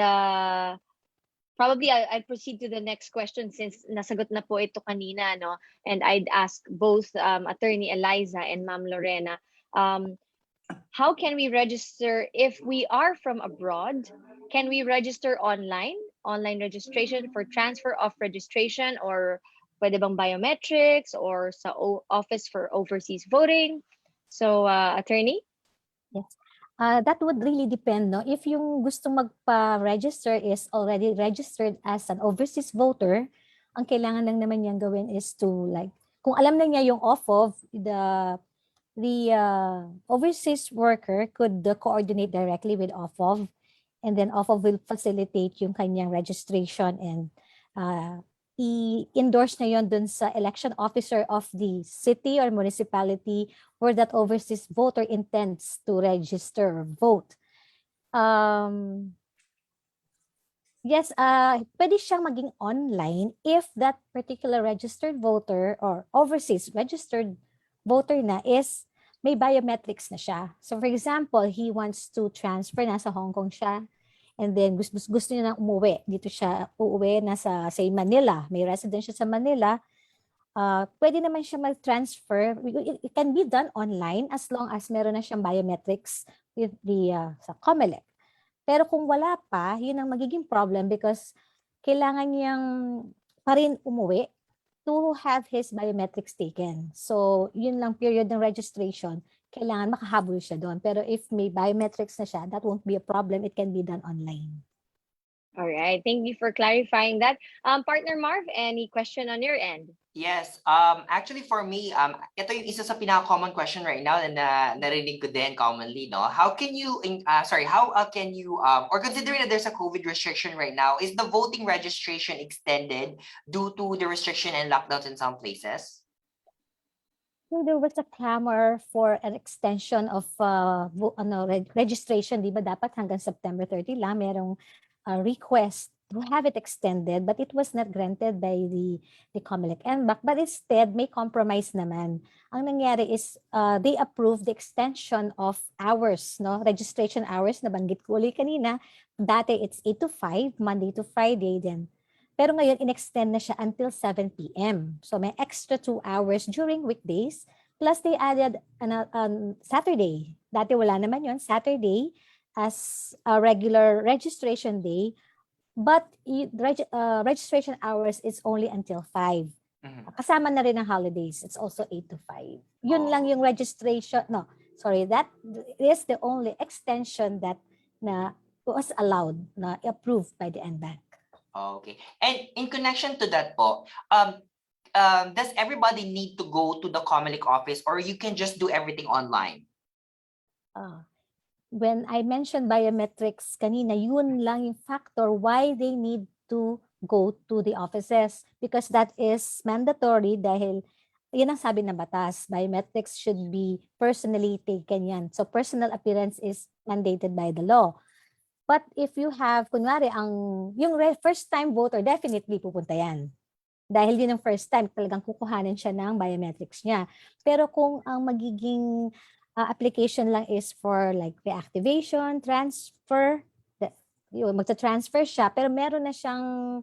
probably I'd proceed to the next question since nasagot na po ito kanina, no? And I'd ask both Attorney Eliza and Ma'am Lorena, how can we register if we are from abroad? Can we register online registration for transfer of registration, or pwede bang biometrics or sa office for overseas voting? So, attorney? Yes. That would really depend, no? If yung gusto magpa-register is already registered as an overseas voter, ang kailangan lang naman niyang gawin is to like, kung alam na niya yung OFOV, the overseas worker could coordinate directly with OFOV, and then OFOV will facilitate yung kanyang registration and i-endorse na yon dun sa election officer of the city or municipality where that overseas voter intends to register or vote. Yes, pwede siyang maging online if that particular registered voter or overseas registered voter na is may biometrics na siya. So for example, he wants to transfer, nasa Hong Kong siya, and then gusto niya na umuwi. Dito siya uuwi, nasa say Manila, may residence siya sa Manila. Pwede naman siya mag-transfer. It can be done online as long as meron na siyang biometrics with the sa COMELEC. Pero kung wala pa, yun ang magiging problem because kailangan niyang pa rin umuwi to have his biometrics taken. So, yun lang period ng registration, kailangan makahabol siya doon. Pero if may biometrics na siya, that won't be a problem. It can be done online. All right. Thank you for clarifying that. Partner Marv, any question on your end? Yes. Actually for me, ito yung isa sa pinaka-common question right now na narinig ko din commonly, no? How can you or considering that there's a COVID restriction right now, is the voting registration extended due to the restriction and lockdowns in some places? So there was a clamor for an extension of registration, di ba dapat hanggang September 30 lang, merong request to have it extended, but it was not granted by the COMELEC NBAC, but instead may compromise naman. Ang nangyari is they approved the extension of hours, no? Registration hours, nabanggit ko ulit kanina. Dati it's 8 to 5, Monday to Friday din. Pero ngayon, in-extend na siya until 7 p.m. So may extra 2 hours during weekdays, plus they added Saturday. Dati wala naman yon, Saturday as a regular registration day But registration hours is only until 5. Kasama na rin ang holidays. It's also 8 to 5. Yun lang yung registration. No, sorry. That is the only extension that na was allowed, na approved by the NBank. Okay. And in connection to that po, does everybody need to go to the Comelec office or you can just do everything online? When I mentioned biometrics kanina, yun lang yung factor why they need to go to the offices because that is mandatory dahil yun ang sabi ng batas. Biometrics should be personally taken yan. So personal appearance is mandated by the law. But if you have, kunwari, yung first time voter, definitely pupunta yan. Dahil yun ang first time, talagang kukuhanin siya ng biometrics niya. Pero kung ang magiging application lang is for like reactivation, transfer, magta-transfer siya, pero meron na siyang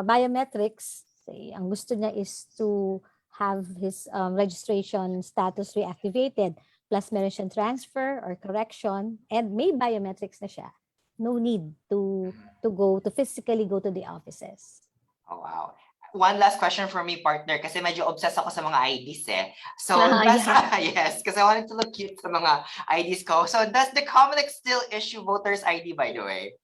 biometrics. Ang gusto niya is to have his registration status reactivated, plus meron siyang transfer or correction, and may biometrics na siya. No need to physically go to the offices. Oh, wow. One last question for me, partner, kasi medyo obsessed ako sa mga IDs eh. So, yes, kasi I wanted to look cute sa mga IDs ko. So, does the Comelec still issue voters ID, by the way?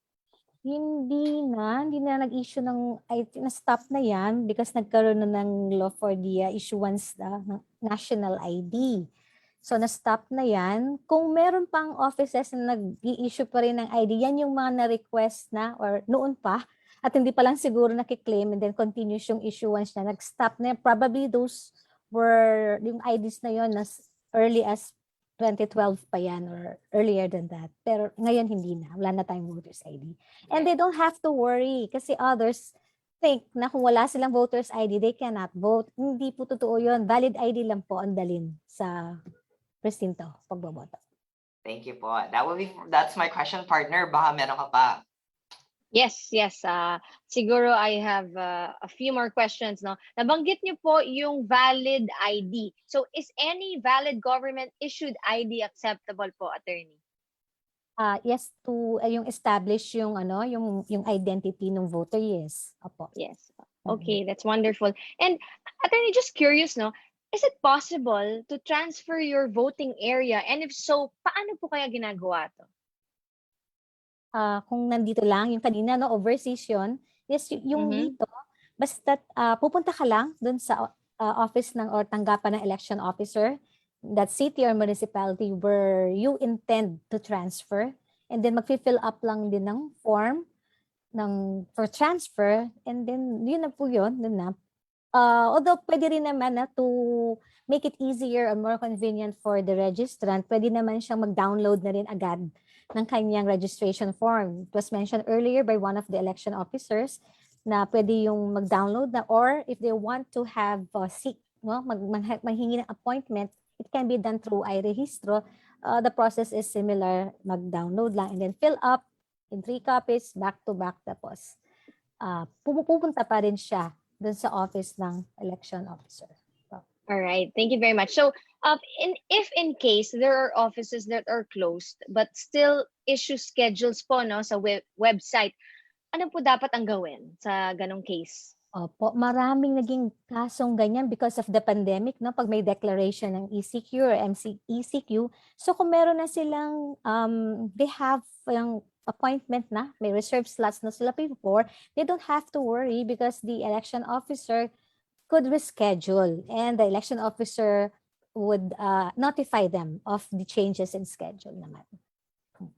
Hindi na nag-issue ng, I think na-stop na yan because nagkaroon na ng law for the issuance ng national ID. So, na-stop na yan. Kung meron pang offices na nag-i-issue pa rin ng ID, yan yung mga na-request na, or noon pa, at hindi pa lang siguro nakiklaim and then continuous yung issuance na nag-stop na. Probably those were, yung IDs na yun as early as 2012 pa yan or earlier than that. Pero ngayon hindi na. Wala na tayong voters ID. And they don't have to worry kasi others think na kung wala silang voters ID, they cannot vote. Hindi po totoo yun. Valid ID lang po ang dalin sa presinto pagboboto. Thank you po. That's my question, partner. Baka meron ka pa. Yes. Siguro I have a few more questions. No? Nabanggit niyo po yung valid ID. So is any valid government-issued ID acceptable po, attorney? Yes, to yung establish yung yung identity ng voter, yes. Opo. Yes. Okay, that's wonderful. And attorney, just curious, no? Is it possible to transfer your voting area? And if so, paano po kaya ginagawa to? Kung nandito lang, yung kanina, no, overseas yun, yes, yung dito, basta pupunta ka lang dun sa office ng or tanggapan ng election officer, that city or municipality where you intend to transfer, and then mag-fill up lang din ng form for transfer, and then yun na po yun, dun na. Although pwede rin naman na to make it easier and more convenient for the registrant, pwede naman siyang mag-download na rin agad ng kanyang registration form. It was mentioned earlier by one of the election officers na pwede yung mag-download na, or if they want to have maghingi ng appointment, it can be done through iRehistro. The process is similar, mag-download lang and then fill up in 3 copies back to back, tapos pupunta pa rin siya dun sa office ng election officer. All right, thank you very much. So, if in case there are offices that are closed but still issue schedules po no sa website, ano po dapat ang gawin sa ganong case? Opo, maraming naging kasong ganyan because of the pandemic, no? Pag may declaration ng ECQ or ECQ, so kung meron na silang they have yung appointment na, may reserved slots na sila before, they don't have to worry because the election officer could reschedule and the election officer would notify them of the changes in schedule naman.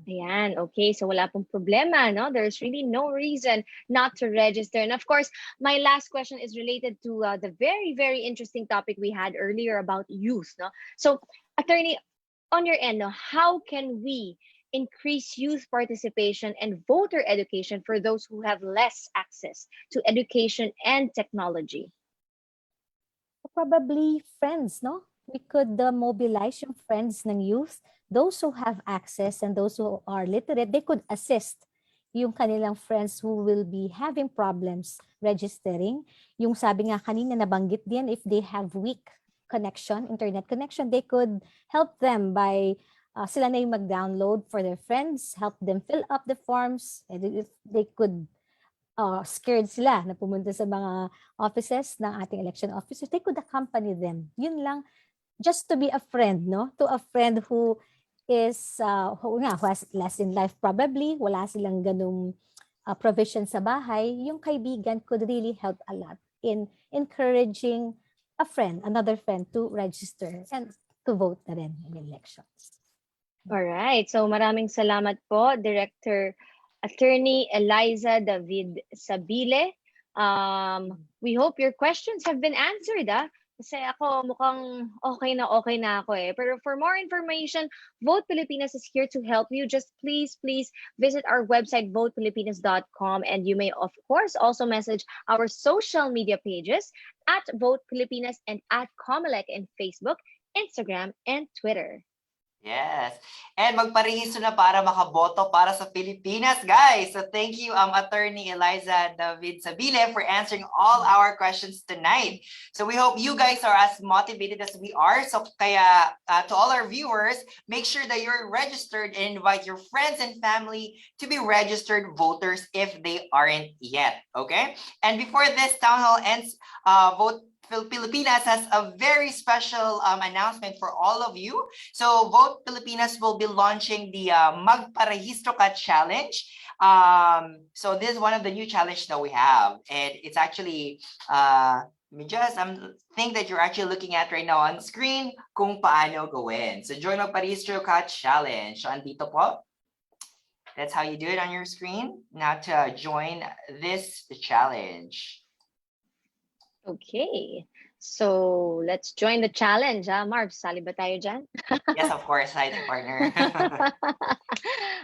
Ayan, okay. So wala pong problema, no? There's really no reason not to register. And of course, my last question is related to the very, very interesting topic we had earlier about youth, no? So, attorney, on your end, no, how can we increase youth participation and voter education for those who have less access to education and technology? Probably friends, no? We could mobilize yung friends ng youth, those who have access and those who are literate, they could assist yung kanilang friends who will be having problems registering. Yung sabi nga kanina nabanggit din, if they have weak connection, internet connection, they could help them by sila na yung mag-download for their friends, help them fill up the forms. And if they could, scared sila na pumunta sa mga offices ng ating election officers, they could accompany them. Yun lang, just to be a friend, no? To a friend who is, who has less in life probably, wala silang ganung provision sa bahay, yung kaibigan could really help a lot in encouraging a friend, another friend to register and to vote na rin in elections. Alright, so maraming salamat po, Director Attorney Eliza David Sabile. We hope your questions have been answered, Kasi ako mukhang okay na ako eh. Pero for more information, Vote Pilipinas is here to help you. Just please visit our website, votepilipinas.com, and you may of course also message our social media pages at Vote Pilipinas and at Comelec in Facebook, Instagram, and Twitter. Yes. And magparehistro na para makaboto para sa Pilipinas, guys. So thank you, Attorney Eliza David Sabile, for answering all our questions tonight. So we hope you guys are as motivated as we are. So kaya to all our viewers, make sure that you're registered and invite your friends and family to be registered voters if they aren't yet. Okay? And before this town hall ends, Vote Pilipinas has a very special announcement for all of you. So Vote Pilipinas will be launching the Magparehistro Ka Challenge. So this is one of the new challenges that we have. And it's actually, think that you're actually looking at right now on screen kung paano gawin. So join Magparehistro Ka Challenge. So andito po. That's how you do it on your screen. Now to join this challenge. Okay, so let's join the challenge. Marv, sali ba tayo dyan? Yes, of course, I think, partner.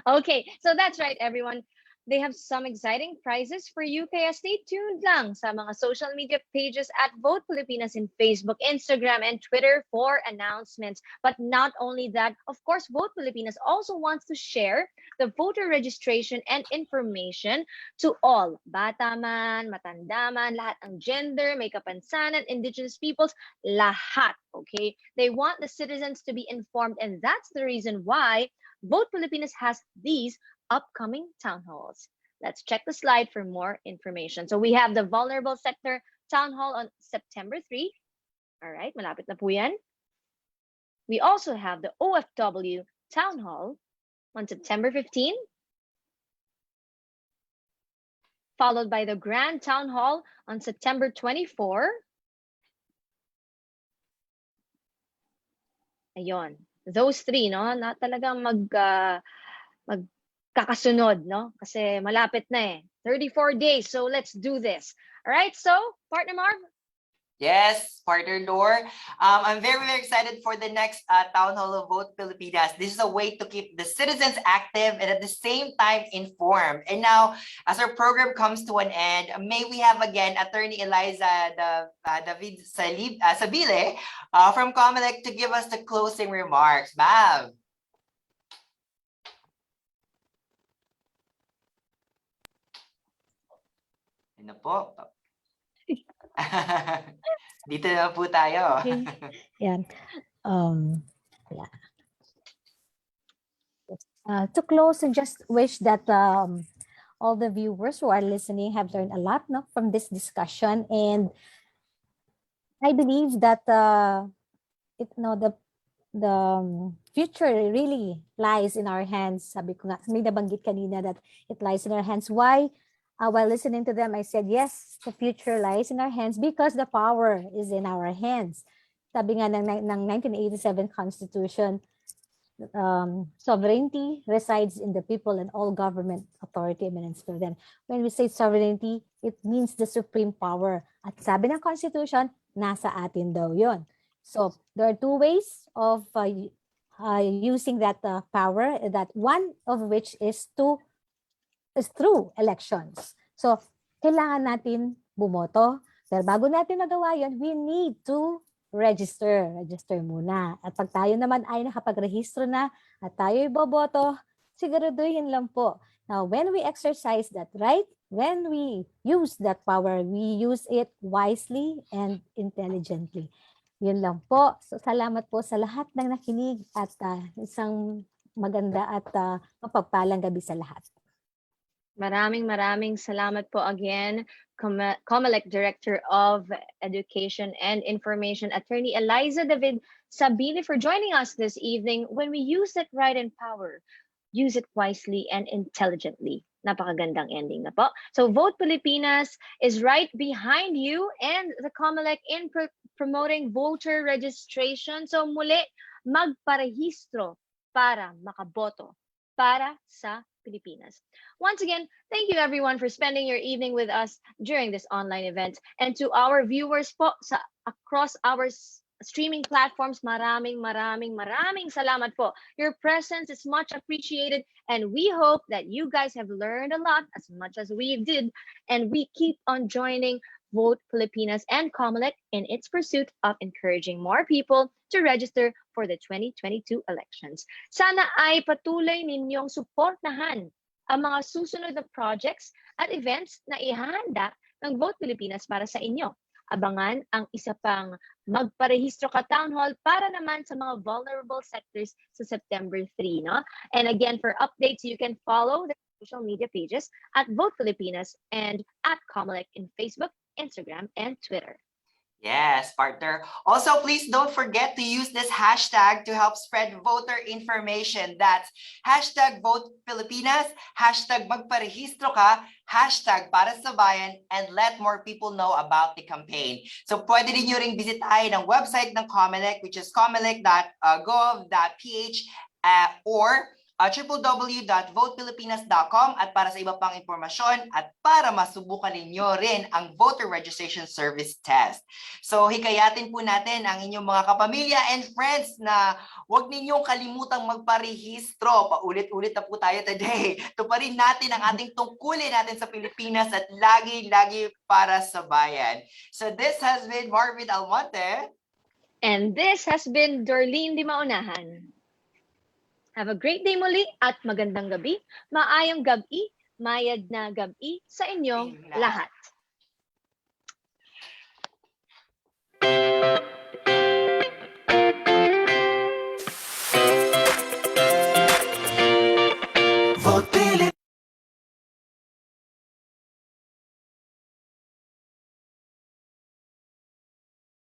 Okay, so that's right, everyone. They have some exciting prizes for you, kaya stay tuned lang sa mga social media pages at Vote Pilipinas in Facebook, Instagram, and Twitter for announcements. But not only that, of course, Vote Pilipinas also wants to share the voter registration and information to all. Bata man, matanda man, lahat ang gender, may kapansanan, indigenous peoples, lahat, okay? They want the citizens to be informed, and that's the reason why Vote Pilipinas has these upcoming town halls. Let's check the slide for more information. So we have the Vulnerable Sector Town Hall on September 3. All right, malapit na po yan. We also have the OFW Town Hall on September 15, followed by the Grand Town Hall on September 24. Ayun, those three, no? Na talagang magkakasunod, no? Kasi malapit na eh. 34 days, so let's do this. All right, so, Partner Marv? Yes, Partner Dor. I'm very, very excited for the next Town Hall of Vote Pilipinas. This is a way to keep the citizens active and at the same time informed. And now, as our program comes to an end, may we have again Attorney Eliza David Sabile from Comelec to give us the closing remarks. Ma'am. Ano po? Dito na po tayo. Okay. Yan. Yeah. To close, I just wish that all the viewers who are listening have learned a lot, no, from this discussion, and I believe that the future really lies in our hands. Sabi ko nga, may nabanggit kanina that it lies in our hands. Why? While listening to them, I said, yes, the future lies in our hands because the power is in our hands. Sabi nga ng 1987 Constitution, sovereignty resides in the people and all government authority emanates from them. When we say sovereignty, it means the supreme power. At sabi ng Constitution, nasa atin daw yon. So there are two ways of using that power, that one of which is through elections. So, kailangan natin bumoto. Pero bago natin magawa yun, we need to register. Register muna. At pag tayo naman ay nakapagrehistro na at tayo'y boboto, siguraduhin lang po. Now, when we exercise that right, when we use that power, we use it wisely and intelligently. Yun lang po. So, salamat po sa lahat ng nakinig at isang maganda at mapagpalang gabi sa lahat. Maraming salamat po again, COMELEC Director of Education and Information, Attorney Eliza David Sabili, for joining us this evening. When we use that right and power, use it wisely and intelligently. Napakagandang ending na po. So Vote Pilipinas is right behind you and the COMELEC in promoting voter registration. So muli, magparehistro para makaboto para sa Pilipinas. Once again, thank you everyone for spending your evening with us during this online event. And to our viewers po across our streaming platforms, maraming salamat po. Your presence is much appreciated, and we hope that you guys have learned a lot as much as we did, and we keep on joining Vote Pilipinas and COMELEC in its pursuit of encouraging more people to register for the 2022 elections. Sana ay patuloy ninyong suportahan ang mga susunod na projects at events na ihahanda ng Vote Pilipinas para sa inyo. Abangan ang isa pang magparehistro ka town hall para naman sa mga vulnerable sectors sa September 3. No? And again, for updates, you can follow the social media pages at Vote Pilipinas and at COMELEC in Facebook, Instagram, and Twitter. Yes, partner. Also, please don't forget to use this hashtag to help spread voter information. That's hashtag Vote Pilipinas, hashtag magparehistro ka, hashtag para sa bayan, and let more people know about the campaign. So pwede din nyo ring bisitahin ang website ng COMELEC, which is comelec.gov.ph or www.votepilipinas.com, at para sa iba pang impormasyon at para masubukan ninyo rin ang voter registration service test. So hikayatin po natin ang inyong mga kapamilya and friends na huwag ninyong kalimutang magparehistro. Paulit-ulit na po tayo today. Tuparin natin ang ating tungkulin natin sa Pilipinas at lagi-lagi para sa bayan. So this has been Marvin Almonte. And this has been Dorleen Di Maunahan. Have a great day muli at magandang gabi. Maayong gabi, mayad na gabi sa inyong lahat.